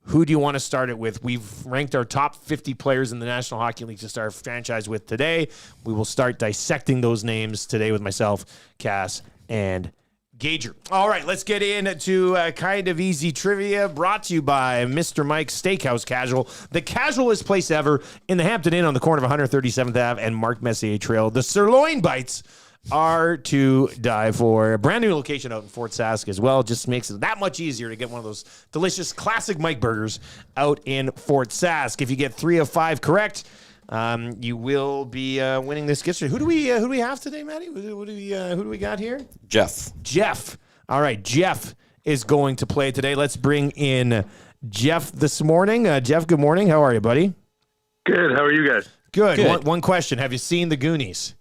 Who do you want to start it with? We've ranked our top 50 players in the National Hockey League to start a franchise with today. We will start dissecting those names today with myself, Cass, and Gager. All right, let's get into kind of easy trivia brought to you by Mr. Mike's Steakhouse Casual, the casualest place ever in the Hampton Inn on the corner of 137th Ave and Mark Messier Trail. The sirloin bites are to die for. A brand new location out in Fort Sask as well. Just makes it that much easier to get one of those delicious classic Mike burgers out in Fort Sask. If you get 3 of 5 correct, you will be winning this gift certificate. Who do we have today, Maddie? Who do we got here? Jeff. All right, Jeff is going to play today. Let's bring in Jeff this morning. Jeff, good morning. How are you, buddy? Good. How are you guys? Good. One question. Have you seen the Goonies?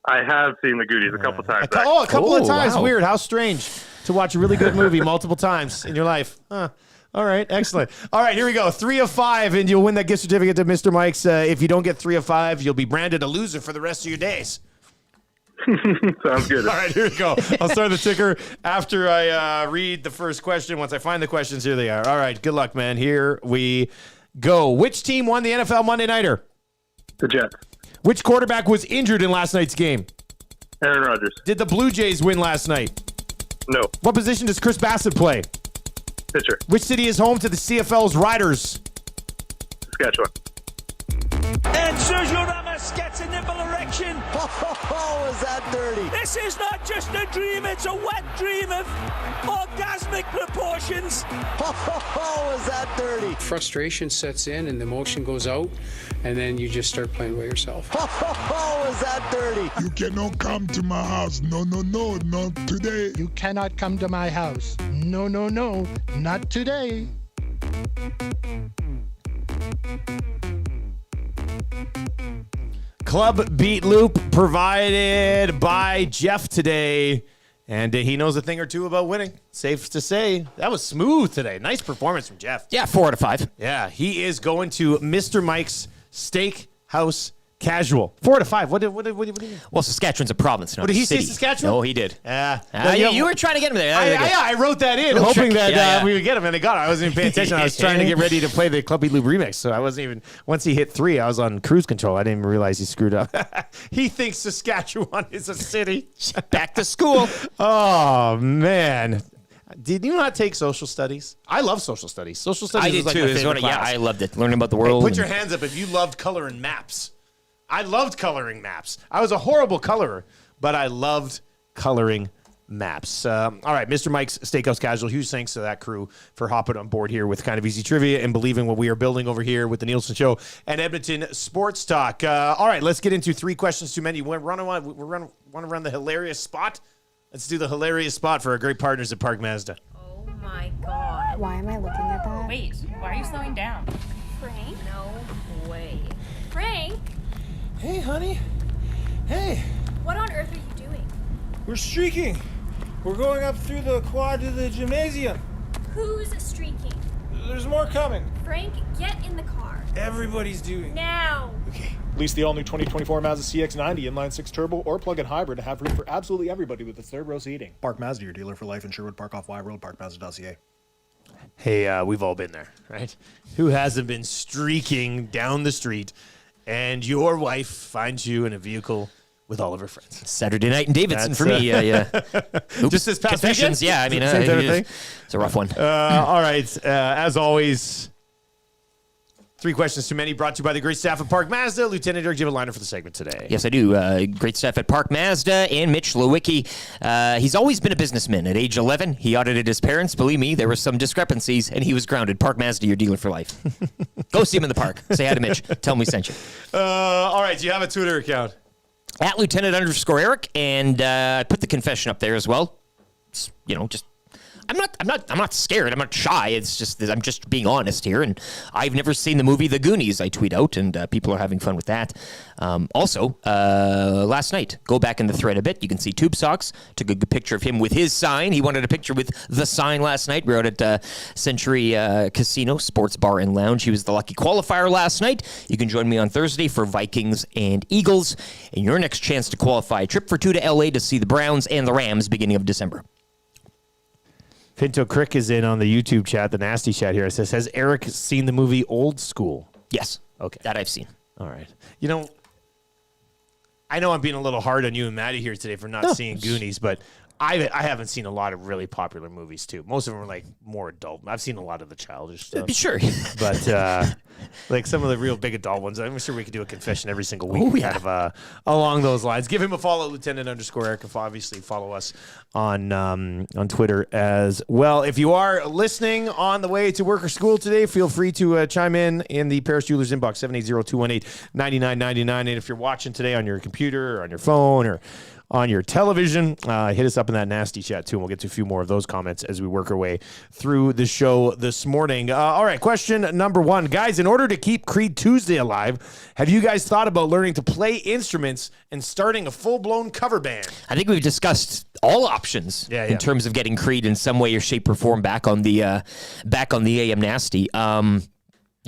I have seen the Goonies a couple times. A couple of times. Wow. Weird. How strange to watch a really good movie multiple times in your life. Huh. All right. Excellent. All right. Here we go. 3 of 5, and you'll win that gift certificate to Mr. Mike's. If you don't get 3 of 5, you'll be branded a loser for the rest of your days. Sounds good. All right. Here we go. I'll start the ticker after I read the first question. Once I find the questions, here they are. All right. Good luck, man. Here we go. Which team won the NFL Monday Nighter? The Jets. Which quarterback was injured in last night's game? Aaron Rodgers. Did the Blue Jays win last night? No. What position does Chris Bassett play? Pitcher. Which city is home to the CFL's Riders? Saskatchewan. And Sergio Ramos gets a nipple erection. Oh, is that dirty? This is not just a dream, it's a wet dream of orgasmic proportions. Oh, is that dirty? Frustration sets in and the emotion goes out, and then you just start playing by yourself. Oh, is that dirty? You cannot come to my house. No, not today. You cannot come to my house. No, not today. Club Beat Loop provided by Jeff today. And he knows a thing or two about winning. Safe to say. That was smooth today. Nice performance from Jeff. Yeah, 4 out of 5. Yeah, he is going to Mr. Mike's Steakhouse Casual. 4 out of 5. What do you mean? Well, Saskatchewan's a province, not What, did a he say city. Saskatchewan? No, he did. Yeah. You were trying to get him there. I wrote that in, hoping that we would get him, and I got him. I wasn't even paying attention. I was trying to get ready to play the Club Beat Loop remix, so I wasn't even. Once he hit 3, I was on cruise control. I didn't even realize he screwed up. He thinks Saskatchewan is a city. Back to school. Oh man. Did you not take social studies? I love social studies. Social studies I did was like too. my favorite class. I loved it. Learning about the world. Hey, put your hands up if you loved coloring maps. I loved coloring maps. I was a horrible colorer, but I loved coloring maps. All right, Mr. Mike's Steakhouse Casual. Huge thanks to that crew for hopping on board here with Kind of Easy Trivia and believing what we are building over here with the Nielsen Show and Edmonton Sports Talk. All right, let's get into 3 questions too many. Want to run the hilarious spot? Let's do the hilarious spot for our great partners at Park Mazda. Oh my God. Why am I looking at that? Wait, why are you slowing down? Frank? No way. Frank? Hey, honey. Hey. What on earth are you doing? We're streaking. We're going up through the quad to the gymnasium. Who's streaking? There's more coming. Frank, get in the car. Everybody's doing. Now. Okay. Lease the all-new 2024 Mazda CX-90 inline 6 turbo or plug-in hybrid to have room for absolutely everybody with its third row seating. Park Mazda, your dealer for life in Sherwood Park off Y Road, parkmazda.ca. Hey, we've all been there, right? Who hasn't been streaking down the street and your wife finds you in a vehicle with all of her friends? Saturday night in Davidson for me. Oops. Just this past Confessions, weekend? yeah. I mean, Same type of thing? it's a rough one. All right. As always, 3 questions too many, brought to you by the great staff of Park Mazda. Lieutenant Dirk, do you have a liner for the segment today? Yes, I do. Great staff at Park Mazda and Mitch Lewicki. He's always been a businessman. At age 11, he audited his parents. Believe me, there were some discrepancies, and he was grounded. Park Mazda, your dealer for life. Go see him in the park. Say hi to Mitch. Tell him we sent you. All right. Do you have a Twitter account? At Lieutenant_Eric, and I put the confession up there as well. It's, just I'm not scared. I'm not shy. It's just that I'm just being honest here. And I've never seen the movie The Goonies. I tweet out, and people are having fun with that. Also, last night, go back in the thread a bit. You can see Tube Socks took a good picture of him with his sign. He wanted a picture with the sign last night. We were out at Century Casino, Sports Bar and Lounge. He was the lucky qualifier last night. You can join me on Thursday for Vikings and Eagles. And your next chance to qualify, a trip for 2 to LA to see the Browns and the Rams beginning of December. Pinto Crick is in on the YouTube chat, the nasty chat here. It says, has Eric seen the movie Old School? Yes. Okay. That I've seen. All right. You know, I know I'm being a little hard on you and Maddie here today for not seeing Goonies, but I haven't seen a lot of really popular movies, too. Most of them are, like, more adult. I've seen a lot of the childish stuff. Sure. But, like, some of the real big adult ones, I'm sure we could do a confession every single week kind of along those lines. Give him a follow, Lieutenant_Eric. Obviously, follow us on Twitter as well. If you are listening on the way to work or school today, feel free to chime in the Paris Jewelers inbox, 780-218-9999. And if you're watching today on your computer or on your phone or on your television, hit us up in that nasty chat too, and we'll get to a few more of those comments as we work our way through the show this morning. All right, question number 1. Guys, in order to keep Creed Tuesday alive, have you guys thought about learning to play instruments and starting a full-blown cover band? I think we've discussed all options in terms of getting Creed in some way or shape or form back on the AM Nasty.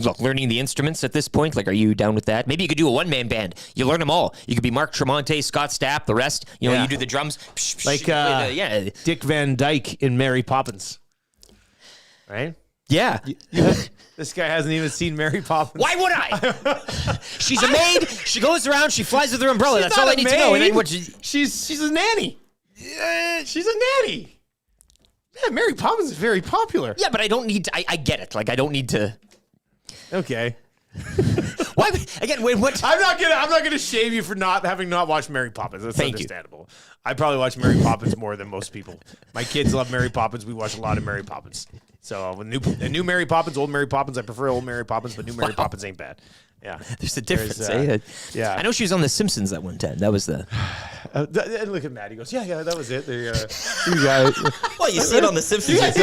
Look, learning the instruments at this point, like, are you down with that? Maybe you could do a one-man band. You learn them all. You could be Mark Tremonti, Scott Stapp, the rest. You know, you do the drums. Like Dick Van Dyke in Mary Poppins. Right? Yeah. This guy hasn't even seen Mary Poppins. Why would I? She's a maid. She goes around. She flies with her umbrella. That's all I need to know. And then She's a nanny. She's a nanny. Yeah, Mary Poppins is very popular. Yeah, but I don't need to. I get it. Like, I don't need to. Okay. Why again? Wait, what? I'm not gonna shame you for not watched Mary Poppins. That's understandable. I probably watch Mary Poppins more than most people. My kids love Mary Poppins. We watch a lot of Mary Poppins. So new Mary Poppins, old Mary Poppins. I prefer old Mary Poppins, but new Mary Poppins ain't bad. Yeah, there's a difference. Yeah, I know she was on The Simpsons at one time. That was the. And look at Matt. He goes, yeah, that was it. You guys. Well, you see it on The Simpsons. That's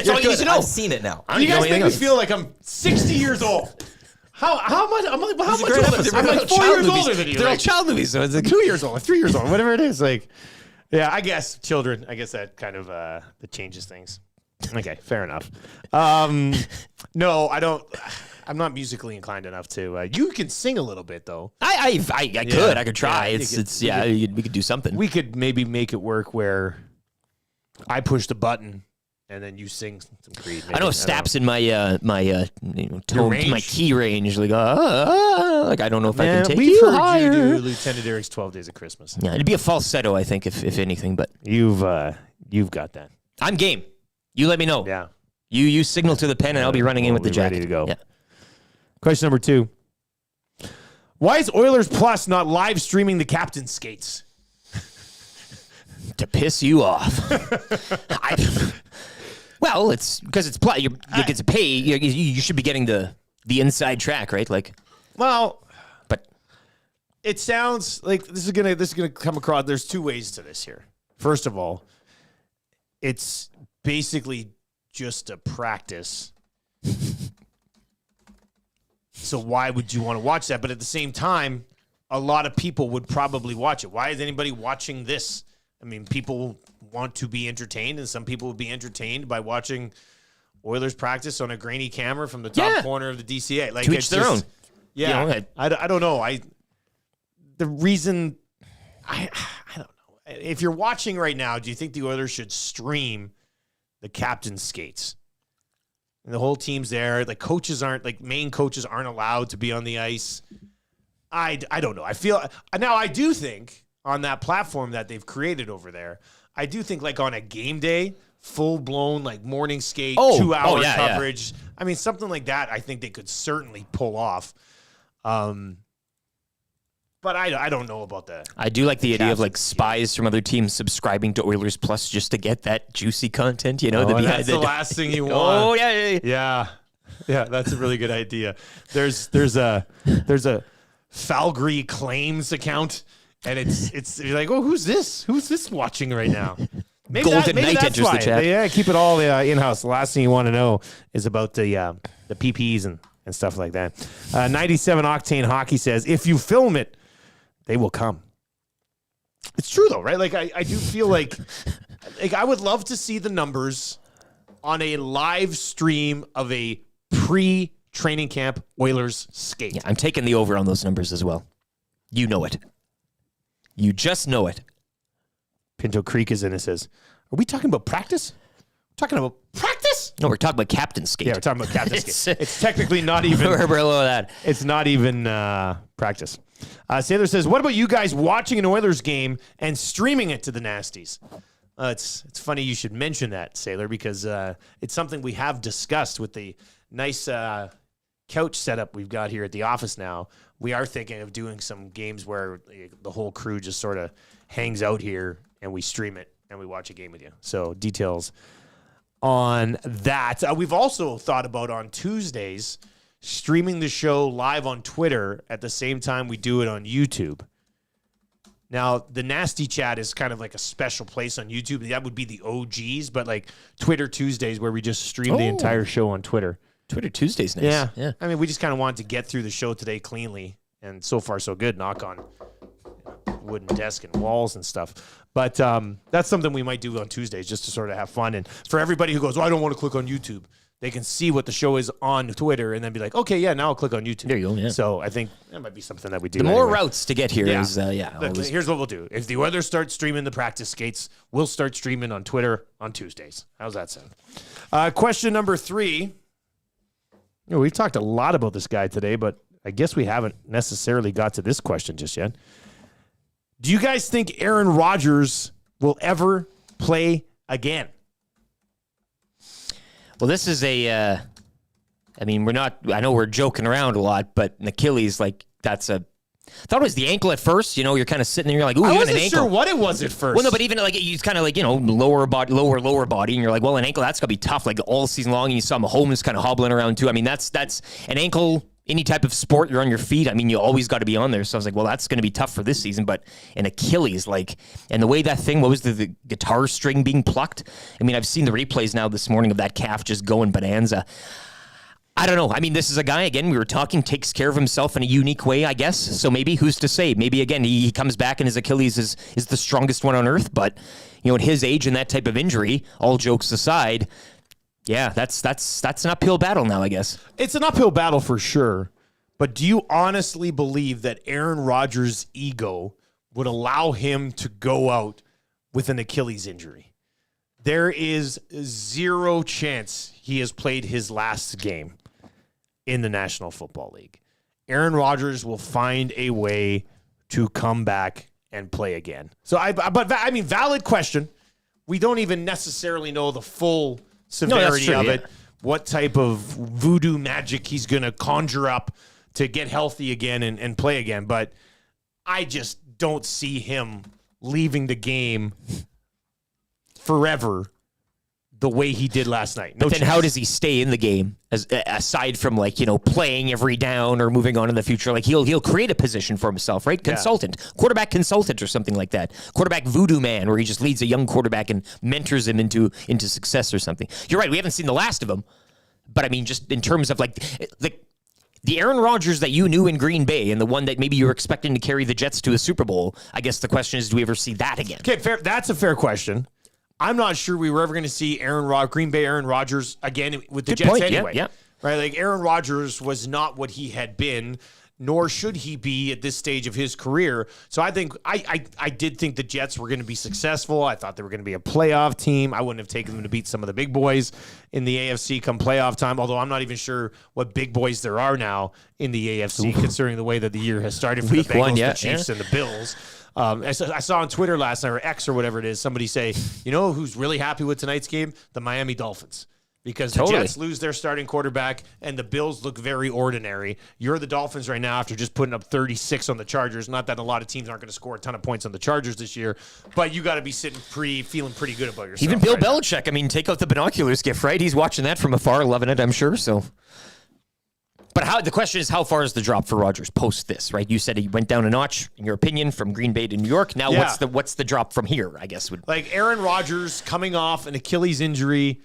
all you need to know. I've seen it now. You guys make me feel like I'm 60 years old. How much? I'm like, how much older? I'm like 4 years older than you. They're all child movies, so it's like 2 years old, 3 years old, whatever it is. Like, yeah, I guess children. I guess that kind of that changes things. Okay, fair enough. No, I don't. I'm not musically inclined enough to. You can sing a little bit though. I could. I could try. We could do something. We could maybe make it work where I push the button and then you sing some Creed. Maybe. I know Stapp's in my tone, my key range. Like like I don't know if I can take we've you heard higher. You do Lieutenant Eric's 12 Days of Christmas. Yeah, it'd be a falsetto, I think, if anything. But you've got that. I'm game. You let me know. Yeah. You signal to the pen, and I'll be running in with the jacket. Ready to go. Yeah. Question number 2. Why is Oilers Plus not live streaming the captain's skates? To piss you off. Well, it's because it's you get to pay. You should be getting the inside track, right? Like, well, but it sounds like this is gonna come across. There's 2 ways to this here. First of all, it's basically just a practice. So why would you want to watch that? But at the same time, a lot of people would probably watch it. Why is anybody watching this? I mean, people want to be entertained, and some people would be entertained by watching Oilers practice on a grainy camera from the top corner of the DCA. Like, to each their own. Yeah, you know, I don't know. The reason I don't know. If you're watching right now, do you think the Oilers should stream the captain's skates? And the whole team's there. The coaches main coaches aren't allowed to be on the ice. I don't know. I do think on that platform that they've created over there, I do think like on a game day, full blown like morning skate, 2 hour coverage. Yeah. I mean, something like that, I think they could certainly pull off. But I don't know about that. I do like the idea of like spies from other teams subscribing to Oilers Plus just to get that juicy content. You know, that's the last thing you want. Oh yeah. That's a really good idea. There's a Falgary Claims account, and it's you're like, oh, who's this? Who's this watching right now? Golden Knight enters the chat. Yeah, keep it all in-house. The last thing you want to know is about the PPs and stuff like that. 97 Octane Hockey says, if you film it, they will come. It's true, though, right? Like, I do feel like I would love to see the numbers on a live stream of a pre-training camp Oilers skate. Yeah, I'm taking the over on those numbers as well. You know it. You just know it. Pinto Creek is in and says, are we talking about practice? We're talking about practice? No, we're talking about captain skate. Yeah, we're talking about captain skate. It's technically not even. We're below that. It's not even practice. Sailor says, what about you guys watching an Oilers game and streaming it to the Nasties? It's funny you should mention that, Sailor, because it's something we have discussed with the nice couch setup we've got here at the office now. We are thinking of doing some games where the whole crew just sort of hangs out here and we stream it and we watch a game with you. So details on that. We've also thought about on Tuesdays streaming the show live on Twitter at the same time we do it on YouTube. Now, the Nasty Chat is kind of like a special place on YouTube. That would be the OGs, but like Twitter Tuesdays where we just stream the entire show on Twitter. Twitter Tuesdays, nice. Yeah. I mean, we just kind of wanted to get through the show today cleanly, and so far so good. Knock on wooden desk and walls and stuff. But that's something we might do on Tuesdays just to sort of have fun. And for everybody who goes, I don't want to click on YouTube, they can see what the show is on Twitter and then be like, okay, yeah, now I'll click on YouTube. There you go, yeah. So I think that might be something that we do. The more routes to get here is, Here's what we'll do. If the Oilers start streaming the practice skates, we'll start streaming on Twitter on Tuesdays. How's that sound? Question number 3. We've talked a lot about this guy today, but I guess we haven't necessarily got to this question just yet. Do you guys think Aaron Rodgers will ever play again? Well, this is I know we're joking around a lot, but an Achilles, I thought it was the ankle at first. You're kind of sitting there, you're like, ooh, I you got wasn't an ankle. sure what it was at first. Well, no, but even he's kind of lower body, and you're like, well, an ankle, that's going to be tough, all season long, and you saw Mahomes kind of hobbling around too. I mean, that's an ankle, any type of sport, you're on your feet. I mean, you always got to be on there. So I was like, well, that's going to be tough for this season, but an Achilles, and the way that thing, what was the guitar string being plucked? I mean, I've seen the replays now this morning of that calf just going bonanza. I don't know. I mean, this is a guy, again, we were talking, takes care of himself in a unique way, I guess. So maybe, who's to say? Maybe, again, he comes back and his Achilles is the strongest one on earth. But, at his age and that type of injury, all jokes aside, yeah, that's an uphill battle now, I guess. It's an uphill battle for sure. But do you honestly believe that Aaron Rodgers' ego would allow him to go out with an Achilles injury? There is 0 chance he has played his last game in the National Football League. Aaron Rodgers will find a way to come back and play again. So, valid question. We don't even necessarily know the full severity of it. What type of voodoo magic he's going to conjure up to get healthy again and play again. But I just don't see him leaving the game forever the way he did last night. But then how does he stay in the game aside from playing every down or moving on in the future? He'll create a position for himself, right? Consultant, quarterback consultant or something like that. Quarterback voodoo man, where he just leads a young quarterback and mentors him into success or something. You're right. We haven't seen the last of him, but I mean, just in terms of the Aaron Rodgers that you knew in Green Bay and the one that maybe you were expecting to carry the Jets to a Super Bowl, I guess the question is, do we ever see that again? Okay, fair. That's a fair question. I'm not sure we were ever going to see Green Bay Aaron Rodgers again with the Jets anyway. Yeah. Right? Aaron Rodgers was not what he had been, nor should he be at this stage of his career. So I think I did think the Jets were going to be successful. I thought they were going to be a playoff team. I wouldn't have taken them to beat some of the big boys in the AFC come playoff time, although I'm not even sure what big boys there are now in the AFC, considering the way that the year has started for Week the Bengals, 1, the Chiefs, and the Bills. I saw on Twitter last night, or X or whatever it is, somebody say, who's really happy with tonight's game? The Miami Dolphins. Because the Jets lose their starting quarterback and the Bills look very ordinary. You're the Dolphins right now after just putting up 36 on the Chargers. Not that a lot of teams aren't going to score a ton of points on the Chargers this year, but you got to be feeling pretty good about yourself. Even Bill Belichick, take out the binoculars gift, right? He's watching that from afar, loving it, I'm sure. So, But the question is, how far is the drop for Rodgers post this, right? You said he went down a notch, in your opinion, from Green Bay to New York. Now, what's the drop from here, I guess? Like Aaron Rodgers coming off an Achilles injury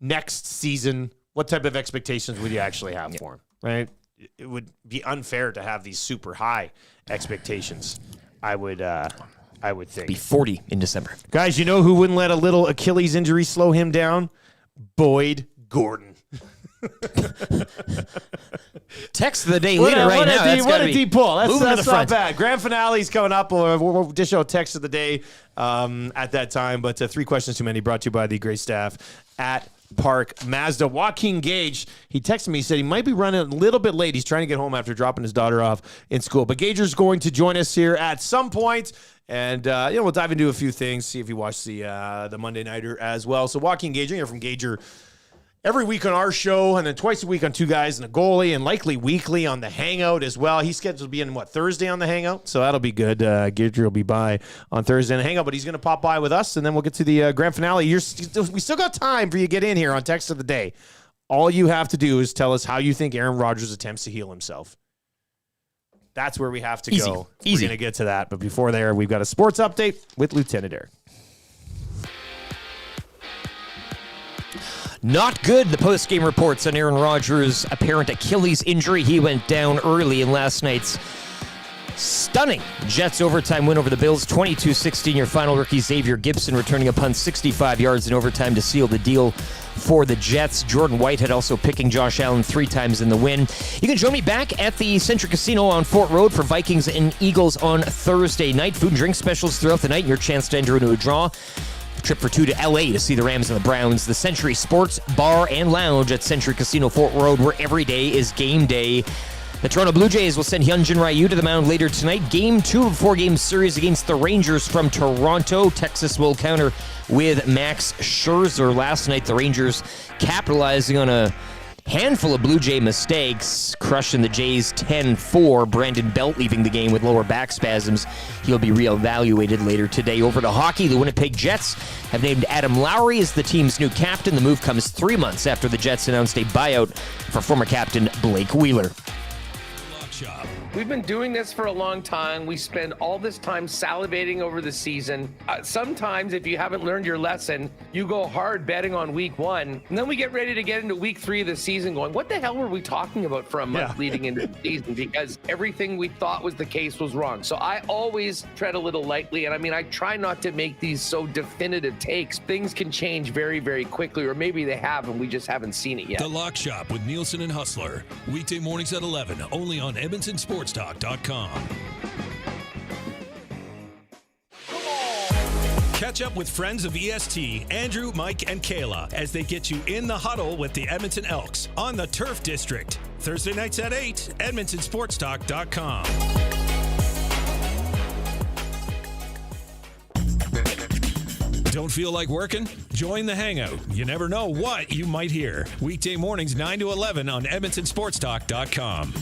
next season, what type of expectations would you actually have for him, right? It would be unfair to have these super high expectations, I would think. Be 40 in December. Guys, you know who wouldn't let a little Achilles injury slow him down? Boyd Gordon. Text of the day leader right now. What a deep pull. That's not bad. Grand finale's coming up. We'll dish out text of the day at that time. But 3 questions too many brought to you by the great staff at Park Mazda. Joaquin Gage, he texted me, he said he might be running a little bit late. He's trying to get home after dropping his daughter off in school. But Gager's going to join us here at some point. And we'll dive into a few things, see if you watch the Monday Nighter as well. So Joaquin Gage, you're from Gager every week on our show, and then twice a week on Two Guys and a Goalie, and likely weekly on the Hangout as well. He's scheduled to be in, Thursday on the Hangout? So that'll be good. Gager will be by on Thursday on the Hangout, but he's going to pop by with us, and then we'll get to the grand finale. We still got time for you to get in here on Text of the Day. All you have to do is tell us how you think Aaron Rodgers attempts to heal himself. That's where we have to go. We're going to get to that, but before there, we've got a sports update with Lieutenant Eric. Not good, the post-game reports on Aaron Rodgers' apparent Achilles injury. He went down early in last night's stunning Jets overtime win over the Bills, 22-16. Your final rookie Xavier Gibson returning a punt 65 yards in overtime to seal the deal for the Jets. Jordan Whitehead also picking Josh Allen 3 times in the win. You can join me back at the Century Casino on Fort Road for Vikings and Eagles on Thursday night. Food and drink specials throughout the night and your chance to enter into a draw. Trip for 2 to LA to see the Rams and the Browns. The Century Sports Bar and Lounge at Century Casino Fort Road, where every day is game day. The Toronto Blue Jays will send Hyunjin Ryu to the mound later tonight. Game 2 of a 4-game series against the Rangers from Toronto. Texas will counter with Max Scherzer. Last night, the Rangers capitalizing on a handful of Blue Jay mistakes, crushing the Jays 10-4. Brandon Belt leaving the game with lower back spasms. He'll be reevaluated later today. Over to hockey, the Winnipeg Jets have named Adam Lowry as the team's new captain. The move comes 3 months after the Jets announced a buyout for former captain Blake Wheeler. We've been doing this for a long time. We spend all this time salivating over the season. Sometimes, if you haven't learned your lesson, you go hard betting on week 1, and then we get ready to get into week 3 of the season going, what the hell were we talking about for a month leading into the season? Because everything we thought was the case was wrong. So I always tread a little lightly, and I try not to make these so definitive takes. Things can change very, very quickly, or maybe they have, and we just haven't seen it yet. The Lock Shop with Nielson and Hustler. Weekday mornings at 11, only on EdmontonSportsTalk.com. Catch up with friends of EST, Andrew, Mike, and Kayla, as they get you in the huddle with the Edmonton Elks on the Turf District. Thursday nights at 8, EdmontonSportsTalk.com. Don't feel like working? Join the Hangout. You never know what you might hear. Weekday mornings 9 to 11 on EdmontonSportsTalk.com.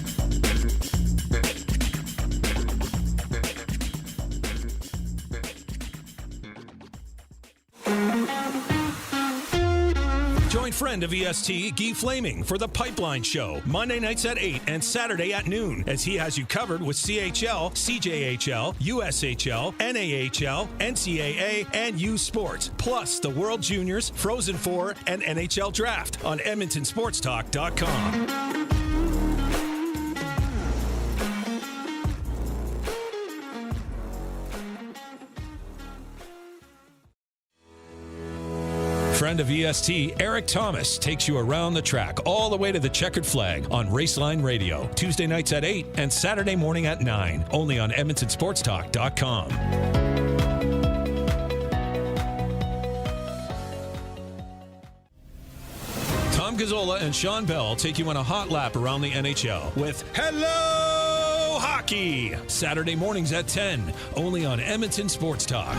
Join friend of EST, Guy Flaming, for the Pipeline Show, Monday nights at 8 and Saturday at noon, as he has you covered with CHL, CJHL, USHL, NAHL, NCAA, and U Sports, plus the World Juniors, Frozen Four, and NHL Draft on EdmontonSportsTalk.com. Friend of EST, Eric Thomas, takes you around the track all the way to the checkered flag on Raceline Radio, Tuesday nights at 8 and Saturday morning at 9, only on EdmontonSportsTalk.com. Tom Gazzola and Sean Bell take you on a hot lap around the NHL with Hello Hockey, Saturday mornings at 10, only on Edmonton Sports Talk.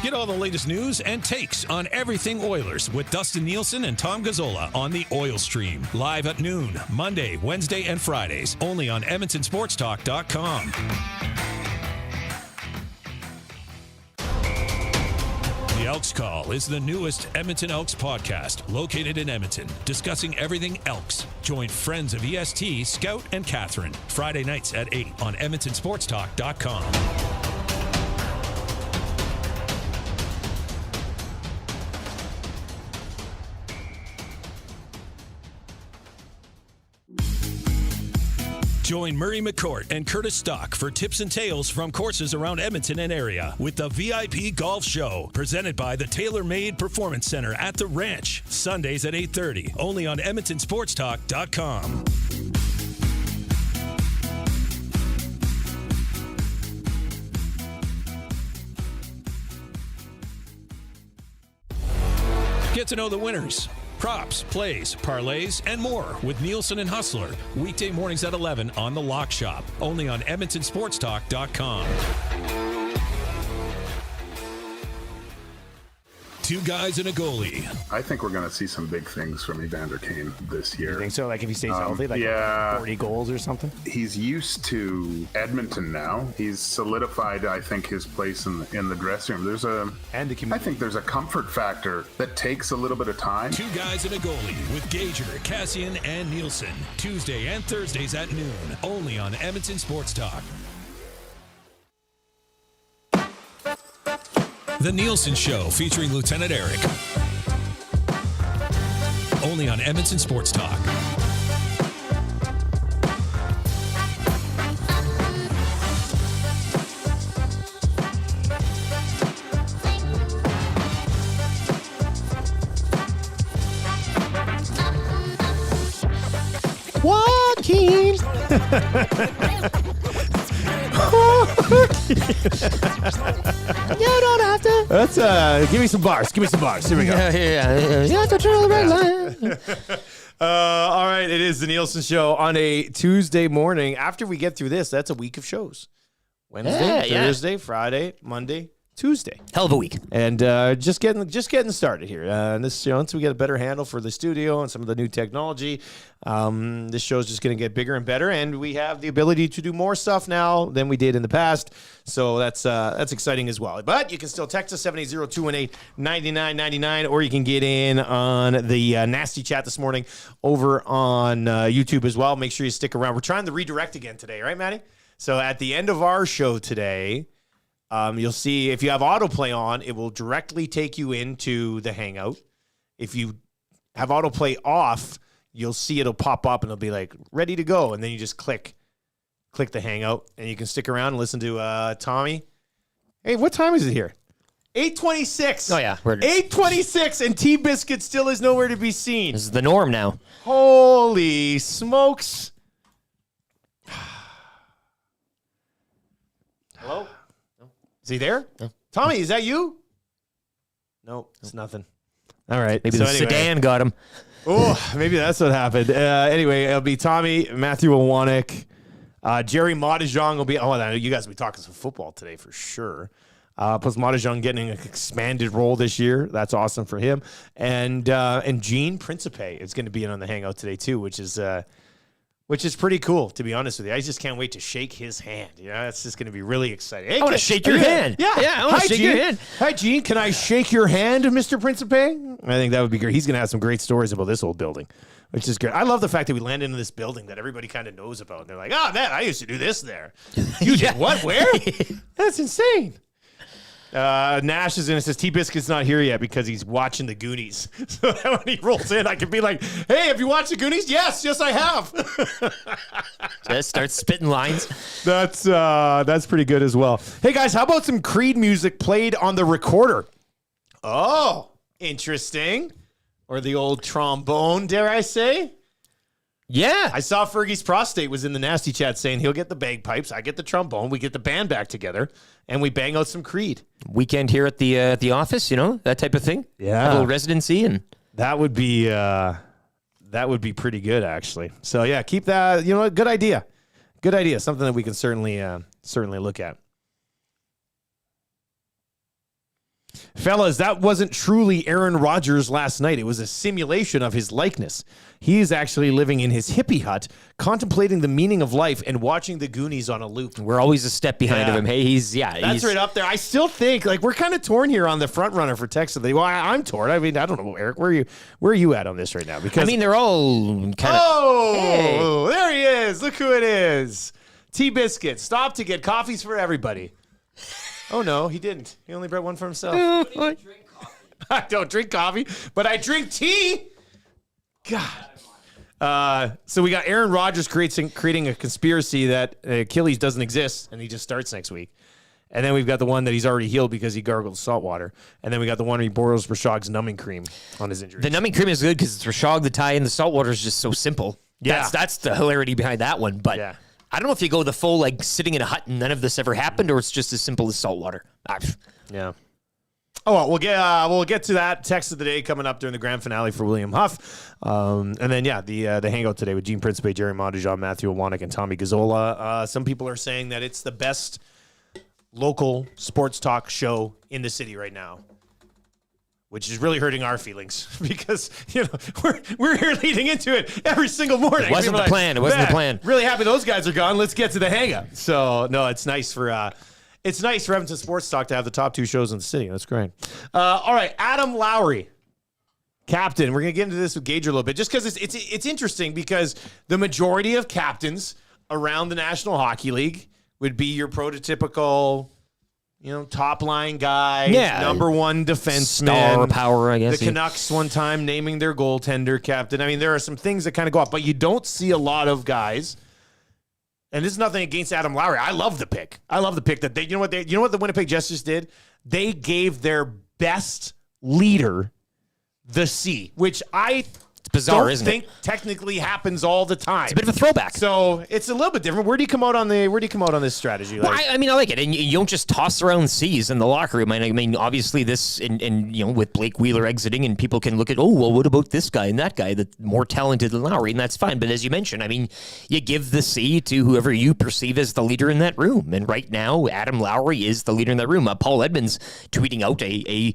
Get all the latest news and takes on everything Oilers with Dustin Nielson and Tom Gazzola on the Oil Stream. Live at noon, Monday, Wednesday, and Fridays. Only on EdmontonSportsTalk.com. The Elks Call is the newest Edmonton Elks podcast located in Edmonton, discussing everything Elks. Join friends of EST, Scout and Catherine, Friday nights at 8 on EdmontonSportsTalk.com. Join Murray McCourt and Curtis Stock for tips and tales from courses around Edmonton and area with the VIP Golf Show, presented by the Tailor Made Performance Center at the Ranch, Sundays at 8:30, only on EdmontonSportsTalk.com. Get to know the winners. Props, plays, parlays, and more with Nielson and Hustler. Weekday mornings at 11 on The Lock Shop. Only on EdmontonSportsTalk.com. Two guys and a goalie. I think we're going to see some big things from Evander Kane this year. You think so? Like if he stays healthy, like 40 goals or something? He's used to Edmonton now. He's solidified, I think, his place in the dressing room. I think there's a comfort factor that takes a little bit of time. Two guys and a goalie with Gager, Cassian, and Nielson. Tuesday and Thursdays at noon. Only on Edmonton Sports Talk. The Nielson Show featuring Lieutenant Eric. Only on Edmonton Sports Talk. Joaquin. You don't have to. Let's give me some bars. Give me some bars. Here we go. Yeah. You have to draw the red line. All right, it is the Nielson Show on a Tuesday morning. After we get through this, that's a week of shows. Wednesday, Thursday, Friday, Monday, Tuesday. Hell of a week. And just getting started here. Once we get a better handle for the studio and some of the new technology, this show is just going to get bigger and better. And we have the ability to do more stuff now than we did in the past. So that's exciting as well. But you can still text us 780-218-9999, or you can get in on the nasty chat this morning over on YouTube as well. Make sure you stick around. We're trying to redirect again today, right, Maddie? So at the end of our show today, you'll see if you have autoplay on, it will directly take you into the Hangout. If you have autoplay off, you'll see it'll pop up and it'll be like ready to go. And then you just click the Hangout and you can stick around and listen to Tommy. Hey, what time is it here? 8:26. Oh, yeah. 8:26 and T-Biscuit still is nowhere to be seen. This is the norm now. Holy smokes. Hello? Is he there? No. Tommy, is that you? No, it's nothing. All right. Maybe the sedan got him. Oh, maybe that's what happened. Anyway, it'll be Tommy, Matthew Iwanek, Jerry Modijong will be. Oh, you guys will be talking some football today for sure. Plus Modijong getting an expanded role this year. That's awesome for him. And Gene Principe is going to be in on the Hangout today too, which is pretty cool, to be honest with you. I just can't wait to shake his hand. It's just going to be really exciting. Hey, I want to shake your hand. Yeah, I want to shake your hand. Hi, Gene. Can I shake your hand, Mr. Principe? I think that would be great. He's going to have some great stories about this old building, which is great. I love the fact that we landed in this building that everybody kind of knows about. And they're like, oh, man, I used to do this there. You did what? Where? That's insane. Nash is in and says T-Biscuit's not here yet because he's watching the Goonies. So that when he rolls in, I can be like, hey, have you watched the Goonies? Yes, I have. Just start spitting lines. That's pretty good as well. Hey, guys, how about some Creed music played on the recorder? Oh, interesting. Or the old trombone, dare I say? Yeah. I saw Fergie's prostate was in the nasty chat saying he'll get the bagpipes, I get the trombone, we get the band back together, and we bang out some Creed. Weekend here at the office, that type of thing. Yeah. Have a little residency, and that would be pretty good, actually. So yeah, keep that. Good idea. Good idea. Something that we can certainly look at. Fellas, that wasn't truly Aaron Rodgers last night. It was a simulation of his likeness. He is actually living in his hippie hut, contemplating the meaning of life and watching the Goonies on a loop. We're always a step behind of him. Hey, That's right up there. I still think, we're kind of torn here on the front runner for Texas. Well, I'm torn. I mean, I don't know, Eric. Where are you at on this right now? Because they're all kind of... Oh, there he is. Look who it is. T-Biscuit. Stop to get coffees for everybody. Oh, no, he didn't. He only brought one for himself. I don't drink coffee, but I drink tea. God. So we got Aaron Rodgers creating a conspiracy that Achilles doesn't exist, and he just starts next week. And then we've got the one that he's already healed because he gargled salt water. And then we got the one where he borrows Rashog's numbing cream on his injury. The numbing cream is good because it's Rashog, the tie, and the salt water is just so simple. Yeah. That's the hilarity behind that one. But I don't know if you go the full, sitting in a hut and none of this ever happened, or it's just as simple as salt water. Yeah. Oh, well, we'll get to that text of the day coming up during the grand finale for William Huff. And then, the hangout today with Gene Principe, Jerry Montajon, Matthew Iwanek, and Tommy Gazzola. Some people are saying that it's the best local sports talk show in the city right now, which is really hurting our feelings because, we're here leading into it every single morning. It wasn't the plan. It wasn't the plan. Really happy those guys are gone. Let's get to the hangout. So, no, it's nice for Edmonton Sports Talk to have the top two shows in the city. That's great. All right, Adam Lowry, captain. We're going to get into this with Gager a little bit just because it's interesting because the majority of captains around the National Hockey League would be your prototypical, top line guy, number one defenseman. Star power, I guess. The Canucks one time naming their goaltender captain. I mean, there are some things that kind of go up, but you don't see a lot of guys. And this is nothing against Adam Lowry. I love the pick. That they, you know what the Winnipeg Jets just did? They gave their best leader the C, which it's bizarre, don't isn't think it? Technically happens all the time. It's a bit of a throwback. So it's a little bit different. Where do you come out on this strategy? Well, I like it, and you don't just toss around C's in the locker room. I mean, obviously this, and with Blake Wheeler exiting, and people can look at, what about this guy and that guy that's more talented than Lowry, and that's fine. But as you mentioned, I mean, you give the C to whoever you perceive as the leader in that room, and right now, Adam Lowry is the leader in that room. Paul Edmonds tweeting out a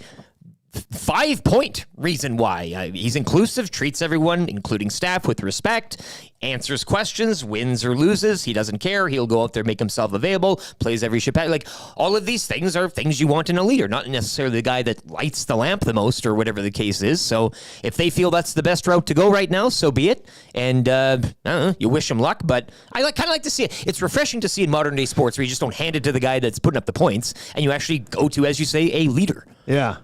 5-point reason why. He's inclusive, treats everyone, including staff, with respect, answers questions, wins or loses. He doesn't care. He'll go out there, make himself available, plays every ship. All of these things are things you want in a leader, not necessarily the guy that lights the lamp the most or whatever the case is. So if they feel that's the best route to go right now, so be it. And I don't know, you wish him luck, but I kind of like to see it. It's refreshing to see in modern day sports where you just don't hand it to the guy that's putting up the points and you actually go to, as you say, a leader. Yeah.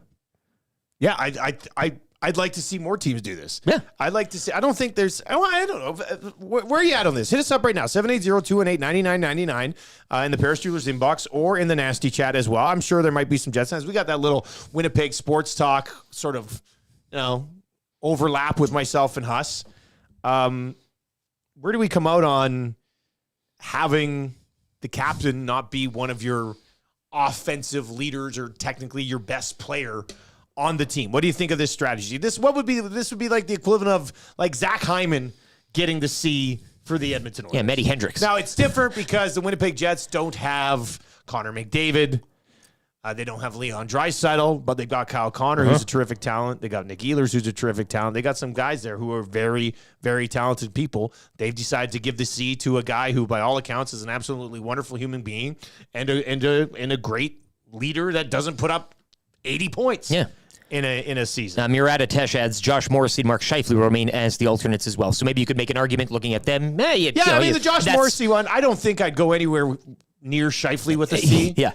Yeah, I'd like to see more teams do this. Yeah. I'd like to see. I don't think there's. I don't know. Where are you at on this? Hit us up right now. 780-218-9999 in the Paris Jewelers inbox or in the Nasty Chat as well. I'm sure there might be some Jets fans. We got that little Winnipeg sports talk sort of, overlap with myself and Huss. Where do we come out on having the captain not be one of your offensive leaders or technically your best player on the team? What do you think of this strategy? This would be like the equivalent of Zach Hyman getting the C for the Edmonton Oilers. Yeah, Matty Hendricks. Now it's different because the Winnipeg Jets don't have Connor McDavid. They don't have Leon Draisaitl, but they've got Kyle Connor, who's a terrific talent. They got Nick Ehlers, who's a terrific talent. They got some guys there who are very, very talented people. They've decided to give the C to a guy who, by all accounts, is an absolutely wonderful human being and a great leader that doesn't put up 80 points. Yeah. In a season. Murata Tesh adds Josh Morrissey and Mark Scheifele will remain as the alternates as well. So maybe you could make an argument looking at them. The Josh Morrissey one, I don't think I'd go anywhere near Scheifele with a C. Yeah.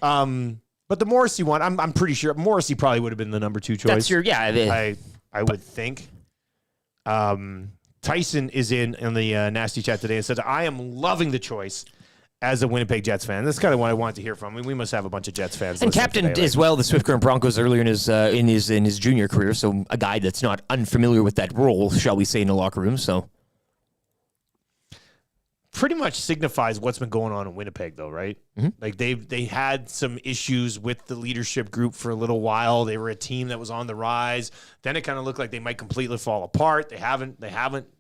But the Morrissey one, I'm pretty sure Morrissey probably would have been the number 2 choice. That's I would think. Tyson is in the Nasty Chat today and said, I am loving the choice as a Winnipeg Jets fan. That's kind of what I wanted to hear from. I mean, we must have a bunch of Jets fans. And captain as well the Swift Current Broncos earlier in his junior career. So a guy that's not unfamiliar with that role, shall we say, in the locker room. So pretty much signifies what's been going on in Winnipeg, though, right? Mm-hmm. Like they had some issues with the leadership group for a little while. They were a team that was on the rise. Then it kind of looked like they might completely fall apart. They haven't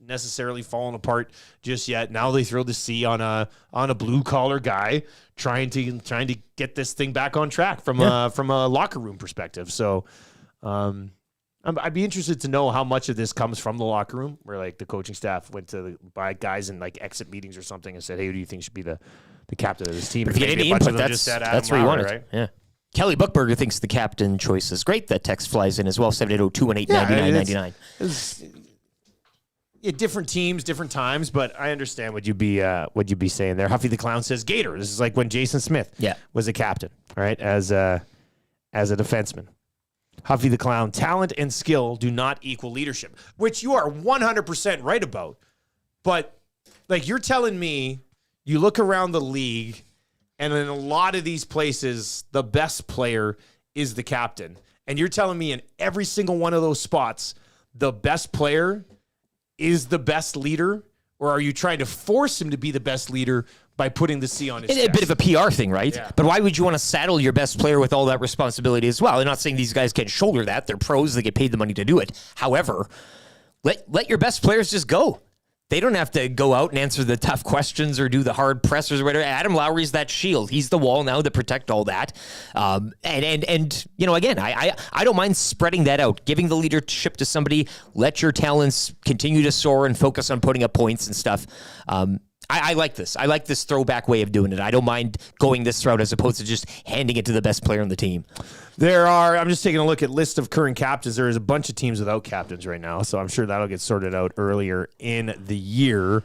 necessarily fallen apart just yet. Now they throw the C on a blue collar guy trying to get this thing back on track from a locker room perspective. So. I'd be interested to know how much of this comes from the locker room, where like the coaching staff went to by guys in like exit meetings or something and said, "Hey, who do you think should be the captain of this team?" If you get any input, that's where you want it. Right? Yeah. Kelly Buchberger thinks the captain choice is great. That text flies in as well. 780-218-9999. Yeah, different teams, different times, but I understand what you'd be saying there. Huffy the Clown says Gator. This is like when Jason Smith was a captain, right? As a defenseman. Huffy the Clown, talent and skill do not equal leadership, which you are 100% right about. But like you're telling me, you look around the league, and in a lot of these places, the best player is the captain. And you're telling me in every single one of those spots, the best player is the best leader? Or are you trying to force him to be the best leader by putting the C on his chest? A bit of a PR thing, right? Yeah. But why would you want to saddle your best player with all that responsibility as well? I'm not saying these guys can shoulder that. They're pros. They get paid the money to do it. However, let your best players just go. They don't have to go out and answer the tough questions or do the hard pressers or whatever. Adam Lowry's that shield. He's the wall now to protect all that. And you know, again, I don't mind spreading that out, giving the leadership to somebody. Let your talents continue to soar and focus on putting up points and stuff. I like this. I like this throwback way of doing it. I don't mind going this route as opposed to just handing it to the best player on the team. I'm just taking a look at list of current captains. There is a bunch of teams without captains right now, so I'm sure that'll get sorted out earlier in the year.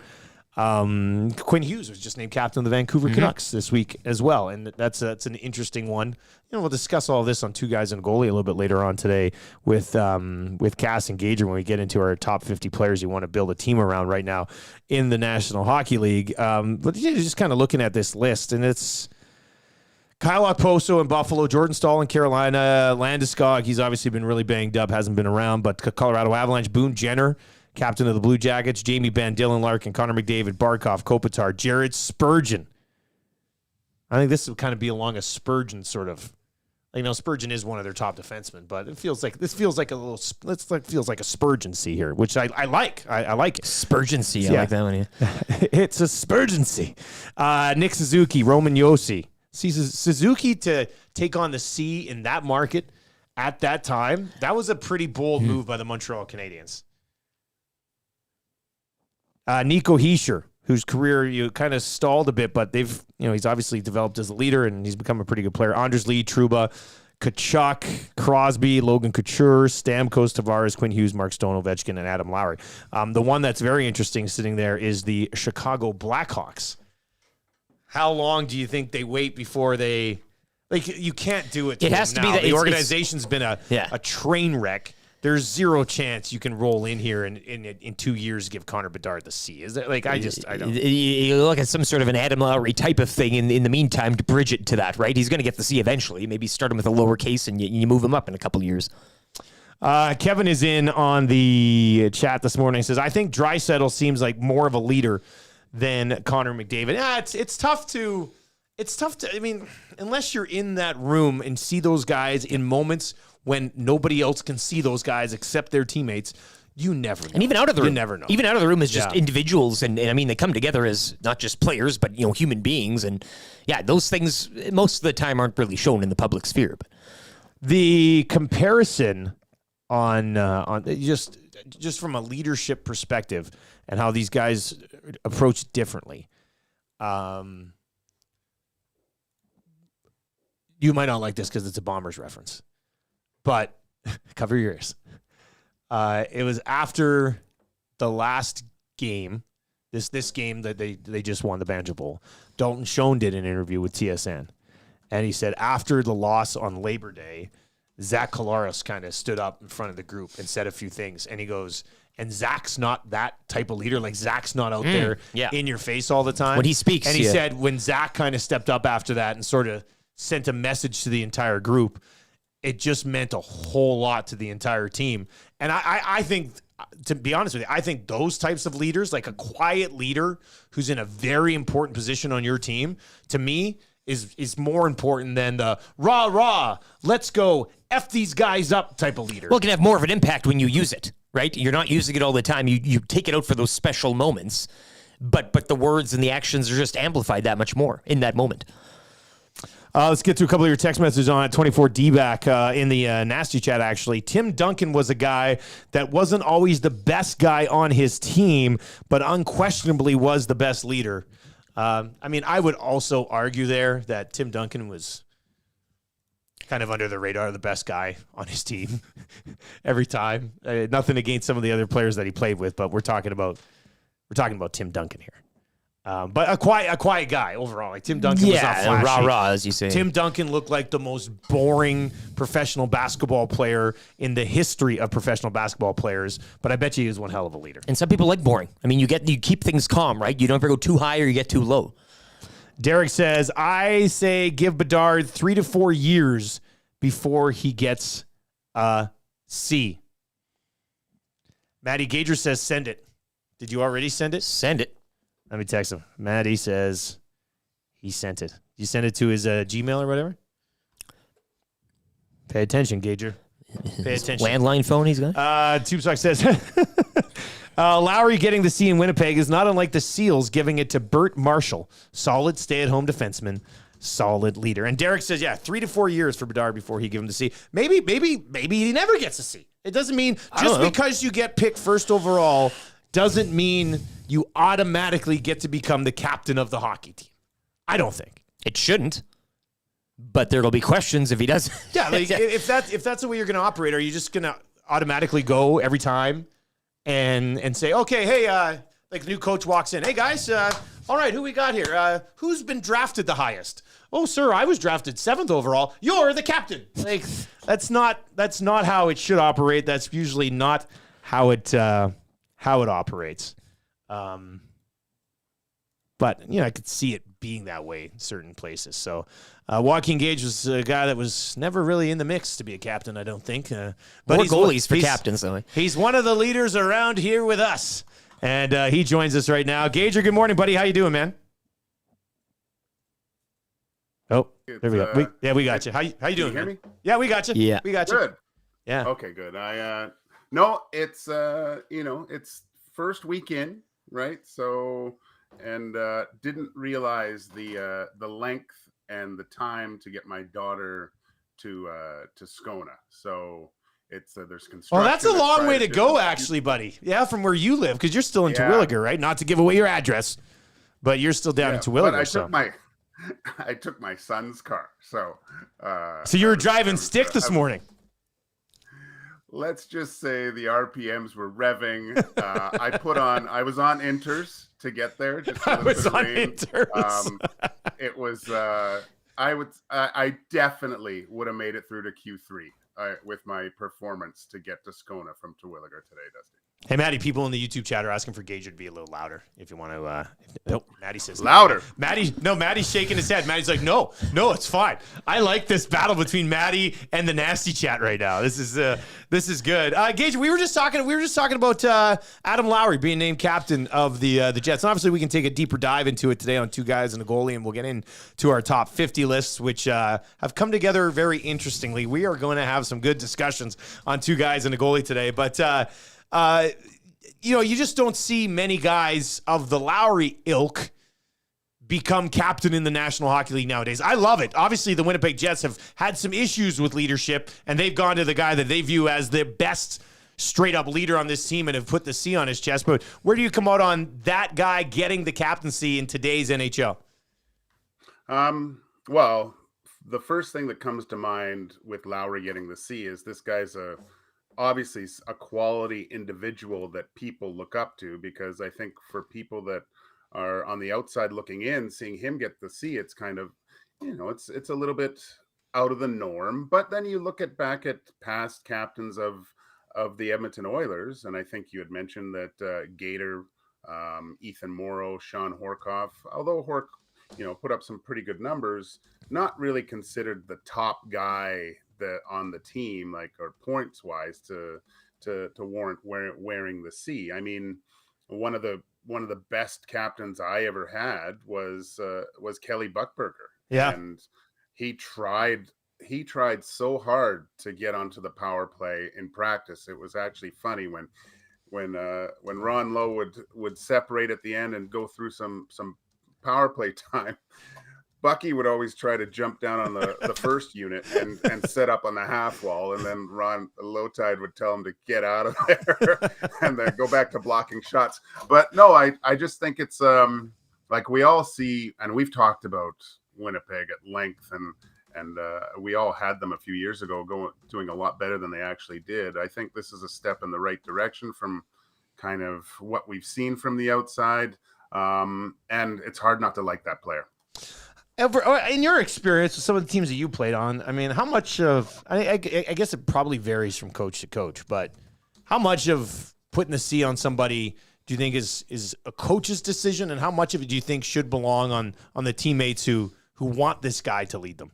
Quinn Hughes was just named captain of the Vancouver Canucks this week as well, and that's an interesting one. You know, we'll discuss all this on Two Guys and Goalie a little bit later on today with Cass and Gager when we get into our top 50 players you want to build a team around right now in the National Hockey League. But yeah, just kind of looking at this list, and it's Kyle Okposo in Buffalo, Jordan Stahl in Carolina, Landeskog, he's obviously been really banged up, hasn't been around, but Colorado Avalanche, Boone Jenner, captain of the Blue Jackets, Jamie Benn, Dylan Larkin, Connor McDavid, Barkov, Kopitar, Jared Spurgeon. I think this would kind of be along a Spurgeon sort of. You know, Spurgeon is one of their top defensemen, but it feels like a Spurgeon-cy here, which I like. I like it. Spurgeon-cy, I like that one. Yeah. It's a Spurgeon-cy. Nick Suzuki, Roman Josi. See, Suzuki to take on the C in that market at that time, that was a pretty bold move by the Montreal Canadiens. Nico Hischier, whose career kind of stalled a bit, but he's obviously developed as a leader and he's become a pretty good player. Anders Lee, Trouba, Kachuk, Crosby, Logan Couture, Stamkos, Tavares, Quinn Hughes, Mark Stone, Ovechkin, and Adam Lowry. The one that's very interesting sitting there is the Chicago Blackhawks. How long do you think they wait before they you can't do it? It has to be that the organization's been a train wreck. There's zero chance you can roll in here and in 2 years give Connor Bedard the C. Is that I don't. You look at some sort of an Adam Lowry type of thing in the meantime to bridge it to that, right? He's going to get the C eventually. Maybe start him with a lower case and you move him up in a couple of years. Kevin is in on the chat this morning. He says, I think Draisaitl seems like more of a leader than Connor McDavid. It's tough to. I mean, unless you're in that room and see those guys in moments when nobody else can see those guys except their teamates, you never know. And even out of the room. You never know. Even out of the room is just individuals, and I mean, they come together as not just players, but human beings, and those things most of the time aren't really shown in the public sphere. But the comparison on just from a leadership perspective and how these guys approach differently. You might not like this because it's a Bombers reference, but cover your ears. It was after the last game, this game that they just won, the Banjo Bowl. Dalton Schoen did an interview with TSN, and he said after the loss on Labor Day, Zach Collaros kind of stood up in front of the group and said a few things, and he goes, and Zach's not that type of leader. Like, Zach's not out there in your face all the time. When he speaks. And he said when Zach kind of stepped up after that and sort of sent a message to the entire group, it just meant a whole lot to the entire team. And I think to be honest with you, I think those types of leaders, like a quiet leader who's in a very important position on your team, to me, is more important than the rah, let's go, F these guys up type of leader. Well, it can have more of an impact when you use it, right? You're not using it all the time. You take it out for those special moments, but the words and the actions are just amplified that much more in that moment. Let's get to a couple of your text messages on it. 24D-back in the Nasty Chat, actually. Tim Duncan was a guy that wasn't always the best guy on his team, but unquestionably was the best leader. I mean, I would also argue there that Tim Duncan was kind of under the radar, the best guy on his team every time. Nothing against some of the other players that he played with, but we're talking about Tim Duncan here. But a quiet guy overall. Like Tim Duncan was not flashy. Rah, as you say. Tim Duncan looked like the most boring professional basketball player in the history of professional basketball players, but I bet you he was one hell of a leader. And some people like boring. I mean, you keep things calm, right? You don't ever go too high or you get too low. Derek says, I say give Bedard 3 to 4 years before he gets a C. Matty Gager says, send it. Did you already send it? Send it. Let me text him. Matty says he sent it. You send it to his Gmail or whatever? Pay attention, Gager. Pay attention. Landline phone he's got? TubeSock says, Lowry getting the C in Winnipeg is not unlike the Seals giving it to Bert Marshall. Solid stay-at-home defenseman. Solid leader. And Derek says, 3 to 4 years for Bedard before he give him the C. Maybe he never gets a C. It doesn't mean just because you get picked first overall doesn't mean you automatically get to become the captain of the hockey team. I don't think. It shouldn't. But there'll be questions if he doesn't. Yeah, like if that's the way you're going to operate, are you just going to automatically go every time and say, okay, hey, like the new coach walks in, hey guys, all right, who we got here? Who's been drafted the highest? Oh, sir, I was drafted 7th overall. You're the captain. Like that's not how it should operate. That's usually not how it operates. But, I could see it being that way in certain places. So Joaquin Gage was a guy that was never really in the mix to be a captain, I don't think. But more goalies for captains, though. He's one of the leaders around here with us. And he joins us right now. Gager, good morning, buddy. How you doing, man? Oh, there we go. We got you. How you doing, man? Me? Yeah, we got you. Yeah. We got you. Good. Yeah. Okay, good. No, it's it's first weekend, right? So, and didn't realize the length and the time to get my daughter to Skona. So it's there's construction. Well, that's a long way to go, actually, buddy. Yeah, from where you live, because you're still in Terwilliger, right? Not to give away your address, but you're still down in Terwilliger. But I took my son's car, so. So you were driving stick this morning. Let's just say the RPMs were revving. I was on inters to get there. I was on inters. It was. I definitely would have made it through to Q3 with my performance to get to Skona from Terwilliger today, Dusty. Hey, Maddie, people in the YouTube chat are asking for Gager to be a little louder if you want to. Nope, Maddie says louder. Maddie's shaking his head. Maddie's like, no, it's fine. I like this battle between Maddie and the Nasty Chat right now. This is good. Gager, we were just talking about Adam Lowry being named captain of the Jets. And obviously, we can take a deeper dive into it today on Two Guys and a Goalie, and we'll get into our top 50 lists, which have come together very interestingly. We are going to have some good discussions on Two Guys and a Goalie today, but. You just don't see many guys of the Lowry ilk become captain in the National Hockey League nowadays. I love it. Obviously, the Winnipeg Jets have had some issues with leadership, and they've gone to the guy that they view as the best straight-up leader on this team and have put the C on his chest. But where do you come out on that guy getting the captaincy in today's NHL? Well, the first thing that comes to mind with Lowry getting the C is this guy's obviously a quality individual that people look up to, because I think for people that are on the outside looking in, seeing him get the C, it's kind of, it's a little bit out of the norm. But then you look back at past captains of the Edmonton Oilers, and I think you had mentioned that Gator, Ethan Morrow, Sean Horkoff, although Hork, put up some pretty good numbers, not really considered the top guy on the team, or points wise to to warrant wearing the C. I mean, one of the best captains I ever had was Kelly Buckberger. Yeah. And he tried so hard to get onto the power play in practice. It was actually funny when Ron Lowe would separate at the end and go through some power play time. Bucky would always try to jump down on the first unit and set up on the half wall, and then Ron Lowtide would tell him to get out of there and then go back to blocking shots. But no, I just think it's like we all see, and we've talked about Winnipeg at length, and we all had them a few years ago doing a lot better than they actually did. I think this is a step in the right direction from kind of what we've seen from the outside, and it's hard not to like that player. In your experience with some of the teams that you played on, I mean, how much of, I guess it probably varies from coach to coach, but how much of putting the C on somebody do you think is a coach's decision, and how much of it do you think should belong on the teammates who want this guy to lead them?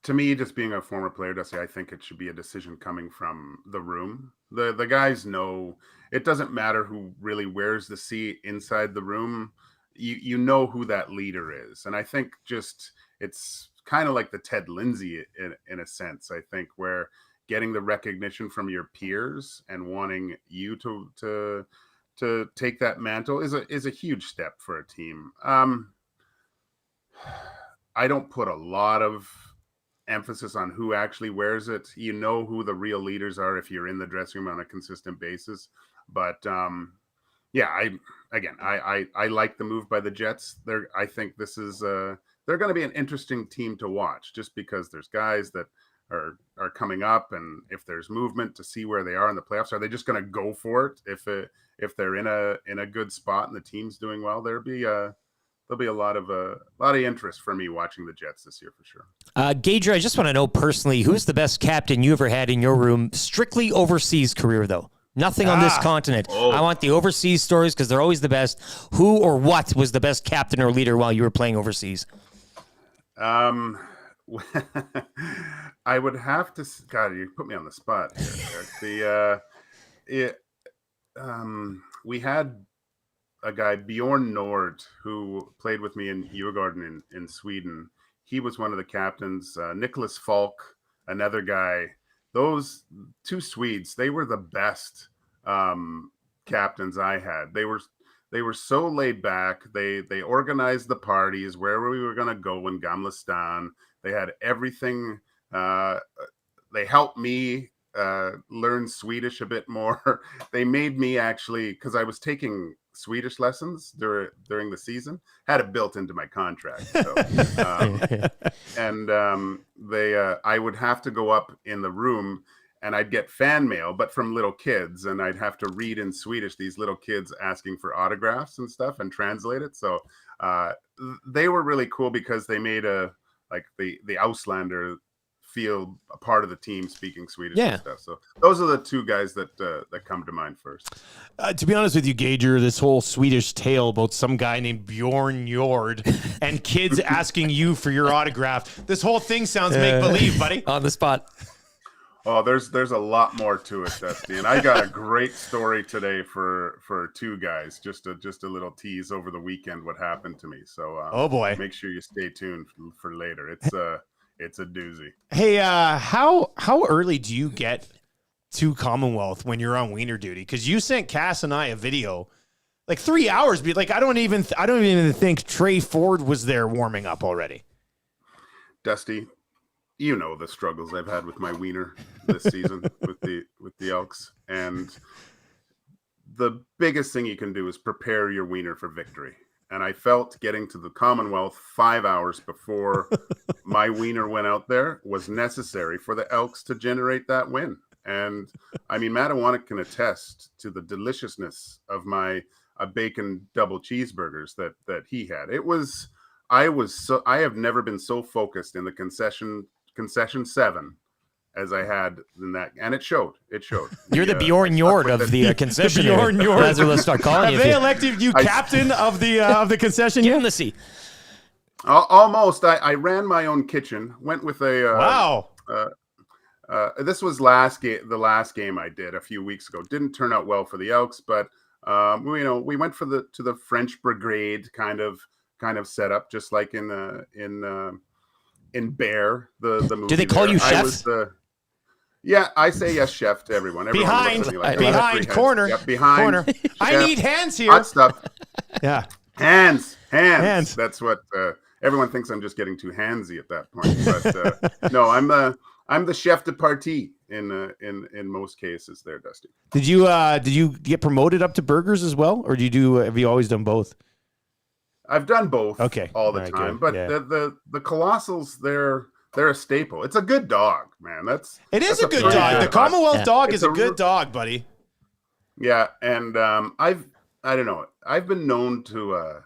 To me, just being a former player, I think it should be a decision coming from the room. The guys know, it doesn't matter who really wears the C inside the room. You know who that leader is. And I think just it's kind of like the Ted Lindsay in a sense, I think, where getting the recognition from your peers and wanting you to take that mantle is a huge step for a team. I don't put a lot of emphasis on who actually wears it. You know who the real leaders are if you're in the dressing room on a consistent basis. But yeah, I like the move by the Jets. I think this is they're going to be an interesting team to watch, just because there's guys that are coming up, and if there's movement to see where they are in the playoffs, are they just going to go for it? If they're in a good spot and the team's doing well, there'll be a lot of interest for me watching the Jets this year for sure. Gager, I just want to know personally, who's the best captain you ever had in your room, strictly overseas career though? Nothing on this continent. Oh. I want the overseas stories because they're always the best. Who or what was the best captain or leader while you were playing overseas? I would have to. God, you put me on the spot here, Eric. We had a guy, Bjorn Nord, who played with me in Djurgården in Sweden. He was one of the captains. Nicholas Falk, another guy. Those two Swedes, they were the best captains I had. They were so laid back. They organized the parties wherever we were going to go in Gamla Stan. They had everything. They helped me learn Swedish a bit more. They made me actually, because I was taking Swedish lessons during the season, had it built into my contract. So, I would have to go up in the room and I'd get fan mail, but from little kids, and I'd have to read in Swedish, these little kids asking for autographs and stuff and translate it. So they were really cool because they made the Auslander feel a part of the team speaking Swedish and stuff. So those are the two guys that come to mind first. To be honest with you, Gager, this whole Swedish tale about some guy named Bjorn Jord and kids asking you for your autograph, this whole thing sounds make-believe, buddy. On the spot. Oh, there's a lot more to it, Dusty. And I got a great story today for two guys. Just a little tease over the weekend what happened to me. So oh boy, make sure you stay tuned for later. It's a doozy. Hey, how early do you get to Commonwealth when you're on wiener duty? Because you sent Cass and I a video, like 3 hours. Be like, I don't even think Trey Ford was there warming up already. Dusty, you know the struggles I've had with my wiener this season with the Elks, and the biggest thing you can do is prepare your wiener for victory. And I felt getting to the Commonwealth 5 hours before my wiener went out there was necessary for the Elks to generate that win. And I mean, Matawanek can attest to the deliciousness of my bacon double cheeseburgers that he had. I have never been so focused in the concession 7 as I had in that, and it showed. You're the Bjorn Jord of the concession. Bjorn Jord. That's what let's start calling you. Have they elected you captain of the concession? Give him the seat. Almost. I ran my own kitchen. Went with a this was the last game I did a few weeks ago. Didn't turn out well for the Elks, but we went to the French Brigade kind of setup, just like in Bear, the movie. Do they call you chef? Yeah, I say yes, chef, to everyone. Behind behind corner. Yep, behind corner. I need hands here. Hot stuff. Yeah. Hands. That's what everyone thinks. I'm just getting too handsy at that point. But no, I'm the chef de partie in most cases there, Dusty. Did you get promoted up to burgers as well, or have you always done both? I've done both. Okay. All the time, but the Colossals, they're a staple. It's a good dog, man. It is a good dog. The Commonwealth dog is a good dog, buddy. Yeah, and I don't know. I've been known to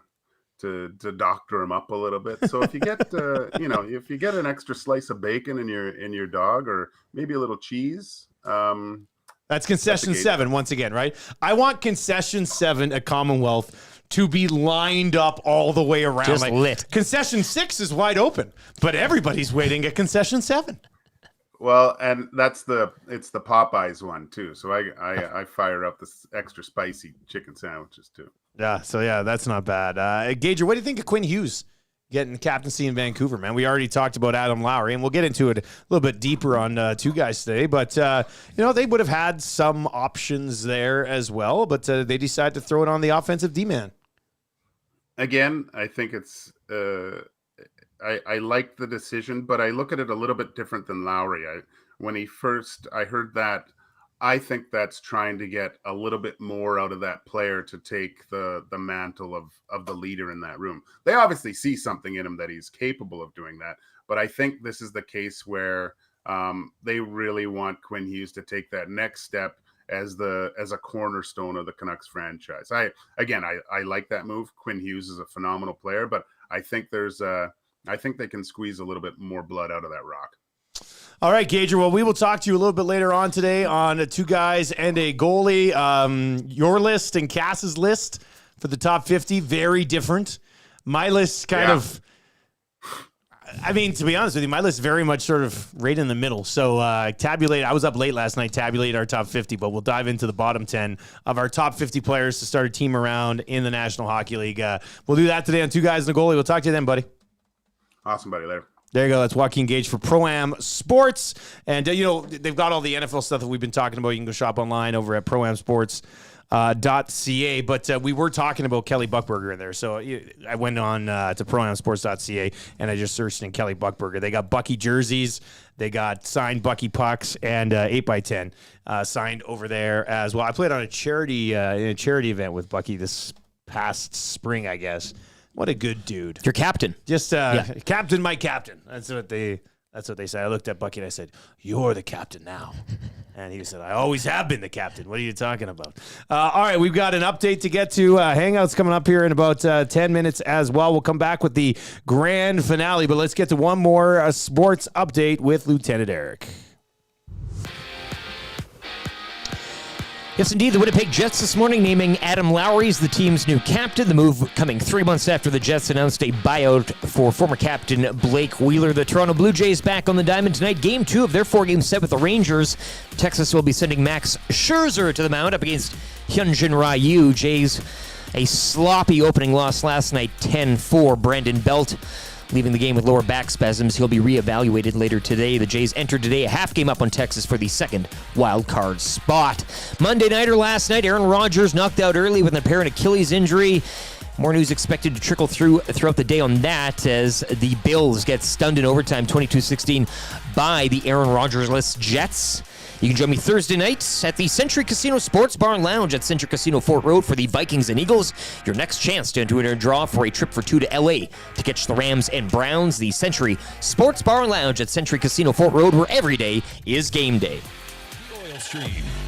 doctor him up a little bit. So if you get if you get an extra slice of bacon in your dog, or maybe a little cheese, that's concession 7 once again, right? I want concession 7 at Commonwealth to be lined up all the way around. Just lit. Concession 6 is wide open, but everybody's waiting at concession 7. Well, and it's the Popeyes one too. So I fire up the extra spicy chicken sandwiches too. Yeah, so that's not bad. Gager, what do you think of Quinn Hughes getting captaincy in Vancouver, man? We already talked about Adam Lowry, and we'll get into it a little bit deeper on two guys today. But, they would have had some options there as well, but they decided to throw it on the offensive D-man. Again, I think it's I like the decision, but I look at it a little bit different than Lowry. When I heard that, I think that's trying to get a little bit more out of that player to take the mantle of the leader in that room. They obviously see something in him that he's capable of doing that, but I think this is the case where they really want Quinn Hughes to take that next step as a cornerstone of the Canucks franchise. I like that move. Quinn Hughes is a phenomenal player, but I think I think they can squeeze a little bit more blood out of that rock. All right, Gager. Well, we will talk to you a little bit later on today on two guys and a goalie. Your list and Cass's list for the top 50, very different. My list kind of, I mean, to be honest with you, my list is very much sort of right in the middle. So tabulate. I was up late last night, tabulate our top 50, but we'll dive into the bottom 10 of our top 50 players to start a team around in the National Hockey League. We'll do that today on Two Guys and a Goalie. We'll talk to you then, buddy. Awesome, buddy. Later. There you go. That's Joaquin Gage for Pro-Am Sports. And, they've got all the NFL stuff that we've been talking about. You can go shop online over at proamsports.ca. But we were talking about Kelly Buchberger in there. So I went on to proamsports.ca, and I just searched in Kelly Buchberger. They got Bucky jerseys. They got signed Bucky pucks and 8x10 signed over there as well. I played on a charity event with Bucky this past spring, I guess. What a good dude. Your captain. Just captain, my captain. That's what they said. I looked at Bucky and I said, "You're the captain now." And he said, "I always have been the captain. What are you talking about?" All right, we've got an update to get to. Hangouts coming up here in about 10 minutes as well. We'll come back with the grand finale, but let's get to one more sports update with Lieutenant Eric. Yes, indeed. The Winnipeg Jets this morning naming Adam Lowry as the team's new captain. The move coming 3 months after the Jets announced a buyout for former captain Blake Wheeler. The Toronto Blue Jays back on the diamond tonight. Game 2 of their 4-game set with the Rangers. Texas will be sending Max Scherzer to the mound up against Hyunjin Ryu. Jays, a sloppy opening loss last night, 10-4. Brandon Belt leaving the game with lower back spasms. He'll be reevaluated later today. The Jays entered today a half game up on Texas for the second wild card spot. Monday night or last night, Aaron Rodgers knocked out early with an apparent Achilles injury. More news expected to trickle throughout the day on that as the Bills get stunned in overtime 22-16 by the Aaron Rodgers-less Jets. You can join me Thursday night at the Century Casino Sports Bar and Lounge at Century Casino Fort Road for the Vikings and Eagles. Your next chance to enter a draw for a trip for 2 to L.A. to catch the Rams and Browns. The Century Sports Bar and Lounge at Century Casino Fort Road, where every day is game day.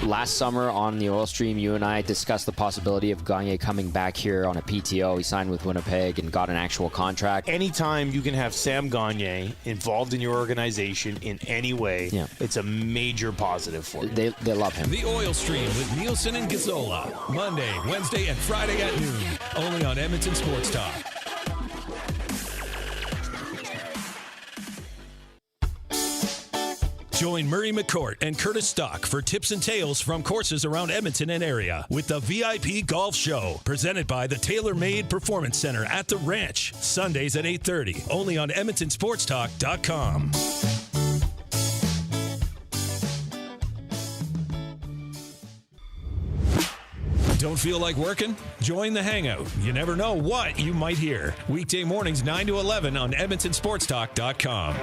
Last summer on the Oil Stream, you and I discussed the possibility of Gagne coming back here on a PTO. He signed with Winnipeg and got an actual contract. Anytime you can have Sam Gagne involved in your organization in any way, it's a major positive for you. They love him. The Oil Stream with Nielson and Gazzola. Monday, Wednesday, and Friday at noon. Only on Edmonton Sports Talk. Join Murray McCourt and Curtis Stock for tips and tales from courses around Edmonton and area with the VIP Golf Show, presented by the Tailor Made Performance Center at the Ranch, Sundays at 8:30, only on EdmontonSportsTalk.com. Don't feel like working? Join the Hangout. You never know what you might hear. Weekday mornings 9 to 11 on EdmontonSportsTalk.com.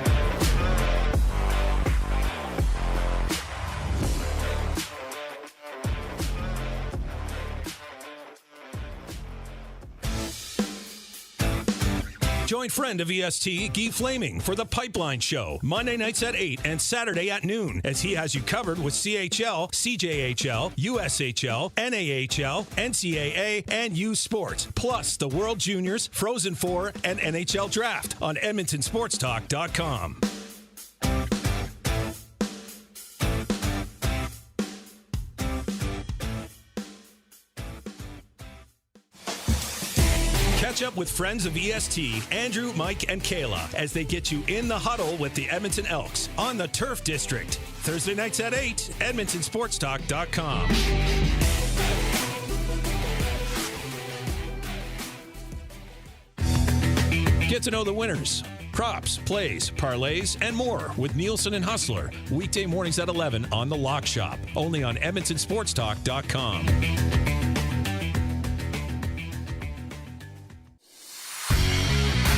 Join friend of EST, Guy Flaming, for the Pipeline Show, Monday nights at 8 and Saturday at noon, as he has you covered with CHL, CJHL, USHL, NAHL, NCAA, and U Sports, plus the World Juniors, Frozen Four, and NHL Draft on EdmontonSportsTalk.com. Catch up with friends of EST, Andrew, Mike, and Kayla, as they get you in the huddle with the Edmonton Elks on the Turf District. Thursday nights at 8, EdmontonSportsTalk.com. Get to know the winners, props, plays, parlays, and more with Nielson and Hustler. Weekday mornings at 11 on The Lock Shop, only on EdmontonSportsTalk.com.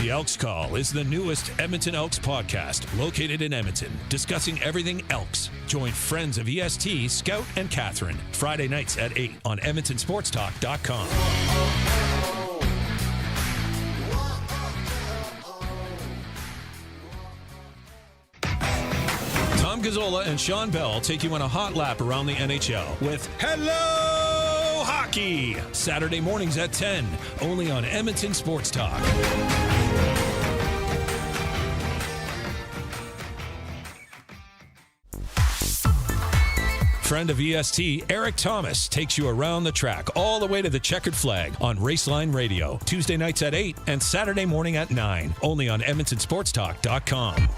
The Elks Call is the newest Edmonton Elks podcast located in Edmonton, discussing everything Elks. Join friends of EST, Scout and Catherine, Friday nights at 8 on EdmontonSportsTalk.com. Tom Gazzola and Sean Bell take you on a hot lap around the NHL with Hello Hockey, Saturday mornings at 10, only on Edmonton Sports Talk. Friend of EST, Eric Thomas, takes you around the track all the way to the checkered flag on Raceline Radio, Tuesday nights at 8 and Saturday morning at 9, only on EdmontonSportsTalk.com.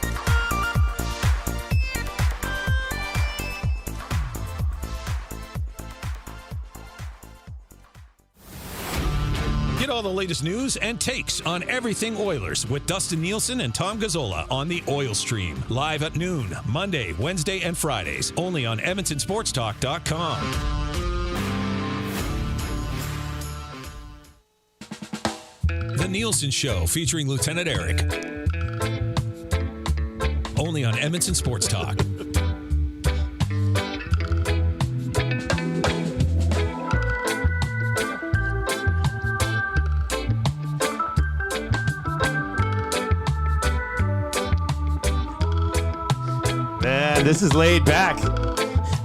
Get all the latest news and takes on everything Oilers with Dustin Nielson and Tom Gazzola on the Oil Stream. Live at noon, Monday, Wednesday, and Fridays. Only on EdmontonSportsTalk.com. The Nielson Show featuring Lieutenant Eric. Only on Edmonton Sports Talk. Man, this is laid back.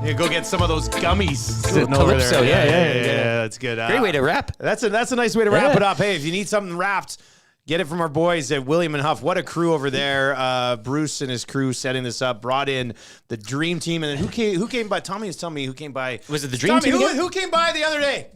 You go get some of those gummies sitting over there. Yeah, that's good. Great way to wrap. That's a nice way to wrap it up. Hey, if you need something wrapped, get it from our boys at William and Huff. What a crew over there. Bruce and his crew setting this up, brought in the Dream Team. And then who came by? Tommy was telling me who came by. Was it the Dream Team? Who came by the other day?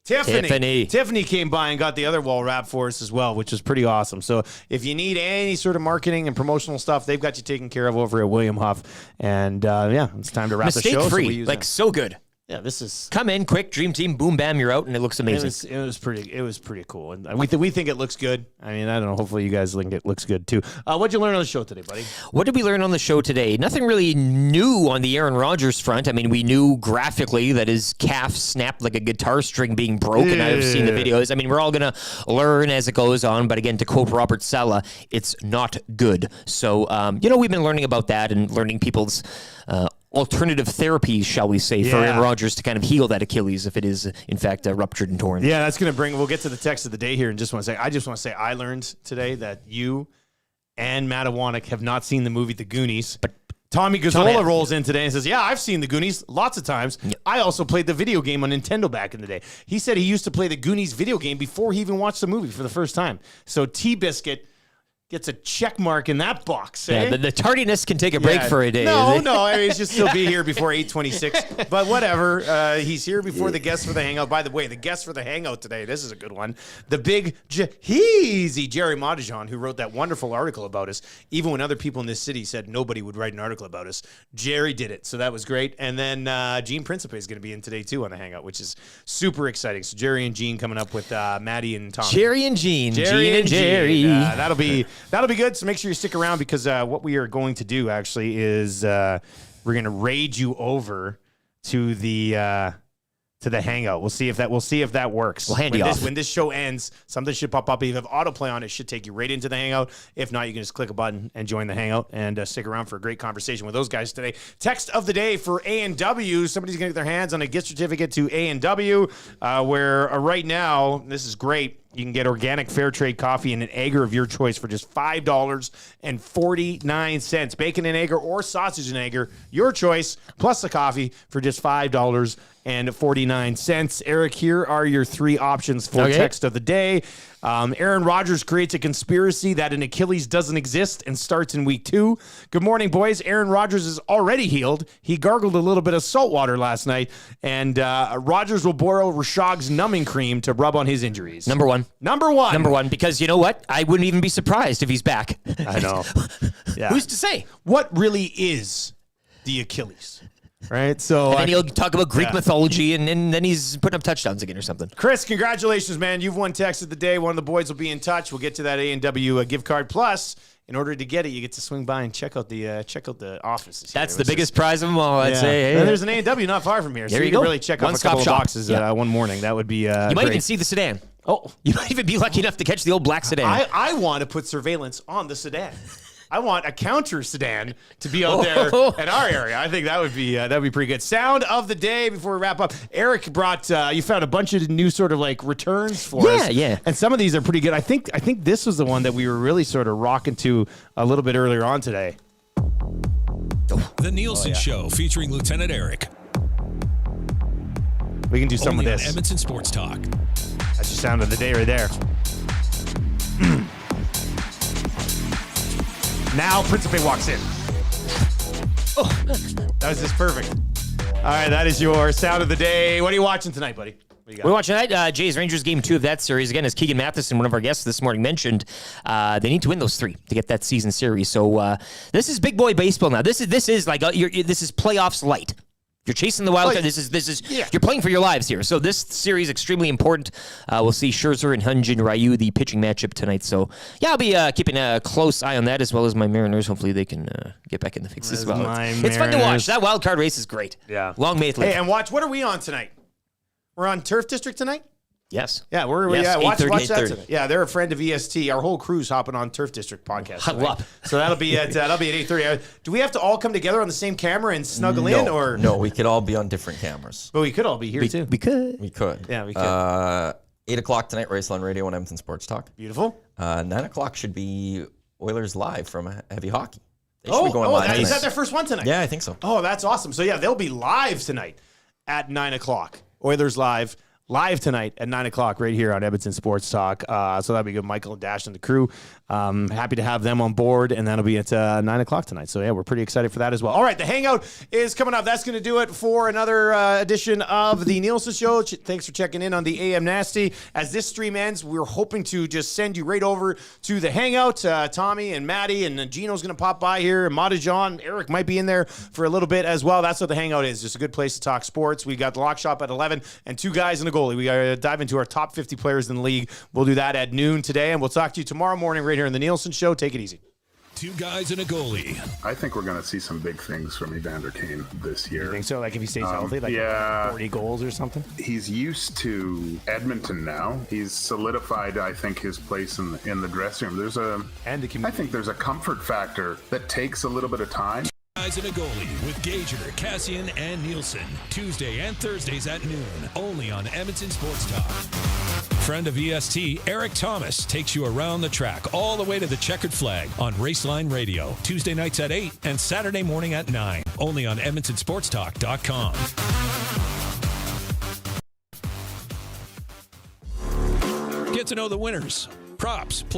Tiffany came by and got the other wall wrap for us as well, which was pretty awesome. So if you need any sort of marketing and promotional stuff, they've got you taken care of over at William Huff. And it's time to wrap the show. Mistake-free, so good. Yeah, this is come in quick, Dream Team, boom, bam, you're out, and it looks amazing. It was pretty cool, and we think it looks good. I mean, I don't know. Hopefully, you guys think it looks good too. What'd you learn on the show today, buddy? What did we learn on the show today? Nothing really new on the Aaron Rodgers front. I mean, we knew graphically that his calf snapped like a guitar string being broken. I've seen the videos. I mean, we're all gonna learn as it goes on. But again, to quote Robert Sala, it's not good. So, we've been learning about that and learning people's alternative therapies, shall we say, for Aaron Rodgers to kind of heal that Achilles if it is, in fact, ruptured and torn. Yeah, that's going to we'll get to the text of the day here in just one second. I just want to say I learned today that you and Matt Awanek have not seen the movie The Goonies. But Tommy Gazzola rolls in today and says, yeah, I've seen The Goonies lots of times. Yep. I also played the video game on Nintendo back in the day. He said he used to play the Goonies video game before he even watched the movie for the first time. So T-Biscuit gets a check mark in that box. Eh? Yeah, the tardiness can take a break for a day. No, I mean, he should still be here before 8:26. But whatever. He's here before the guests for the hangout. By the way, the guest for the hangout today, this is a good one. The big Jeezy, Jerry Matajan, who wrote that wonderful article about us. Even when other people in this city said nobody would write an article about us, Jerry did it. So that was great. And then Gene Principe is going to be in today, too, on the hangout, which is super exciting. So Jerry and Gene coming up with Maddie and Tom. Jerry and Gene. Gene and Jerry. That'll be good. So make sure you stick around because what we are going to do actually is we're going to raid you over to the hangout. We'll see if that works. We'll hand you off. When this show ends, something should pop up. If you have autoplay on, it should take you right into the hangout. If not, you can just click a button and join the hangout and stick around for a great conversation with those guys today. Text of the day for A&W. Somebody's going to get their hands on a gift certificate to A&W where right now, this is great. You can get organic fair trade coffee and an egger of your choice for just $5.49. Bacon and egger or sausage and egger, your choice, plus the coffee for just $5.49. Eric, here are your three options for text of the day. Aaron Rodgers creates a conspiracy that an Achilles doesn't exist and starts in week 2. Good morning, boys. Aaron Rodgers is already healed. He gargled a little bit of salt water last night, and Rodgers will borrow Rashog's numbing cream to rub on his injuries. Number one, because you know what? I wouldn't even be surprised if he's back. I know. Yeah. Who's to say? What really is the Achilles? Right, so and then he'll talk about Greek mythology, and then he's putting up touchdowns again or something. Chris, congratulations, man! You've won text of the day. One of the boys will be in touch. We'll get to that A&W gift card. Plus, in order to get it, you get to swing by and check out the offices. That's the biggest prize of them all, I'd say. And there's an A&W not far from here, so you can really check out a couple of boxes one morning. That would be you might even see the sedan. Oh, you might even be lucky enough to catch the old black sedan. I want to put surveillance on the sedan. I want a counter sedan to be out there in our area. I think that would be pretty good. Sound of the day before we wrap up. Eric brought you found a bunch of new sort of like returns for us. Yeah. And some of these are pretty good. I think this was the one that we were really sort of rocking to a little bit earlier on today. The Nielson Show featuring Lieutenant Eric. We can do some Only of this. On Edmonton Sports Talk. That's your sound of the day right there. Now Principe walks in. Oh, that was just perfect. All right, that is your sound of the day. What are you watching tonight, buddy? What do you got? We're watching tonight, Jays Rangers game 2 of that series. Again, as Keegan Matheson, one of our guests this morning, mentioned, they need to win those 3 to get that season series. So this is big boy baseball now. This is like this is playoffs light. You're chasing the wild card. This is you're playing for your lives here. So this series extremely important. We'll see Scherzer and Hyun-Jin Ryu, the pitching matchup tonight. So yeah, I'll be keeping a close eye on that, as well as my Mariners. Hopefully they can get back in the fix as well. It's fun to watch. That wild card race is great. Yeah, long may it live. Hey, and watch. What are we on tonight? We're on Turf District tonight. Yes. Yeah, watch that tonight. Yeah, they're a friend of EST. Our whole crew's hopping on Turf District podcast. Huddle up. So that'll be at 8:30. Do we have to all come together on the same camera and snuggle in, or no? We could all be on different cameras. But we could all be here too. We could. Yeah, we could. 8 o'clock tonight, Raceline Radio on Edmonton Sports Talk. Beautiful. 9 o'clock should be Oilers live from Heavy Hockey. They should be going live. Is that their first one tonight? Yeah, I think so. Oh, that's awesome. So yeah, they'll be live tonight at 9 o'clock. Oilers live tonight at 9 o'clock right here on Edmonton Sports Talk. So that'll be good. Michael and Dash and the crew. Happy to have them on board, and that'll be at 9 o'clock tonight. So yeah, we're pretty excited for that as well. All right, the Hangout is coming up. That's going to do it for another edition of the Nielsen Show. Thanks for checking in on the AM Nasty. As this stream ends, we're hoping to just send you right over to the Hangout. Tommy and Maddie and Gino's going to pop by here. Mata John, Eric might be in there for a little bit as well. That's what the Hangout is. Just a good place to talk sports. We got the Lock Shop at 11 and 2 guys and a goalie. We got to dive into our top 50 players in the league. We'll do that at noon today, and we'll talk to you tomorrow morning right here in the Nielsen Show. Take it easy. 2 guys and a goalie. I think we're going to see some big things from Evander Kane this year. You think so? Like if he stays healthy, like 40 goals or something? He's used to Edmonton now. He's solidified, I think, his place in the dressing room. I think there's a comfort factor that takes a little bit of time. Guys and a goalie with Gager, Cassian, and Nielsen. Tuesday and Thursdays at noon. Only on Edmonton Sports Talk. Friend of EST, Eric Thomas, takes you around the track all the way to the checkered flag on Raceline Radio. Tuesday nights at 8 and Saturday morning at 9. Only on EdmontonSportsTalk.com. Get to know the winners, props, play.